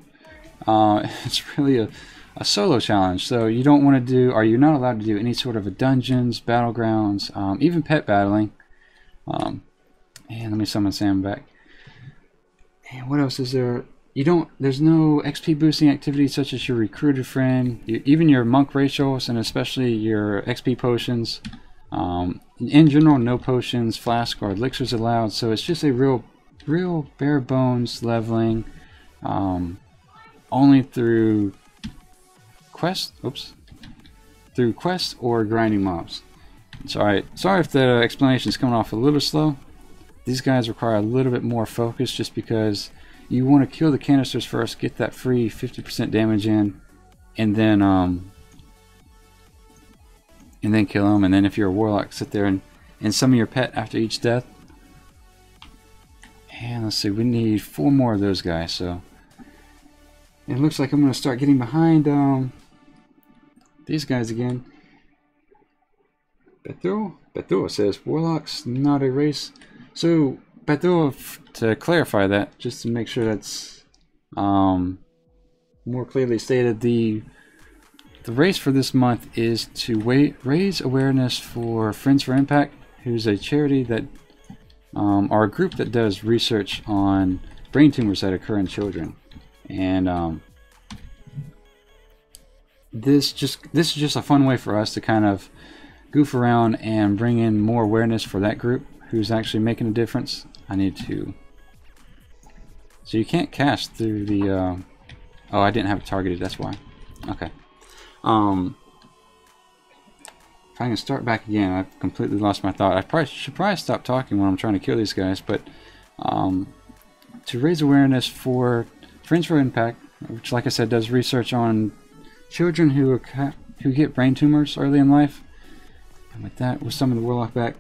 [SPEAKER 1] It's really a solo challenge, so you don't want to do, or you're not allowed to do any sort of a dungeons, battlegrounds, even pet battling. And let me summon Sam back. And what else is there? There's no XP boosting activities such as your recruited friend, even your monk ratios, and especially your XP potions. In general, no potions, flask, or elixirs allowed. So it's just a real bare bones leveling, only through quests. Through quests or grinding mobs. Sorry if the explanation is coming off a little slow. These guys require a little bit more focus, just because you want to kill the canisters first, get that free 50% damage in, and then kill them. And then if you're a Warlock, sit there and summon your pet after each death. And let's see, we need 4 more of those guys. So it looks like I'm going to start getting behind these guys again. Bethel says Warlock's not a race. So Bethel, to clarify that, just to make sure that's more clearly stated, the race for this month is to raise awareness for Friends for Impact, who's a charity that are a group that does research on brain tumors that occur in children. And this is just a fun way for us to kind of goof around and bring in more awareness for that group who's actually making a difference. I need to. So you can't cast through the. Oh, I didn't have it targeted. That's why. Okay. If I can start back again, I've completely lost my thought. I should probably stop talking when I'm trying to kill these guys, but to raise awareness for Friends for Impact, which, like I said, does research on children who get brain tumors early in life. And with that, with some of the Warlock back,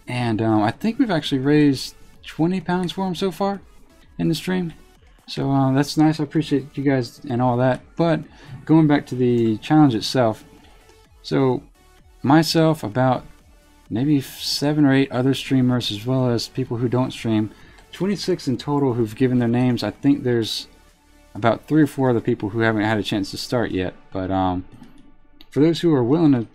[SPEAKER 1] and I think we've actually raised 20 pounds for them so far in the stream. So that's nice. I appreciate you guys and all that. But going back to the challenge itself, so myself, about maybe 7 or 8 other streamers, as well as people who don't stream, 26 in total who've given their names. I think there's about 3 or 4 other people who haven't had a chance to start yet. But for those who are willing to,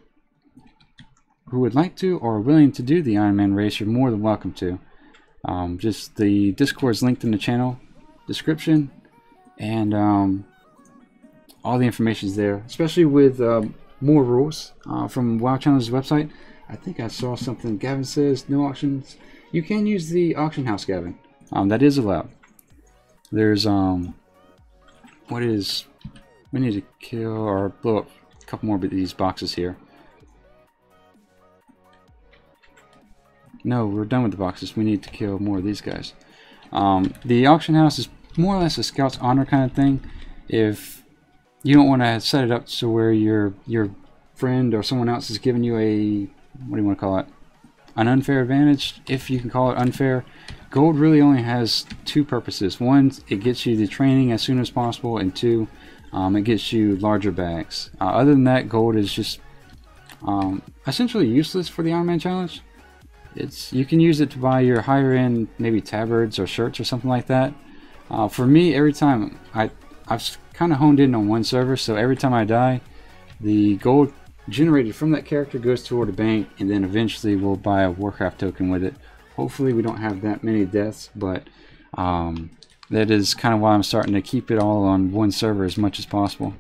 [SPEAKER 1] who would like to or are willing to do the Ironman race, you're more than welcome to. Just the Discord is linked in the channel description, and all the information is there, especially with more rules from WoW Challeng's website. I think I saw something. Gavin says no auctions. You can use the auction house, Gavin. That is allowed. There's what is, we need to kill or blow up a couple more of these boxes here. No, we're done with the boxes. We need to kill more of these guys. The auction house is more or less a scout's honor kind of thing. If you don't want to set it up so where your friend or someone else is giving you a, what do you want to call it, an unfair advantage, if you can call it unfair, gold really only has 2 purposes. One, it gets you the training as soon as possible, and 2, it gets you larger bags. Other than that, gold is just essentially useless for the Ironman challenge. You can use it to buy your higher end, maybe tabards or shirts or something like that. For me, every time I've kind of honed in on one server, so every time I die, the gold generated from that character goes toward a bank, and then eventually we'll buy a Warcraft token with it. Hopefully we don't have that many deaths, but that is kind of why I'm starting to keep it all on one server as much as possible.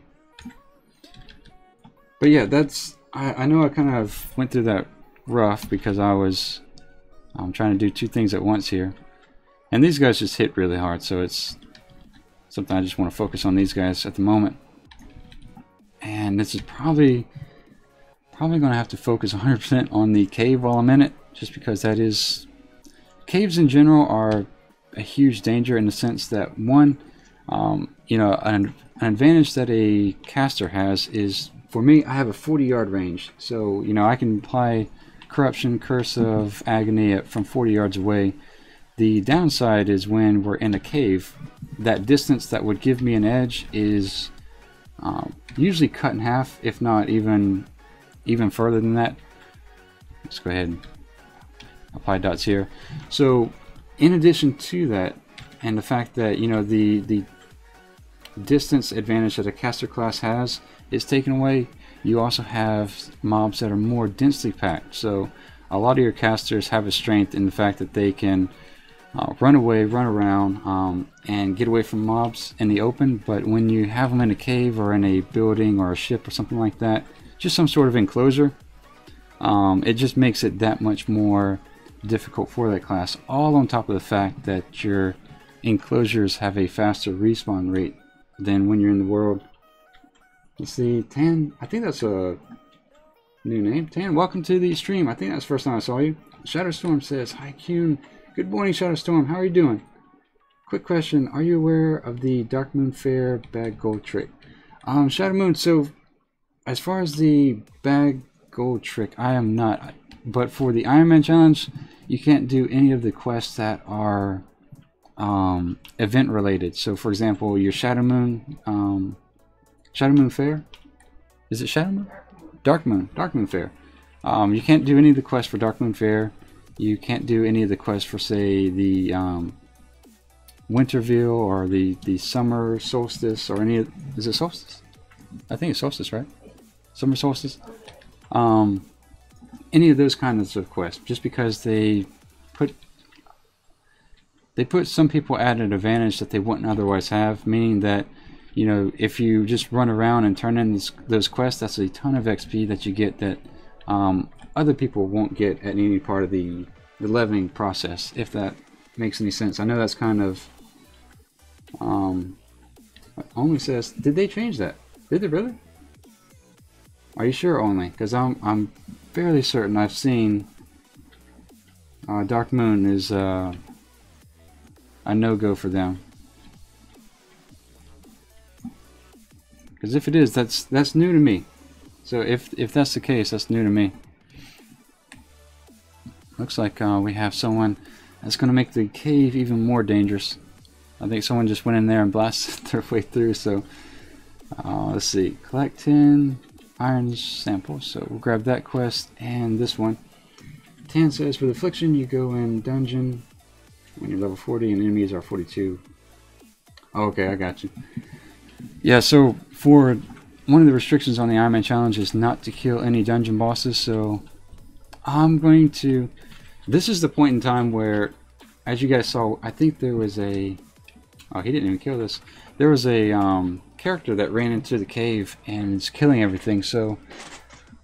[SPEAKER 1] But yeah, that's, I know I kind of went through that rough because I was trying to do 2 things at once here, and these guys just hit really hard, so it's something I just want to focus on these guys at the moment. And this is probably going to have to focus 100% on the cave while I'm in it, just because that is, caves in general are a huge danger in the sense that, one, you know, an advantage that a caster has is, for me, I have a 40-yard range, so you know I can apply corruption, curse of agony from 40 yards away. The downside is when we're in a cave, that distance that would give me an edge is usually cut in half, if not even further than that. Let's go ahead and apply dots here. So in addition to that, and the fact that, you know, the distance advantage that a caster class has is taken away, you also have mobs that are more densely packed. So a lot of your casters have a strength in the fact that they can run away, run around, and get away from mobs in the open. But when you have them in a cave or in a building or a ship or something like that, just some sort of enclosure, it just makes it that much more difficult for that class. All on top of the fact that your enclosures have a faster respawn rate than when you're in the world. Let's see, Tan, I think that's a new name. Tan, welcome to the stream. I think that's the first time I saw you. Shadowstorm says, hi Qyune. Good morning, Shadowstorm. How are you doing? Quick question. Are you aware of the Dark Moon Fair bag gold trick? Shadow Moon, so as far as the bag gold trick, I am not. But for the Ironman challenge, you can't do any of the quests that are event related. So for example, your Shadow Moon Fair? Is it Shadow Moon? Dark Moon Fair. You can't do any of the quests for Dark Moon Fair. You can't do any of the quests for, say, the Winterville or the Summer Solstice or any of, is it Solstice? I think it's Solstice, right? Summer Solstice? Any of those kinds of quests, just because they put some people at an advantage that they wouldn't otherwise have, meaning that you know, if you just run around and turn in those quests, that's a ton of XP that you get that other people won't get at any part of the leveling process, if that makes any sense. I know that's kind of only says, did they change that? Did they really? Are you sure only? Because I'm fairly certain I've seen Dark Moon is a no-go for them. Because if it is, that's new to me. So if that's the case, that's new to me. Looks like we have someone that's going to make the cave even more dangerous. I think someone just went in there and blasted their way through. So let's see, collect 10 iron samples. So we'll grab that quest and this one. Tan says for the affliction you go in dungeon when you're level 40 and enemies are 42. Oh, okay, I got you. Yeah, so for one of the restrictions on the Ironman challenge is not to kill any dungeon bosses, so I'm going to... This is the point in time where, as you guys saw, I think there was a... Oh, he didn't even kill this. There was a character that ran into the cave and is killing everything, so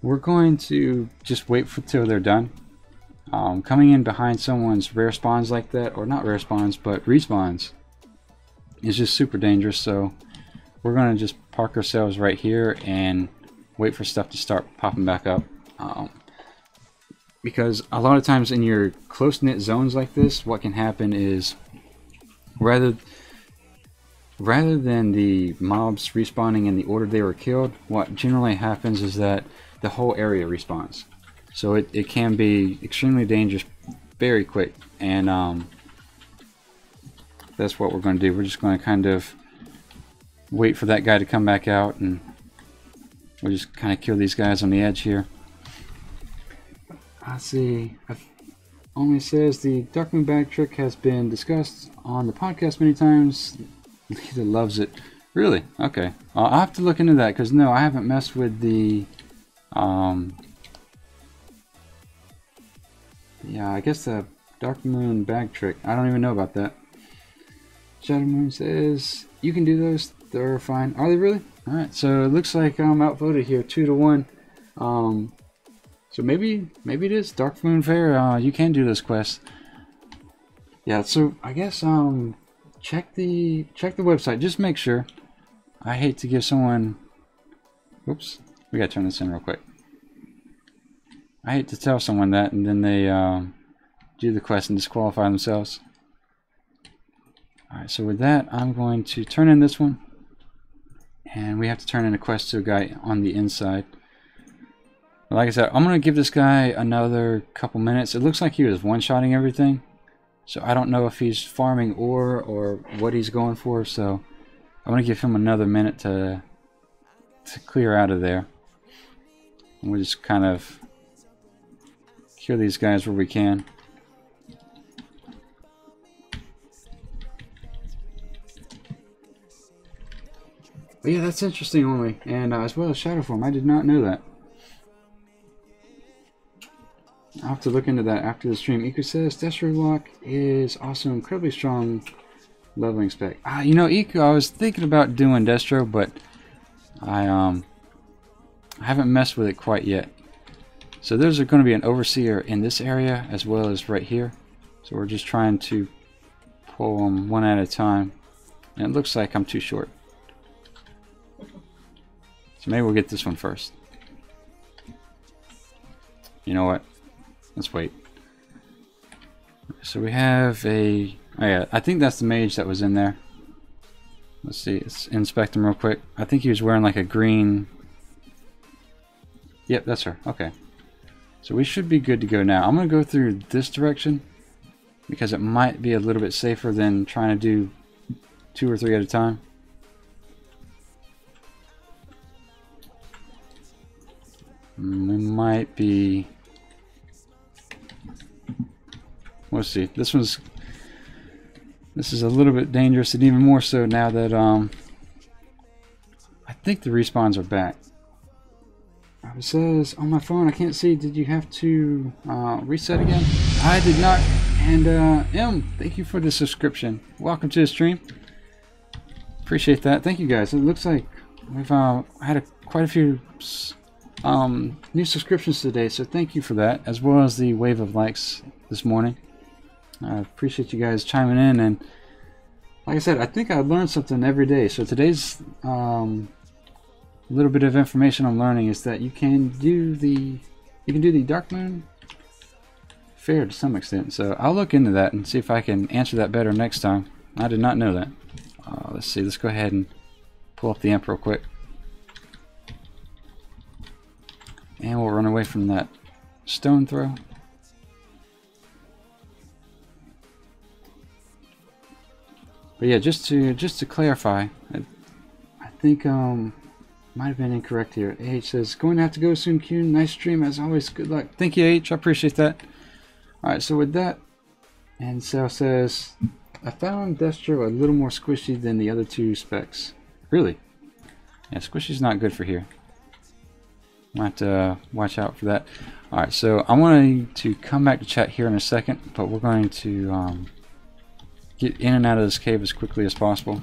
[SPEAKER 1] we're going to just wait till they're done. Coming in behind someone's rare spawns like that, or not rare spawns, but respawns, is just super dangerous, so we're going to just park ourselves right here and wait for stuff to start popping back up. Because a lot of times in your close-knit zones like this, what can happen is rather than the mobs respawning in the order they were killed, what generally happens is that the whole area respawns. So it can be extremely dangerous very quick, and that's what we're going to do. We're just going to kind of wait for that guy to come back out, and we'll just kind of kill these guys on the edge here. I see. It only says the Dark Moon bag trick has been discussed on the podcast many times. Lisa loves it. Really? Okay. I'll have to look into that, because no, I haven't messed with the yeah, I guess the Dark Moon bag trick. I don't even know about that. Shadow Moon says you can do those. They're fine. Are they really? Alright, so it looks like I'm outvoted here 2-1. So maybe it is Dark Moon Fair. You can do this quest. Yeah, so I guess check the website. Just make sure. I hate to give someone... Oops, we gotta turn this in real quick. I hate to tell someone that and then they do the quest and disqualify themselves. Alright, so with that, I'm going to turn in this one. And we have to turn in a quest to a guy on the inside. But like I said, I'm going to give this guy another couple minutes. It looks like he was one-shotting everything. So I don't know if he's farming ore or what he's going for. So I'm going to give him another minute to clear out of there. And we'll just kind of kill these guys where we can. But yeah, that's interesting only, and as well as Shadow Form. I did not know that. I'll have to look into that after the stream. Iku says Destro Lock is also incredibly strong leveling spec. You know, Iku, I was thinking about doing Destro, but I haven't messed with it quite yet. So there's going to be an overseer in this area as well as right here. So we're just trying to pull them one at a time, and it looks like I'm too short. So maybe we'll get this one first. You know what? Let's wait. So we have a... Oh yeah, I think that's the mage that was in there. Let's see, let's inspect him real quick. I think he was wearing like a green... Yep, that's her. Okay. So we should be good to go now. I'm going to go through this direction because it might be a little bit safer than trying to do 2 or 3 at a time. We might be... We'll see. This is a little bit dangerous, and even more so now that I think the respawns are back. It says on my phone, I can't see. Did you have to reset again? I did not. And M, thank you for the subscription. Welcome to the stream. Appreciate that. Thank you guys. It looks like we've had quite a few new subscriptions today, so thank you for that, as well as the wave of likes this morning. I appreciate you guys chiming in, and like I said, I think I learn something every day. So today's little bit of information I'm learning is that you can do the Dark Moon fair to some extent. So I'll look into that and see if I can answer that better next time. I did not know that. Let's see. Let's go ahead and pull up the Emperor real quick, and we'll run away from that stone throw. But yeah, just to clarify, I think might have been incorrect here. AH says, going to have to go soon, Qyune. Nice stream as always. Good luck. Thank you, AH. I appreciate that. Alright, so with that, and Sal says, I found Destro a little more squishy than the other two specs. Really? Yeah, squishy's not good for here. Might have to watch out for that. Alright, so I want to come back to chat here in a second, but we're going to get in and out of this cave as quickly as possible.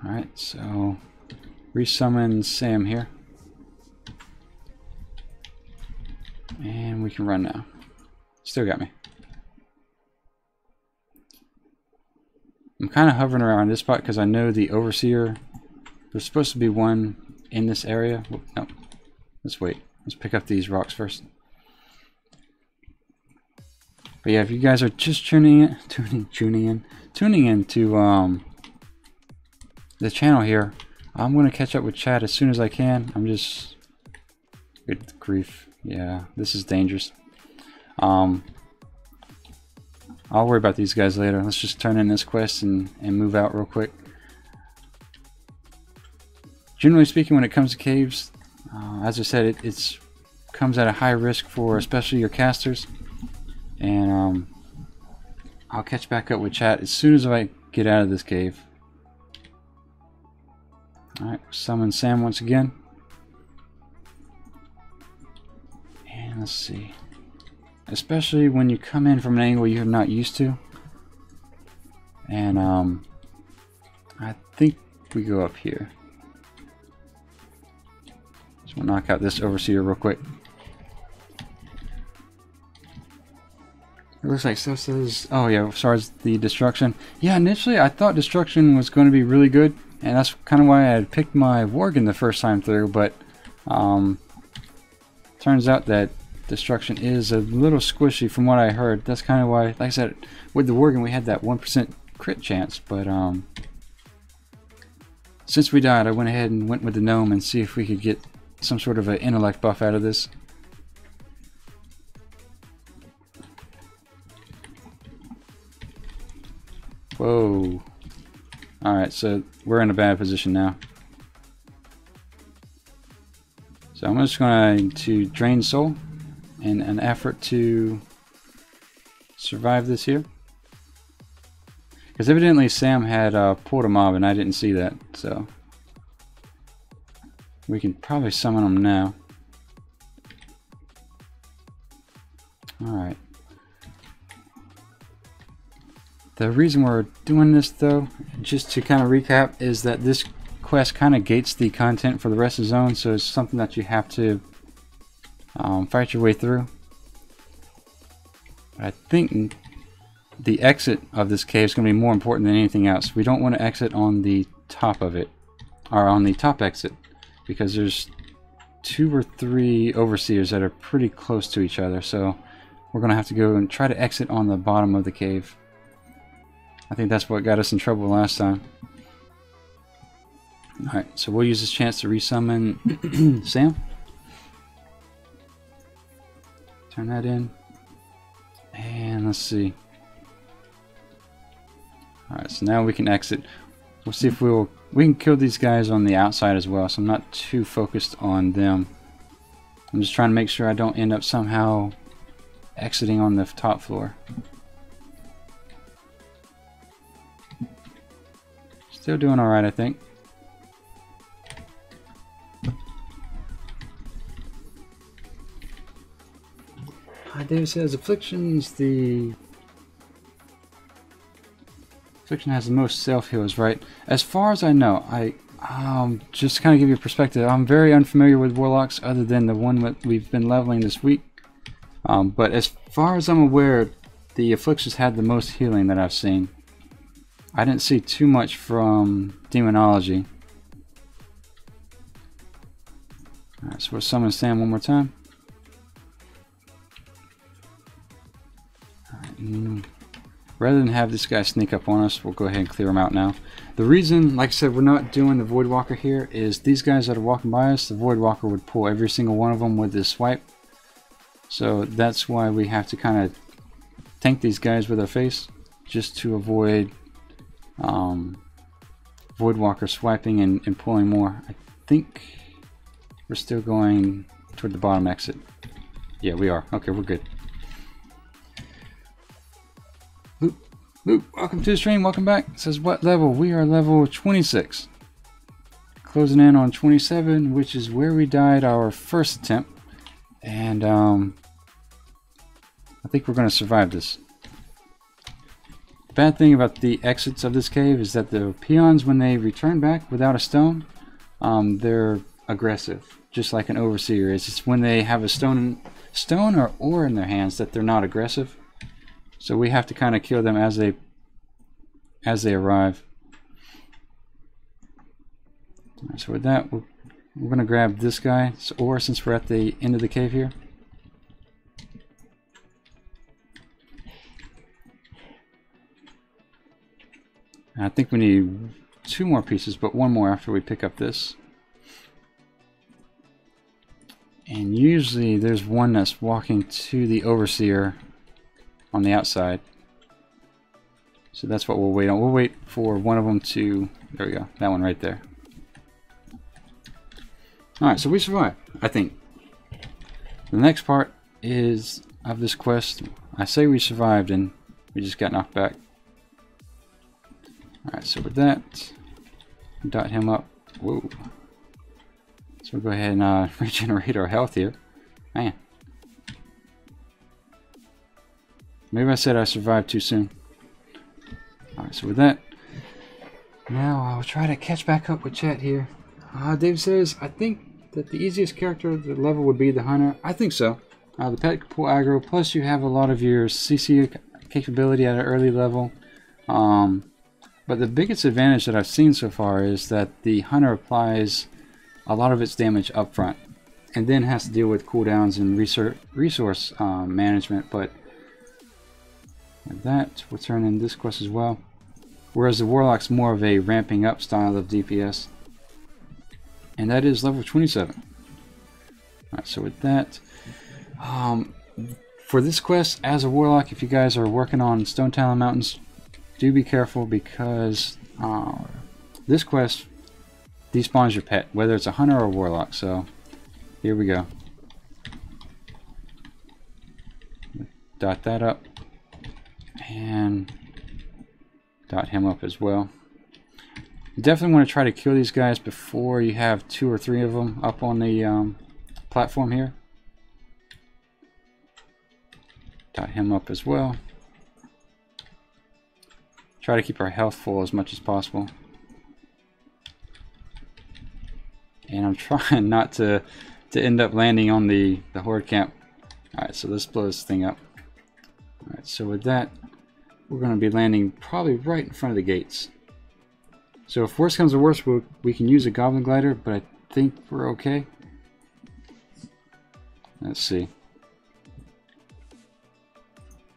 [SPEAKER 1] Alright, so resummon Sam here. And we can run now. Still got me. I'm kind of hovering around this spot because I know the Overseer, there's supposed to be one in this area. No, let's wait. Let's pick up these rocks first. But yeah, if you guys are just tuning in to the channel here, I'm going to catch up with chat as soon as I can. I'm just... Good grief. Yeah, this is dangerous. I'll worry about these guys later. Let's just turn in this quest and move out real quick. Generally speaking, when it comes to caves, as I said, it comes at a high risk for especially your casters. And I'll catch back up with chat as soon as I get out of this cave. Alright, summon Sam once again. And let's see. Especially when you come in from an angle you're not used to. And I think we go up here. So we'll knock out this Overseer real quick. It looks like stuff says, oh yeah, as far as the destruction. Yeah, initially I thought destruction was going to be really good. And that's kind of why I had picked my Worgen the first time through. But turns out that destruction is a little squishy from what I heard. That's kind of why, like I said, with the Worgen we had that 1% crit chance. But since we died, I went ahead and went with the gnome and see if we could get some sort of an intellect buff out of this. Whoa. Alright, so we're in a bad position now. So I'm just going to drain soul in an effort to survive this here. Because evidently Sam had pulled a mob and I didn't see that, so we can probably summon him now. Alright. The reason we're doing this though, just to kind of recap, is that this quest kind of gates the content for the rest of the zone, so it's something that you have to fight your way through. But I think the exit of this cave is going to be more important than anything else. We don't want to exit on the top of it, or on the top exit, because there's 2 or 3 Overseers that are pretty close to each other, so we're going to have to go and try to exit on the bottom of the cave. I think that's what got us in trouble last time. Alright, so we'll use this chance to resummon Sam. Turn that in. And let's see. Alright, so now we can exit. We'll see if we can kill these guys on the outside as well, so I'm not too focused on them. I'm just trying to make sure I don't end up somehow exiting on the top floor. Still doing alright, I think. David says afflictions. The affliction has the most self heals, right? As far as I know, just to kind of give you a perspective, I'm very unfamiliar with warlocks other than the one that we've been leveling this week. But as far as I'm aware, the afflictions had the most healing that I've seen. I didn't see too much from demonology. Alright, so we'll summon Sam one more time. Alright, rather than have this guy sneak up on us, we'll go ahead and clear him out now. The reason, like I said, we're not doing the Voidwalker here is these guys that are walking by us, the Voidwalker would pull every single one of them with this swipe. So that's why we have to kind of tank these guys with our face, just to avoid Voidwalker swiping and pulling more. I think we're still going toward the bottom exit. Yeah, we are. Okay, we're good. Luke, welcome to the stream. Welcome back. It says what level? We are level 26. Closing in on 27, which is where we died our first attempt. And I think we're going to survive this. The bad thing about the exits of this cave is that the peons, when they return back without a stone, they're aggressive, just like an overseer is. It's when they have a stone or ore in their hands that they're not aggressive. So we have to kind of kill them as they arrive. Right, so with that, we're going to grab this guy's ore since we're at the end of the cave here. And I think we need 2 more pieces, but 1 more after we pick up this. And usually there's one that's walking to the overseer on the outside. So that's what we'll wait on. We'll wait for one of them to... There we go. That one right there. Alright, so we survived, I think. The next part is of this quest. I say we survived and we just got knocked back. Alright, so with that, dot him up. Whoa. So we'll go ahead and regenerate our health here. Man. Maybe I said I survived too soon. Alright, so with that, now I'll try to catch back up with chat here. David says, I think that the easiest character of the level would be the Hunter. I think so. The pet can pull aggro, plus you have a lot of your CC capability at an early level. But the biggest advantage that I've seen so far is that the Hunter applies a lot of its damage up front, and then has to deal with cooldowns and resource management. But with that, we'll turn in this quest as well. Whereas the Warlock's more of a ramping up style of DPS. And that is level 27. Alright, so with that, for this quest, as a Warlock, if you guys are working on Stone Talon Mountains, do be careful because this quest despawns your pet, whether it's a Hunter or a Warlock. So here we go. Dot that up. And dot him up as well. You definitely want to try to kill these guys before you have 2 or 3 of them up on the platform here. Dot him up as well. Try to keep our health full as much as possible. And I'm trying not to end up landing on the horde camp. Alright, so let's blow this thing up. Alright, so with that, we're going to be landing probably right in front of the gates. So if worse comes to worse, we can use a goblin glider, but I think we're okay. Let's see.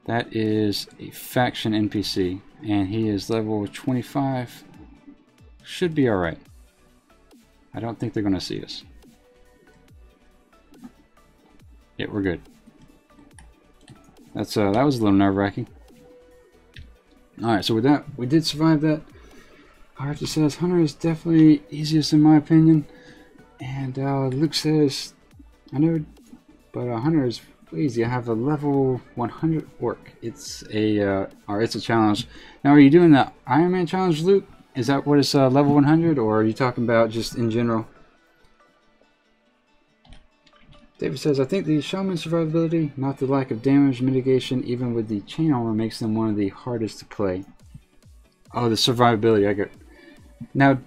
[SPEAKER 1] That is a faction NPC, and he is level 25. Should be alright. I don't think they're going to see us. Yeah, we're good. That's that was a little nerve-wracking. Alright, so with that, we did survive that. Arthur says Hunter is definitely easiest in my opinion. And Luke says, I know, but Hunter is easy. I have a level 100 orc. It's a challenge. Now, are you doing the Ironman challenge, Luke? Is that what it's level 100, or are you talking about just in general? David says, I think the shaman survivability, not the lack of damage mitigation, even with the chain armor, makes them one of the hardest to play. Oh, the survivability, I get. Now,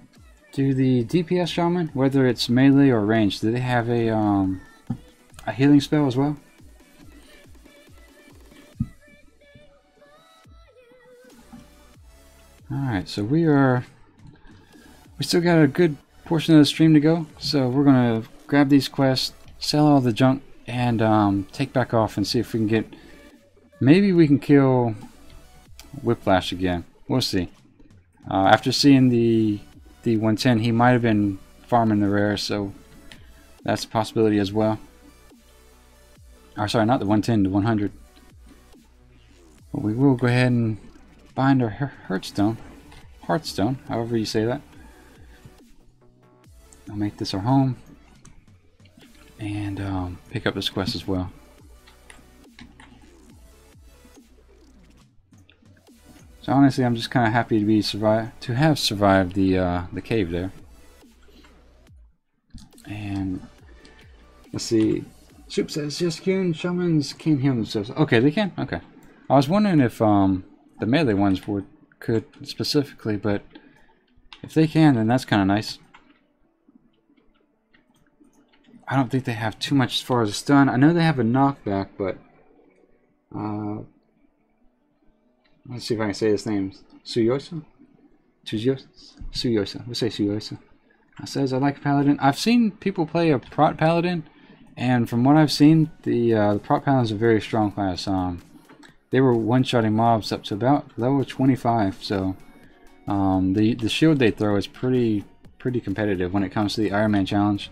[SPEAKER 1] do the DPS shaman, whether it's melee or ranged, do they have a healing spell as well? Alright, so we still got a good portion of the stream to go, so we're gonna grab these quests, sell all the junk, and take back off and see if we can get, maybe we can kill Whiplash again. We'll see. After seeing the 110, he might have been farming the rare, so that's a possibility as well. Or sorry, not the 110, the 100. But we will go ahead and bind our Hearthstone, however you say that. I'll make this our home, and pick up this quest as well. So honestly, I'm just kind of happy to have survived the cave there. And let's see. Soup says, yes, Qyune, shamans can heal themselves. Okay, they can. Okay, I was wondering if the melee ones could specifically, but if they can, then that's kind of nice. I don't think they have too much as far as a stun. I know they have a knockback, but let's see if I can say his name. Suyosa? Suyosa. We'll say Suyosa. It says, I like a paladin. I've seen people play a prot paladin, and from what I've seen, the prot paladins are a very strong class. They were one-shotting mobs up to about level 25, so the shield they throw is pretty competitive when it comes to the Ironman challenge.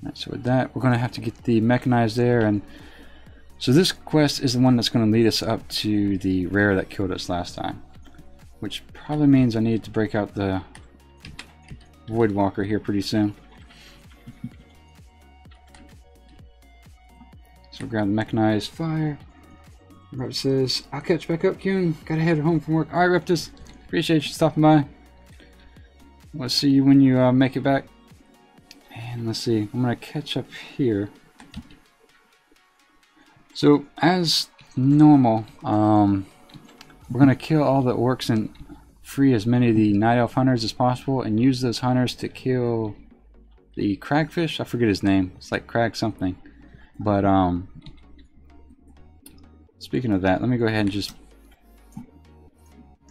[SPEAKER 1] Right, so with that, we're going to have to get the mechanized there, and so this quest is the one that's going to lead us up to the rare that killed us last time, which probably means I need to break out the Voidwalker here pretty soon. So grab the mechanized fire. Robert says, I'll catch back up, Qyune. Gotta head home from work. Alright, Reptus. Appreciate you stopping by. We'll see you when you make it back. And let's see. I'm gonna catch up here. So, as normal, we're gonna kill all the orcs and free as many of the Night Elf hunters as possible, and use those hunters to kill the cragfish. I forget his name. It's like crag something. But speaking of that, let me go ahead and just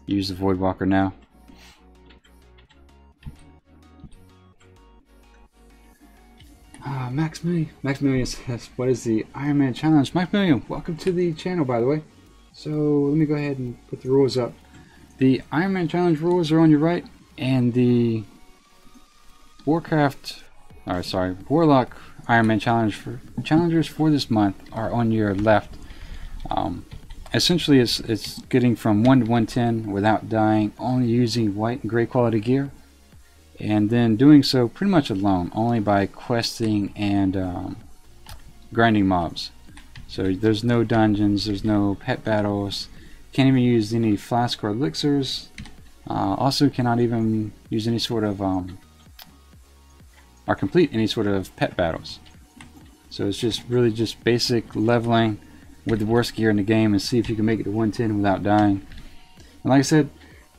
[SPEAKER 1] use the Voidwalker now. Maximilian says, what is the Ironman challenge? Maximilian, welcome to the channel, by the way. So let me go ahead and put the rules up. The Ironman challenge rules are on your right, and the Warcraft, or sorry, Warlock Ironman challengers for this month are on your left. Essentially, it's getting from 1 to 110 without dying, only using white and gray quality gear, and then doing so pretty much alone, only by questing and grinding mobs. So there's no dungeons, there's no pet battles, can't even use any flask or elixirs, also cannot even use any sort of or complete any sort of pet battles. So it's just really just basic leveling with the worst gear in the game and see if you can make it to 110 without dying. And like I said,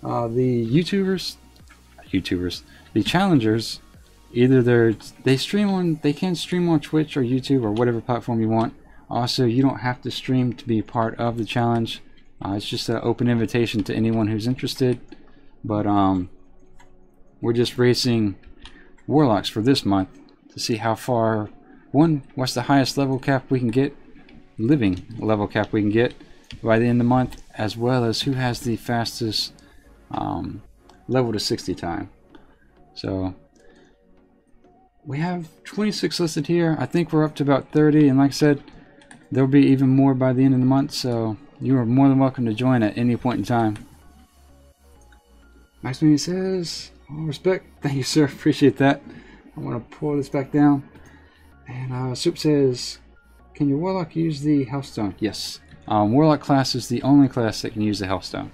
[SPEAKER 1] the the challengers, either they can stream on Twitch or YouTube or whatever platform you want. Also, you don't have to stream to be part of the challenge. It's just an open invitation to anyone who's interested. But we're just racing Warlocks for this month to see how far, what's the highest level cap we can get, living level cap we can get by the end of the month, as well as who has the fastest level to 60 time. So we have 26 listed here. I think we're up to about 30, and like I said, there'll be even more by the end of the month, so you are more than welcome to join at any point in time. Maximilian says, all respect. Thank you, sir. Appreciate that. I want to pull this back down. And Soup says, can your Warlock use the Healthstone? Yes. Warlock class is the only class that can use the Healthstone.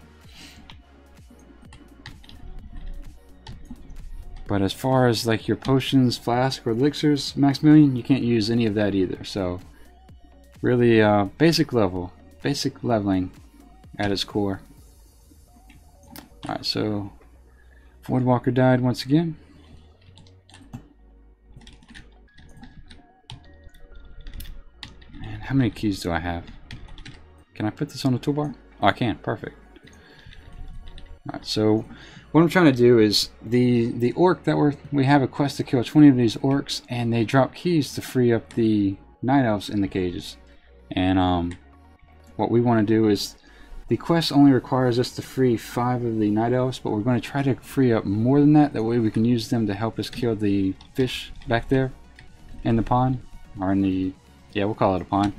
[SPEAKER 1] But as far as like your potions, flask, or elixirs, Maximilian, you can't use any of that either. So really basic leveling at its core. Alright, so Voidwalker died once again. And how many keys do I have? Can I put this on the toolbar? Oh, I can. Perfect. Alright, so what I'm trying to do is the orc that we have a quest to kill 20 of these orcs, and they drop keys to free up the night elves in the cages. And what we want to do is, the quest only requires us to free 5 of the night elves, but we're going to try to free up more than that. That way we can use them to help us kill the fish back there in the pond, or in the, yeah, we'll call it a pond.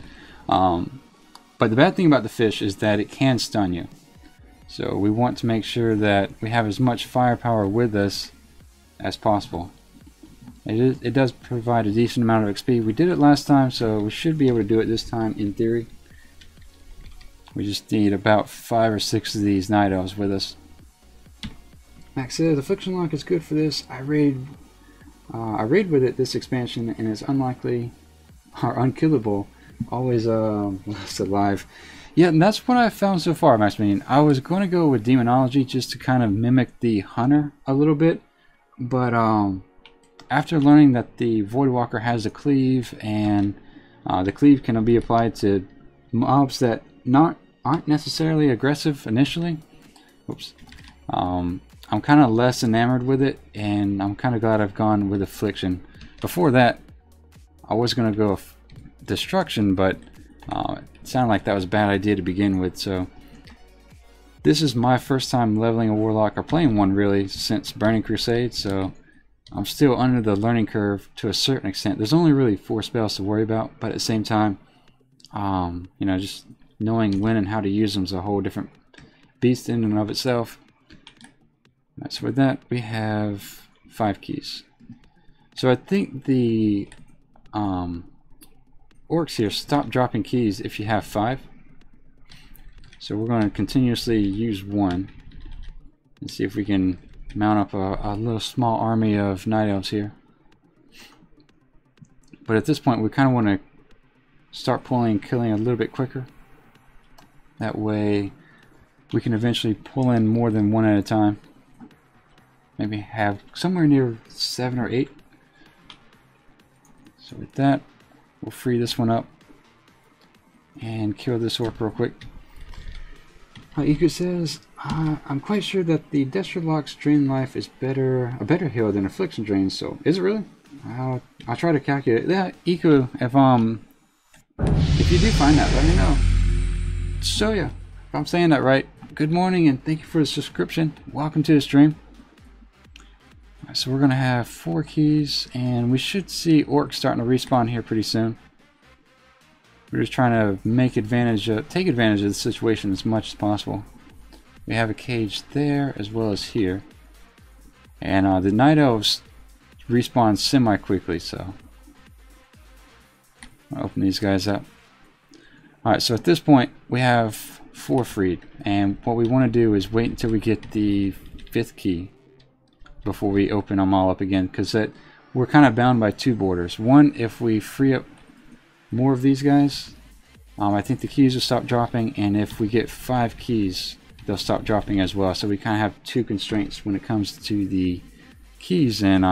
[SPEAKER 1] But the bad thing about the fish is that it can stun you. So we want to make sure that we have as much firepower with us as possible. It does provide a decent amount of XP. We did it last time, so we should be able to do it this time in theory. We just need about 5 or 6 of these night elves with us. Max says Affliction Lock is good for this. I raid with it this expansion, and it's unlikely or unkillable. Always last alive. Yeah, and that's what I've found so far, Maximilian. I was going to go with Demonology just to kind of mimic the Hunter a little bit, but after learning that the Voidwalker has a cleave, and the cleave can be applied to mobs that aren't necessarily aggressive initially. Oops. I'm kind of less enamored with it, and I'm kind of glad I've gone with Affliction. Before that, I was going to go Destruction, but it sounded like that was a bad idea to begin with. So this is my first time leveling a Warlock, or playing one really, since Burning Crusade, so I'm still under the learning curve to a certain extent. There's only really 4 spells to worry about, but at the same time, you know, just knowing when and how to use them is a whole different beast in and of itself. Right, so with that, we have 5 keys. So I think the orcs here stop dropping keys if you have 5. So we're going to continuously use 1 and see if we can mount up a little small army of night elves here. But at this point, we kind of want to start pulling and killing a little bit quicker. That way we can eventually pull in more than 1 at a time. Maybe have somewhere near 7 or 8. So with that, we'll free this one up and kill this orc real quick. Iku says, I'm quite sure that the Destrolock's Drain Life is a better heal than Affliction Drain. So is it really? I'll try to calculate. Yeah, Iku, if you do find that, let me know. So yeah, if I'm saying that right, good morning and thank you for the subscription. Welcome to the stream. Right, so we're gonna have 4 keys, and we should see orcs starting to respawn here pretty soon. We're just trying to take advantage of the situation as much as possible. We have a cage there as well as here, and the night elves respawn semi quickly, so I'll open these guys up. Alright, so at this point we have 4 freed, and what we want to do is wait until we get the 5th key before we open them all up again, because we're kind of bound by 2 borders. One, if we free up more of these guys, I think the keys will stop dropping, and if we get 5 keys, they'll stop dropping as well. So we kind of have 2 constraints when it comes to the keys and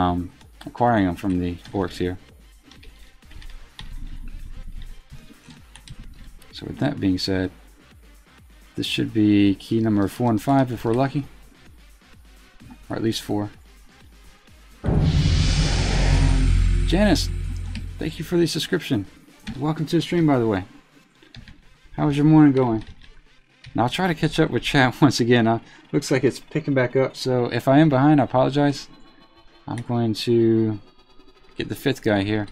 [SPEAKER 1] acquiring them from the orcs here. So with that being said, this should be key number 4 and 5 if we're lucky, or at least 4. Janice, thank you for the subscription. Welcome to the stream, by the way. How's your morning going? Now I'll try to catch up with chat once again. Looks like it's picking back up, so if I am behind, I apologize. I'm going to get the 5th guy here.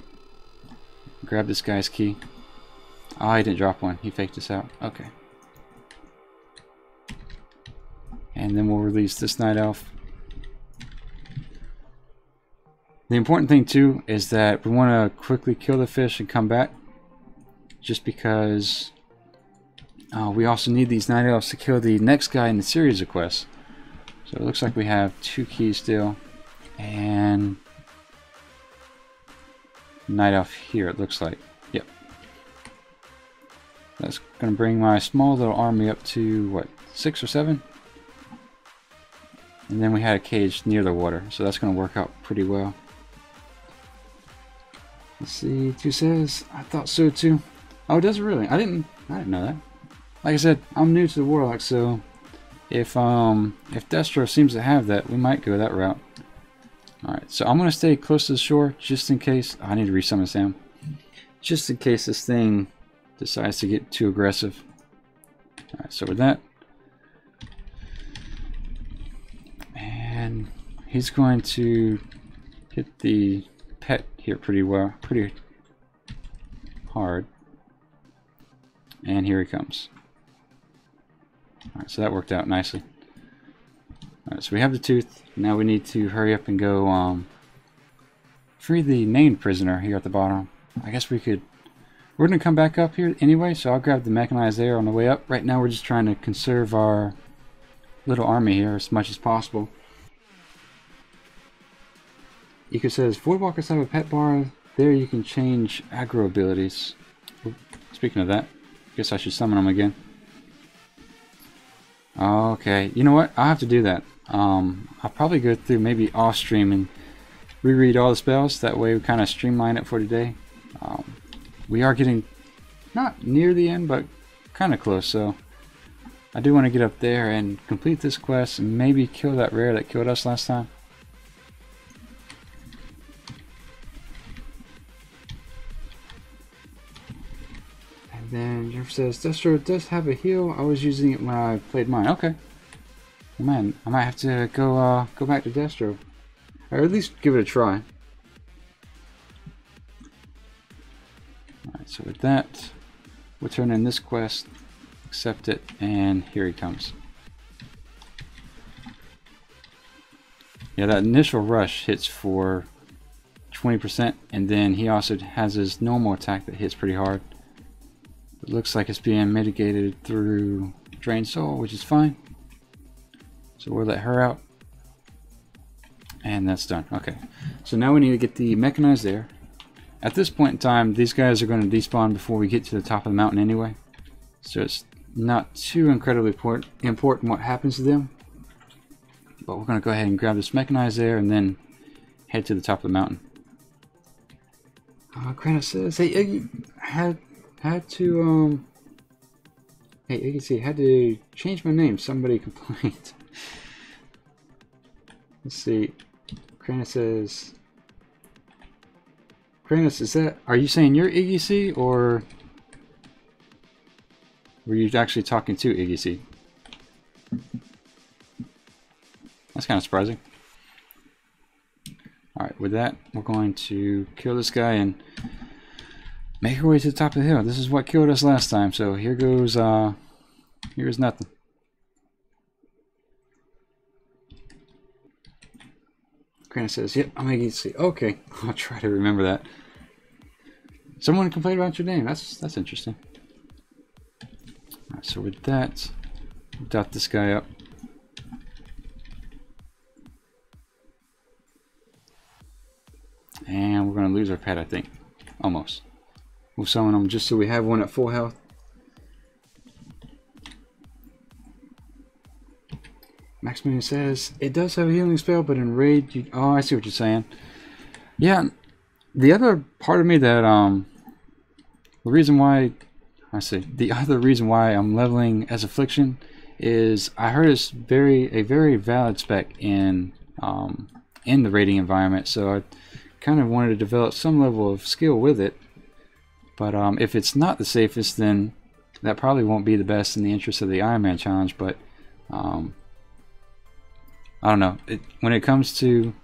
[SPEAKER 1] Grab this guy's key. Oh, he didn't drop one. He faked us out. Okay. And then we'll release this night elf. The important thing too is that we want to quickly kill the fish and come back, just because we also need these night elves to kill the next guy in the series of quests. So it looks like we have 2 keys still, and night off here, it looks like. Yep. That's going to bring my small little army up to, what, 6 or 7? And then we had a cage near the water, so that's going to work out pretty well. Let's see, 2 says, I thought so too. Oh, does it really? I didn't know that. Like I said, I'm new to the Warlock, so if Destro seems to have that, we might go that route. Alright, so I'm going to stay close to the shore, just in case. I need to resummon Sam. Just in case this thing decides to get too aggressive. Alright, so with that. And he's going to hit the pet here pretty hard. And here he comes. Alright, so that worked out nicely. Alright, so we have the tooth. Now we need to hurry up and go free the named prisoner here at the bottom. I guess we could... We're going to come back up here anyway, so I'll grab the mechanized there on the way up. Right now we're just trying to conserve our little army here as much as possible. Ika says, Voidwalkers have a pet bar. There you can change aggro abilities. Speaking of that, I guess I should summon them again. Okay, you know what? I'll have to do that. I'll probably go through maybe off stream and reread all the spells. That way we kind of streamline it for today. We are getting not near the end, but kind of close. So I do want to get up there and complete this quest and maybe kill that rare that killed us last time. And then Jeff says, Destro does have a heal. I was using it when I played mine. Okay. Man, I might have to go back to Destro. Or at least give it a try. Alright, so with that, we'll turn in this quest, accept it, and here he comes. Yeah, that initial rush hits for 20%, and then he also has his normal attack that hits pretty hard. It looks like it's being mitigated through Drain Soul, which is fine. So we'll let her out. And that's done. Okay. So now we need to get the mechanized there. At this point in time, these guys are going to despawn before we get to the top of the mountain anyway. So it's not too incredibly important what happens to them. But we're going to go ahead and grab this mechanized there and then head to the top of the mountain. Krana says, hey, Iggy, had to, hey, Iggy, see, had to change my name. Somebody complained. Let's see. Kranos says, Kranos, is that, are you saying you're Iggy C, or were you actually talking to Iggy C? That's kind of surprising. Alright, with that, we're going to kill this guy and make our way to the top of the hill. This is what killed us last time, so here goes, here's nothing. Grant says, yep, I'm Iggy C. Okay, I'll try to remember that. Someone complained about your name. That's interesting. Alright, so with that, dot this guy up. And we're going to lose our pet, I think. Almost. We'll summon him just so we have one at full health. Maximilian says, it does have a healing spell, but in raid, you... Oh, I see what you're saying. Yeah, the other part of me that, the reason why... The other reason why I'm leveling as Affliction is I heard it's a very valid spec in the raiding environment, so I kind of wanted to develop some level of skill with it. But if it's not the safest, then that probably won't be the best in the interest of the Ironman challenge, but... I don't know. When it comes to...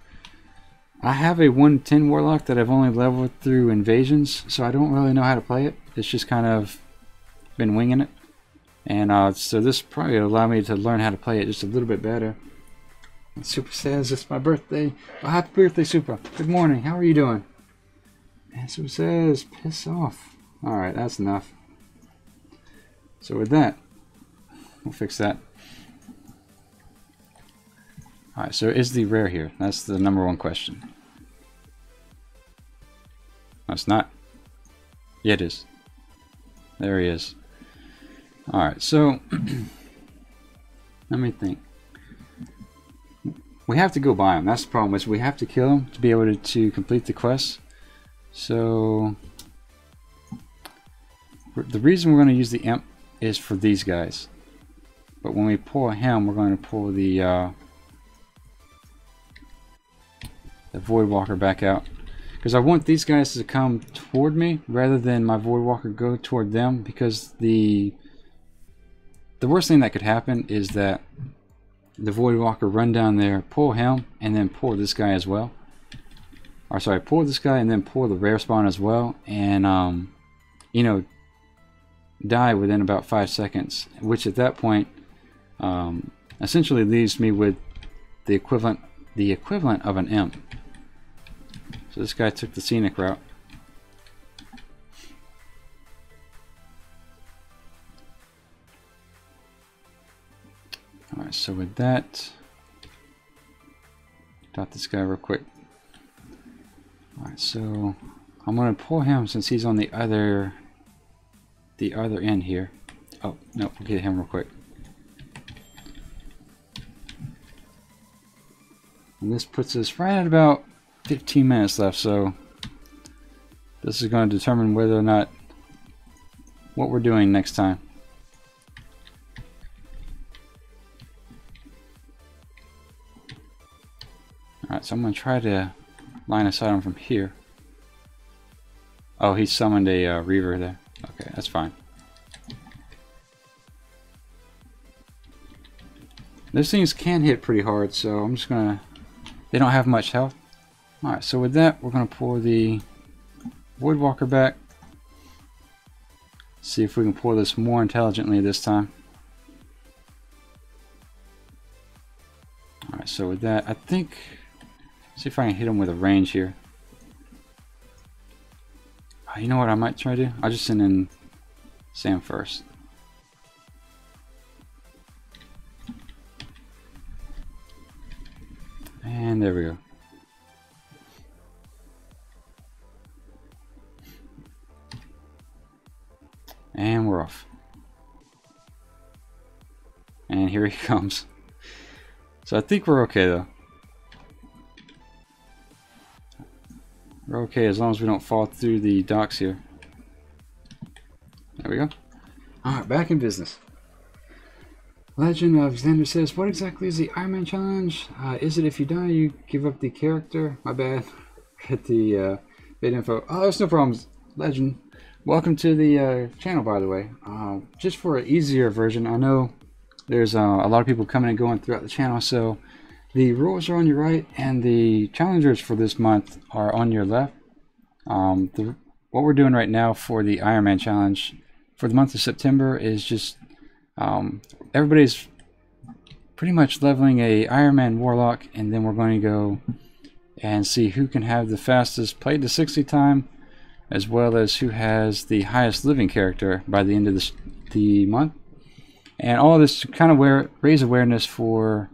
[SPEAKER 1] I have a 110 Warlock that I've only leveled through invasions, so I don't really know how to play it. It's just kind of been winging it. And so this probably will allow me to learn how to play it just a little bit better. And Super says, it's my birthday. Oh, happy birthday, Super. Good morning. How are you doing? And Super says, piss off. Alright, that's enough. So with that, we'll fix that. Alright, so is the rare here? That's the #1 question. it's not. Yeah, it is. There he is. Alright, so let me think. We have to go by him. That's the problem, is we have to kill him to be able to complete the quest. So the reason we're going to use the imp is for these guys. But when we pull him, we're going to pull the Voidwalker back out. Because I want these guys to come toward me rather than my Voidwalker go toward them, because the worst thing that could happen is that the Voidwalker run down there, pull him, and then pull this guy as well. Or sorry, pull this guy and then pull the rare spawn as well, and you know, die within about 5 seconds, which at that point essentially leaves me with the equivalent of an imp. So this guy took the scenic route. Alright, so with that, dot this guy real quick. Alright, so I'm going to pull him since he's on the other end here. Oh, no, we'll get him real quick. And this puts us right at about 15 minutes left, so this is going to determine whether or not what we're doing next time. Alright, so I'm going to try to line of sight him from here. Oh, he summoned a Reaver there. Okay, that's fine. Those things can hit pretty hard, so I'm just going to... They don't have much health. Alright, so with that, we're going to pull the Voidwalker back. See if we can pull this more intelligently this time. Alright, so with that, I think... See if I can hit him with a range here. You know what I might try to do? I'll just send in Sam first. And there we go. And we're off. And here he comes. So I think we're okay though. We're okay as long as we don't fall through the docks here. There we go. Alright, back in business. Legend of Xander says, what exactly is the Ironman challenge? Is it if you die you give up the character? My bad. Hit the bit info. Oh, there's no problems. Legend. Welcome to the channel, by the way. Just for an easier version, I know there's a lot of people coming and going throughout the channel, so the rules are on your right and the challengers for this month are on your left. What we're doing right now for the Ironman challenge for the month of September is just everybody's pretty much leveling a Ironman Warlock, and then we're going to go and see who can have the fastest played to 60 time, as well as who has the highest living character by the end of the month. And all of this to kind of raise awareness for...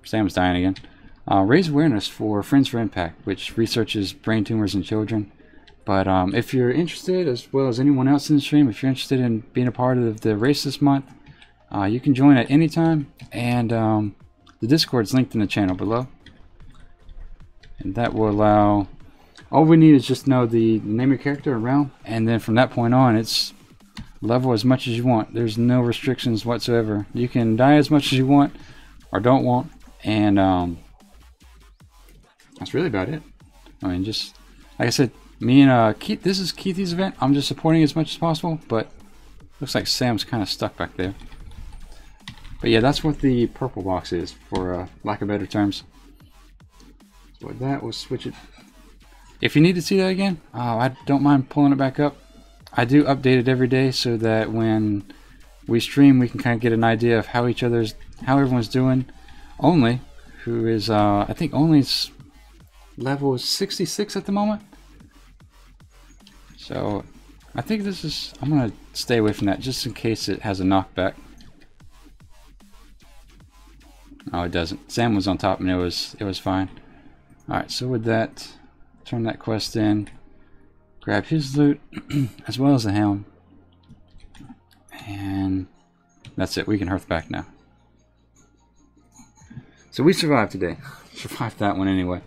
[SPEAKER 1] Sam's dying again. Raise awareness for Friends for Impact, which researches brain tumors in children. But if you're interested, as well as anyone else in the stream, if you're interested in being a part of the race this month, you can join at any time, and the Discord's linked in the channel below. And that will allow... All we need is just know the name of your character and realm, and then from that point on, it's level as much as you want. There's no restrictions whatsoever. You can die as much as you want, or don't want, and that's really about it. I mean, just like I said, me and Keith, this is Keithy's event. I'm just supporting as much as possible, but looks like Sam's kind of stuck back there. But yeah, that's what the purple box is, for lack of better terms. So with that, we'll switch it. If you need to see that again, I don't mind pulling it back up. I do update it every day so that when we stream, we can kind of get an idea of how everyone's doing. Only, who is I think Only's level 66 at the moment. So I think this is... I'm gonna stay away from that just in case it has a knockback. Oh, it doesn't. Sam was on top and it was fine. Alright, so with that, turn that quest in, grab his loot, as well as the helm. And that's it. We can hearth back now. So we survived today. Survived that one anyway.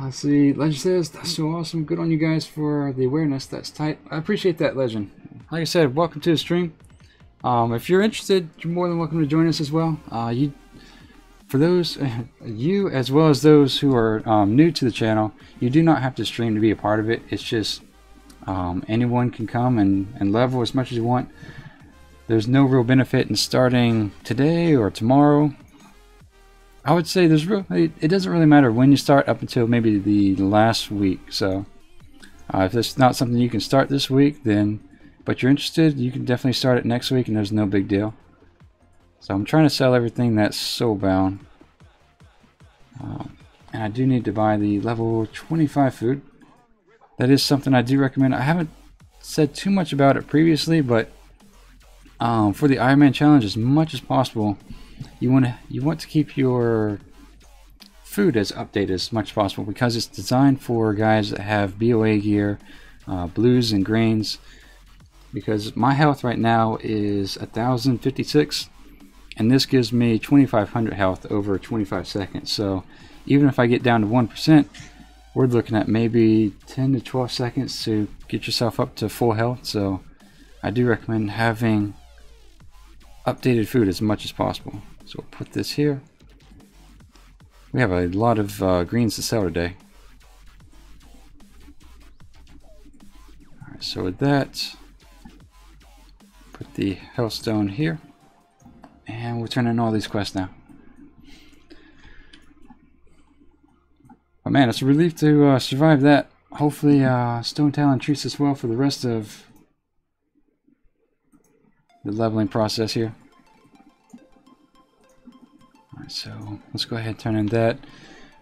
[SPEAKER 1] Let's see. Legend says, that's so awesome. Good on you guys for the awareness. That's tight. I appreciate that, Legend. Like I said, welcome to the stream. If you're interested, you're more than welcome to join us as well. For those, you as well as those who are new to the channel, you do not have to stream to be a part of it. It's just anyone can come and level as much as you want. There's no real benefit in starting today or tomorrow. I would say it doesn't really matter when you start up until maybe the last week. So if it's not something you can start this week, but you're interested, you can definitely start it next week, and there's no big deal. So I'm trying to sell everything that's soulbound. And I do need to buy the level 25 food. That is something I do recommend. I haven't said too much about it previously, but for the Ironman challenge, as much as possible, you want to keep your food as updated as much as possible, because it's designed for guys that have BOA gear, blues and greens. Because my health right now is 1056, and this gives me 2500 health over 25 seconds. So even if I get down to 1%, we're looking at maybe 10 to 12 seconds to get yourself up to full health. So I do recommend having updated food as much as possible. So we'll put this here. We have a lot of greens to sell today. Alright, so with that, put the health stone here, and we'll turn in all these quests now. But man, it's a relief to survive that. Hopefully Stone Talon treats us well for the rest of the leveling process here. Alright, so let's go ahead and turn in that.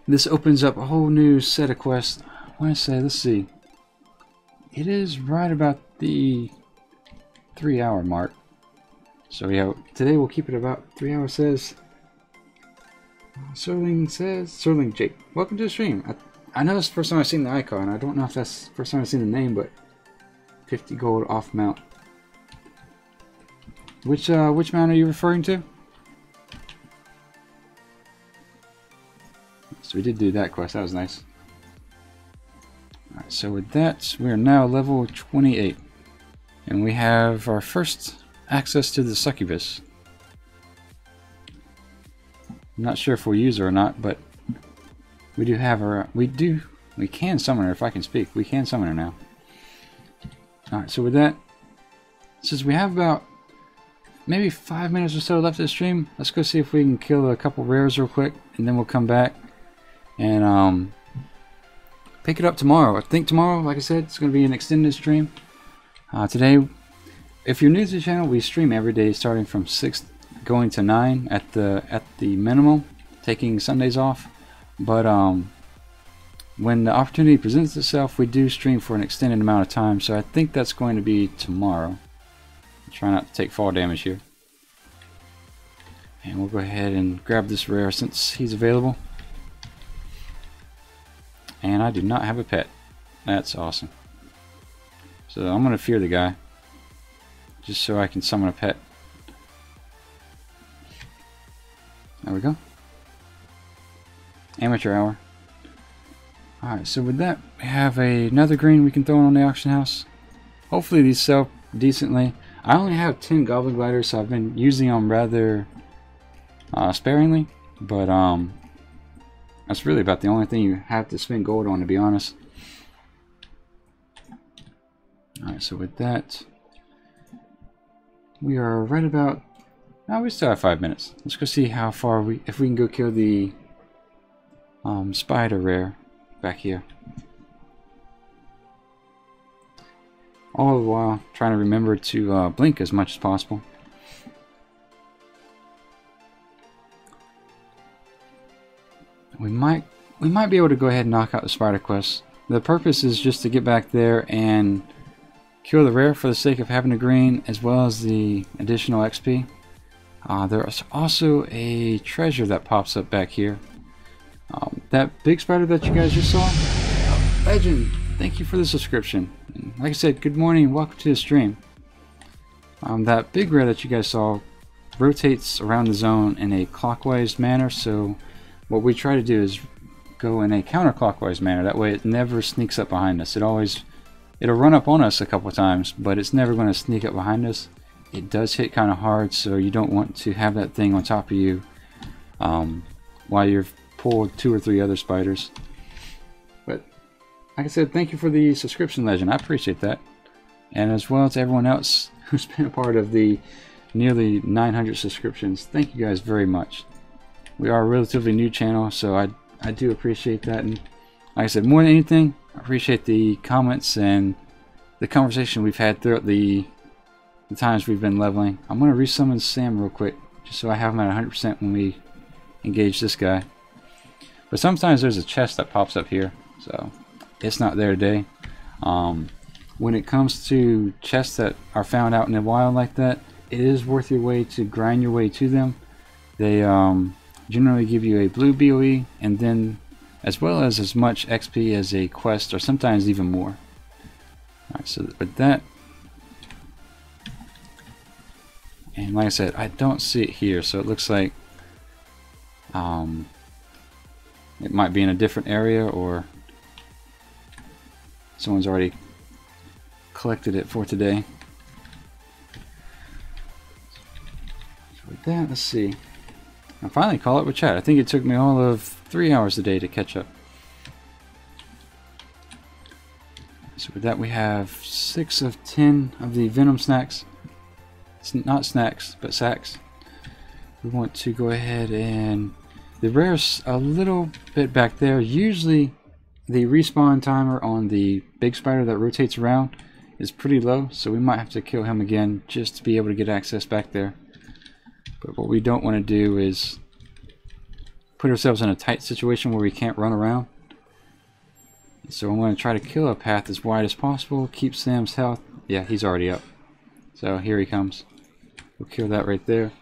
[SPEAKER 1] This opens up a whole new set of quests. I want to say, let's see. It is right about the 3-hour mark. So yeah, today we'll keep it about 3 hours. Says Serling Jake, welcome to the stream. I know it's the first time I've seen the icon. I don't know if that's the first time I've seen the name, but 50 gold off mount. Which mount are you referring to? So we did do that quest. That was nice. Alright, so with that, we are now level 28. And we have our first access to the succubus. I'm not sure if we'll use her or not, but we do have her. We can summon her if I can speak. We can summon her now. Alright, so with that, since we have about maybe 5 minutes or so left of the stream, let's go see if we can kill a couple rares real quick, and then we'll come back and pick it up tomorrow. I think tomorrow, like I said, it's going to be an extended stream. Today, if you're new to the channel, we stream every day starting from 6 going to 9 at the minimum, taking Sundays off. But when the opportunity presents itself, we do stream for an extended amount of time. So I think that's going to be tomorrow. Try not to take fall damage here. And we'll go ahead and grab this rare since he's available. And I do not have a pet. That's awesome. So I'm going to fear the guy, just so I can summon a pet. There we go. Amateur hour. Alright, so with that, we have another green we can throw on the auction house. Hopefully these sell decently. I only have 10 goblin gliders, so I've been using them rather sparingly. But that's really about the only thing you have to spend gold on, to be honest. Alright, so with that, we are right about... Oh, we still have 5 minutes. Let's go see how far if we can go kill the spider rare back here. All the while trying to remember to blink as much as possible. We might be able to go ahead and knock out the spider quest. The purpose is just to get back there and kill the rare for the sake of having a green, as well as the additional XP. There's also a treasure that pops up back here. That big spider that you guys just saw, Legend, thank you for the subscription. And like I said, good morning, welcome to the stream. That big red that you guys saw rotates around the zone in a clockwise manner, so what we try to do is go in a counterclockwise manner. That way it never sneaks up behind us. It'll run up on us a couple times, but it's never going to sneak up behind us. It does hit kind of hard, so you don't want to have that thing on top of you while you're pulled 2 or 3 other spiders. But like I said, thank you for the subscription, Legend. I appreciate that. And as well as everyone else who's been a part of the nearly 900 subscriptions. Thank you guys very much. We are a relatively new channel, so I do appreciate that. And like I said, more than anything, I appreciate the comments and the conversation we've had throughout the times we've been leveling. I'm going to resummon Sam real quick, just so I have him at 100% when we engage this guy. But sometimes there's a chest that pops up here, so it's not there today. When it comes to chests that are found out in the wild like that, it is worth your way to grind your way to them. They generally give you a blue BOE, and then as well as much XP as a quest, or sometimes even more. Alright, so with that, and like I said, I don't see it here, so it looks like it might be in a different area, or someone's already collected it for today. So with that, let's see. I finally caught up with chat. I think it took me all of 3 hours a day to catch up. So with that, we have 6 of 10 of the venom snacks. It's not snacks, but sacks. We want to go ahead and the rare's a little bit back there. Usually the respawn timer on the big spider that rotates around is pretty low, so we might have to kill him again just to be able to get access back there. But what we don't want to do is put ourselves in a tight situation where we can't run around. So I'm going to try to kill a path as wide as possible, keep Sam's health. Yeah, he's already up. So here he comes. We'll kill that right there.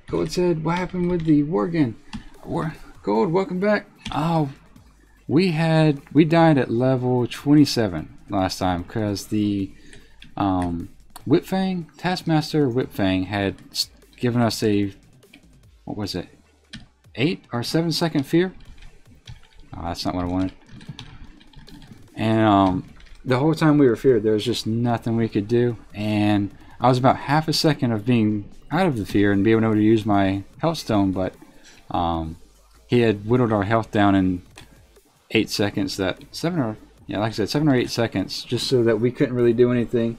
[SPEAKER 1] Gold said, what happened with the Worgen? Gold, welcome back. Oh, we died at level 27 last time because the Whipfang, Taskmaster Whipfang had given us a, what was it, 8 or 7 second fear? Oh, that's not what I wanted. And the whole time we were feared, there was just nothing we could do, and I was about half a second of being out of the fear and being able to use my health stone, but he had whittled our health down in 8 seconds. That 7 or, yeah, like I said, 7 or 8 seconds, just so that we couldn't really do anything.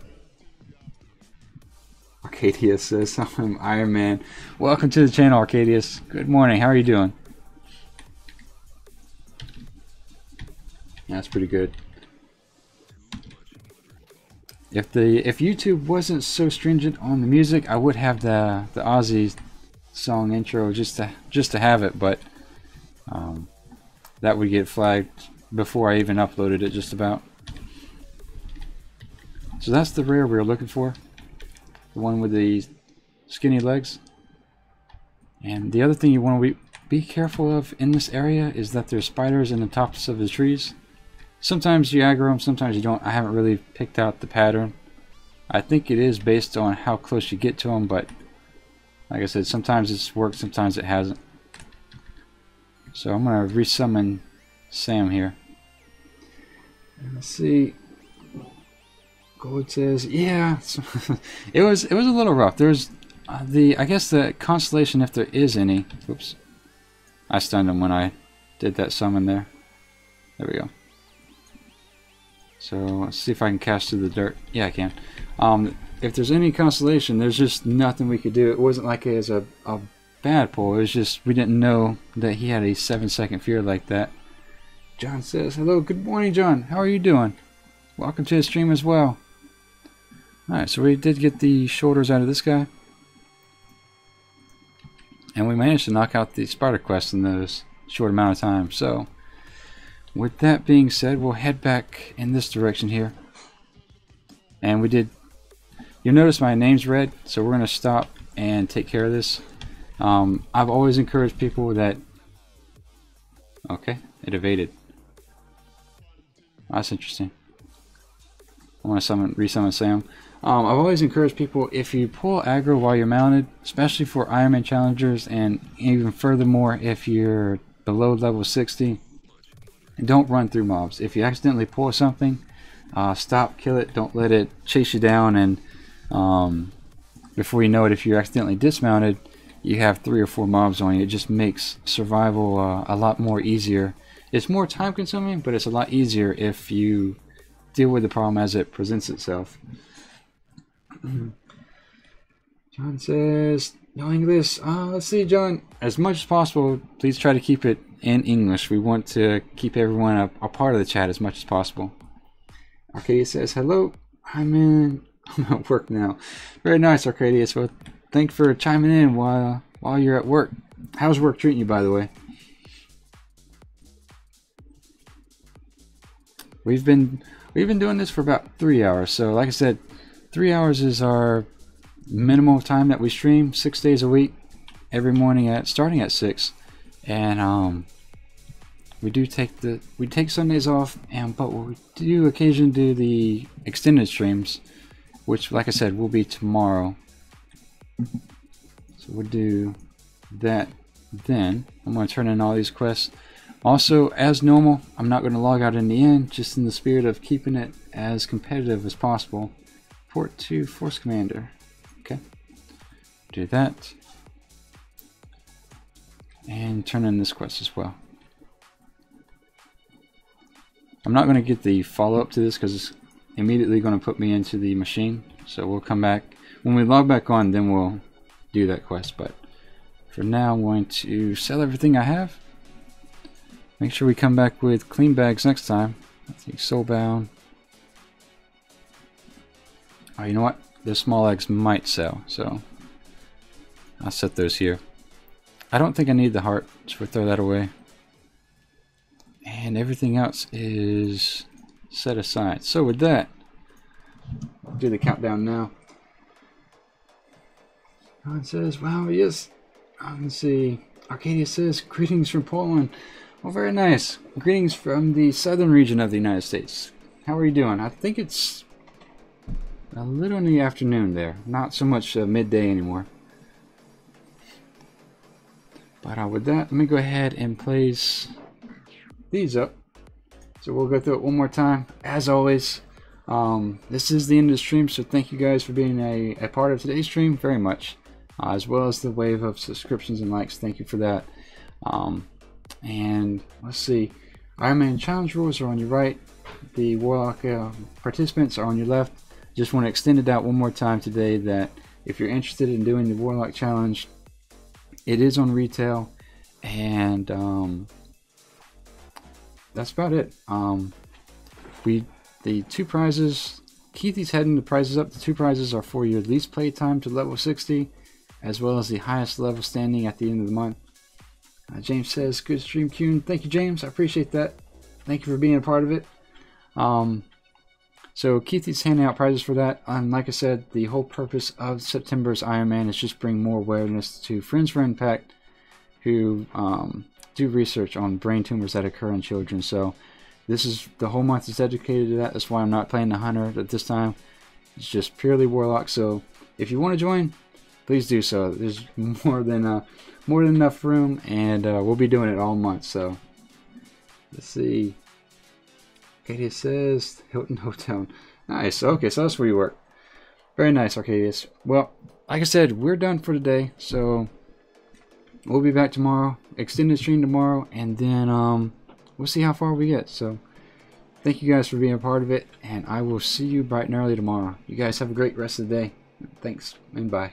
[SPEAKER 1] Arcadius says, I'm Ironman. Welcome to the channel, Arcadius. Good morning, how are you doing? Yeah, that's pretty good. If YouTube wasn't so stringent on the music, I would have the Aussie song intro just to have it, but that would get flagged before I even uploaded it, just about. So that's the rare we were looking for, the one with the skinny legs. And the other thing you want to be careful of in this area is that there's spiders in the tops of the trees. Sometimes you aggro them, sometimes you don't. I haven't really picked out the pattern. I think it is based on how close you get to them, but like I said, sometimes it's worked, sometimes it hasn't. So I'm going to resummon Sam here. Let's see. Gold says, yeah, it was a little rough. There's I guess the constellation, if there is any. Oops, I stunned him when I did that summon there. There we go. So let's see if I can cast through the dirt. Yeah, I can. If there's any constellation, there's just nothing we could do. It wasn't like it was a bad pull. It was just we didn't know that he had a 7 second fear like that. John says, hello, good morning, John. How are you doing? Welcome to the stream as well. Alright, so we did get the shoulders out of this guy. And we managed to knock out the spider quest in this short amount of time. So with that being said, we'll head back in this direction here. And we did, you'll notice my name's red, so we're going to stop and take care of this. I've always encouraged people that, okay, it evaded. That's interesting. I want to resummon Sam. I've always encouraged people, if you pull aggro while you're mounted, especially for Ironman challengers, and even furthermore if you're below level 60, don't run through mobs. If you accidentally pull something, stop, kill it, don't let it chase you down, and before you know it, if you're accidentally dismounted, you have 3 or 4 mobs on you. It just makes survival a lot more easier. It's more time consuming, but it's a lot easier if you deal with the problem as it presents itself. John says, no English. Let's see, John. As much as possible, please try to keep it in English. We want to keep everyone a part of the chat as much as possible. Arcadius says, hello. I'm at work now. Very nice, Arcadius. Well, thanks for chiming in while you're at work. How's work treating you, by the way? We've been doing this for about 3 hours. So, like I said, 3 hours is our minimal time that we stream, 6 days a week, every morning starting at 6. And we take Sundays off, but we do occasionally do the extended streams, which, like I said, will be tomorrow. So we'll do that then. I'm going to turn in all these quests. Also, as normal, I'm not going to log out in the end, just in the spirit of keeping it as competitive as possible. Port to Force Commander. Okay. Do that. And turn in this quest as well. I'm not going to get the follow-up to this because it's immediately going to put me into the machine. So we'll come back. When we log back on, then we'll do that quest. But for now, I'm going to sell everything I have. Make sure we come back with clean bags next time. I think soulbound. Oh, you know what? The small eggs might sell, so I'll set those here. I don't think I need the heart, so we'll throw that away. And everything else is set aside. So with that, I'll do the countdown now. John says, wow, yes. Let's see. Arcadia says, greetings from Poland. Well, very nice. Greetings from the southern region of the United States. How are you doing? I think it's a little in the afternoon there. Not so much midday anymore. But with that, let me go ahead and place these up. So we'll go through it one more time. As always, this is the end of the stream, so thank you guys for being a part of today's stream very much. As well as the wave of subscriptions and likes. Thank you for that. And let's see, Ironman challenge rules are on your right, the Warlock participants are on your left. Just want to extend it out one more time today that if you're interested in doing the Warlock challenge, it is on retail, and that's about it. The 2 prizes, Keithy's heading the prizes up. The 2 prizes are for your least play time to level 60, as well as the highest level standing at the end of the month. James says, good stream, Qyune. Thank you, James. I appreciate that. Thank you for being a part of it. So Keithy's handing out prizes for that. And like I said, the whole purpose of September's Ironman is just bring more awareness to Friends for Impact who do research on brain tumors that occur in children. So this is, the whole month is dedicated to that. That's why I'm not playing the Hunter at this time. It's just purely Warlock. So if you want to join, please do so. There's more than enough room, and we'll be doing it all month. So let's see. Arcadius says Hilton Hotel. Nice. Okay, so that's where you work. Very nice, Arcadius. Well, like I said, we're done for today. So we'll be back tomorrow. Extended stream tomorrow, and then we'll see how far we get. So thank you guys for being a part of it, and I will see you bright and early tomorrow. You guys have a great rest of the day. Thanks, and bye.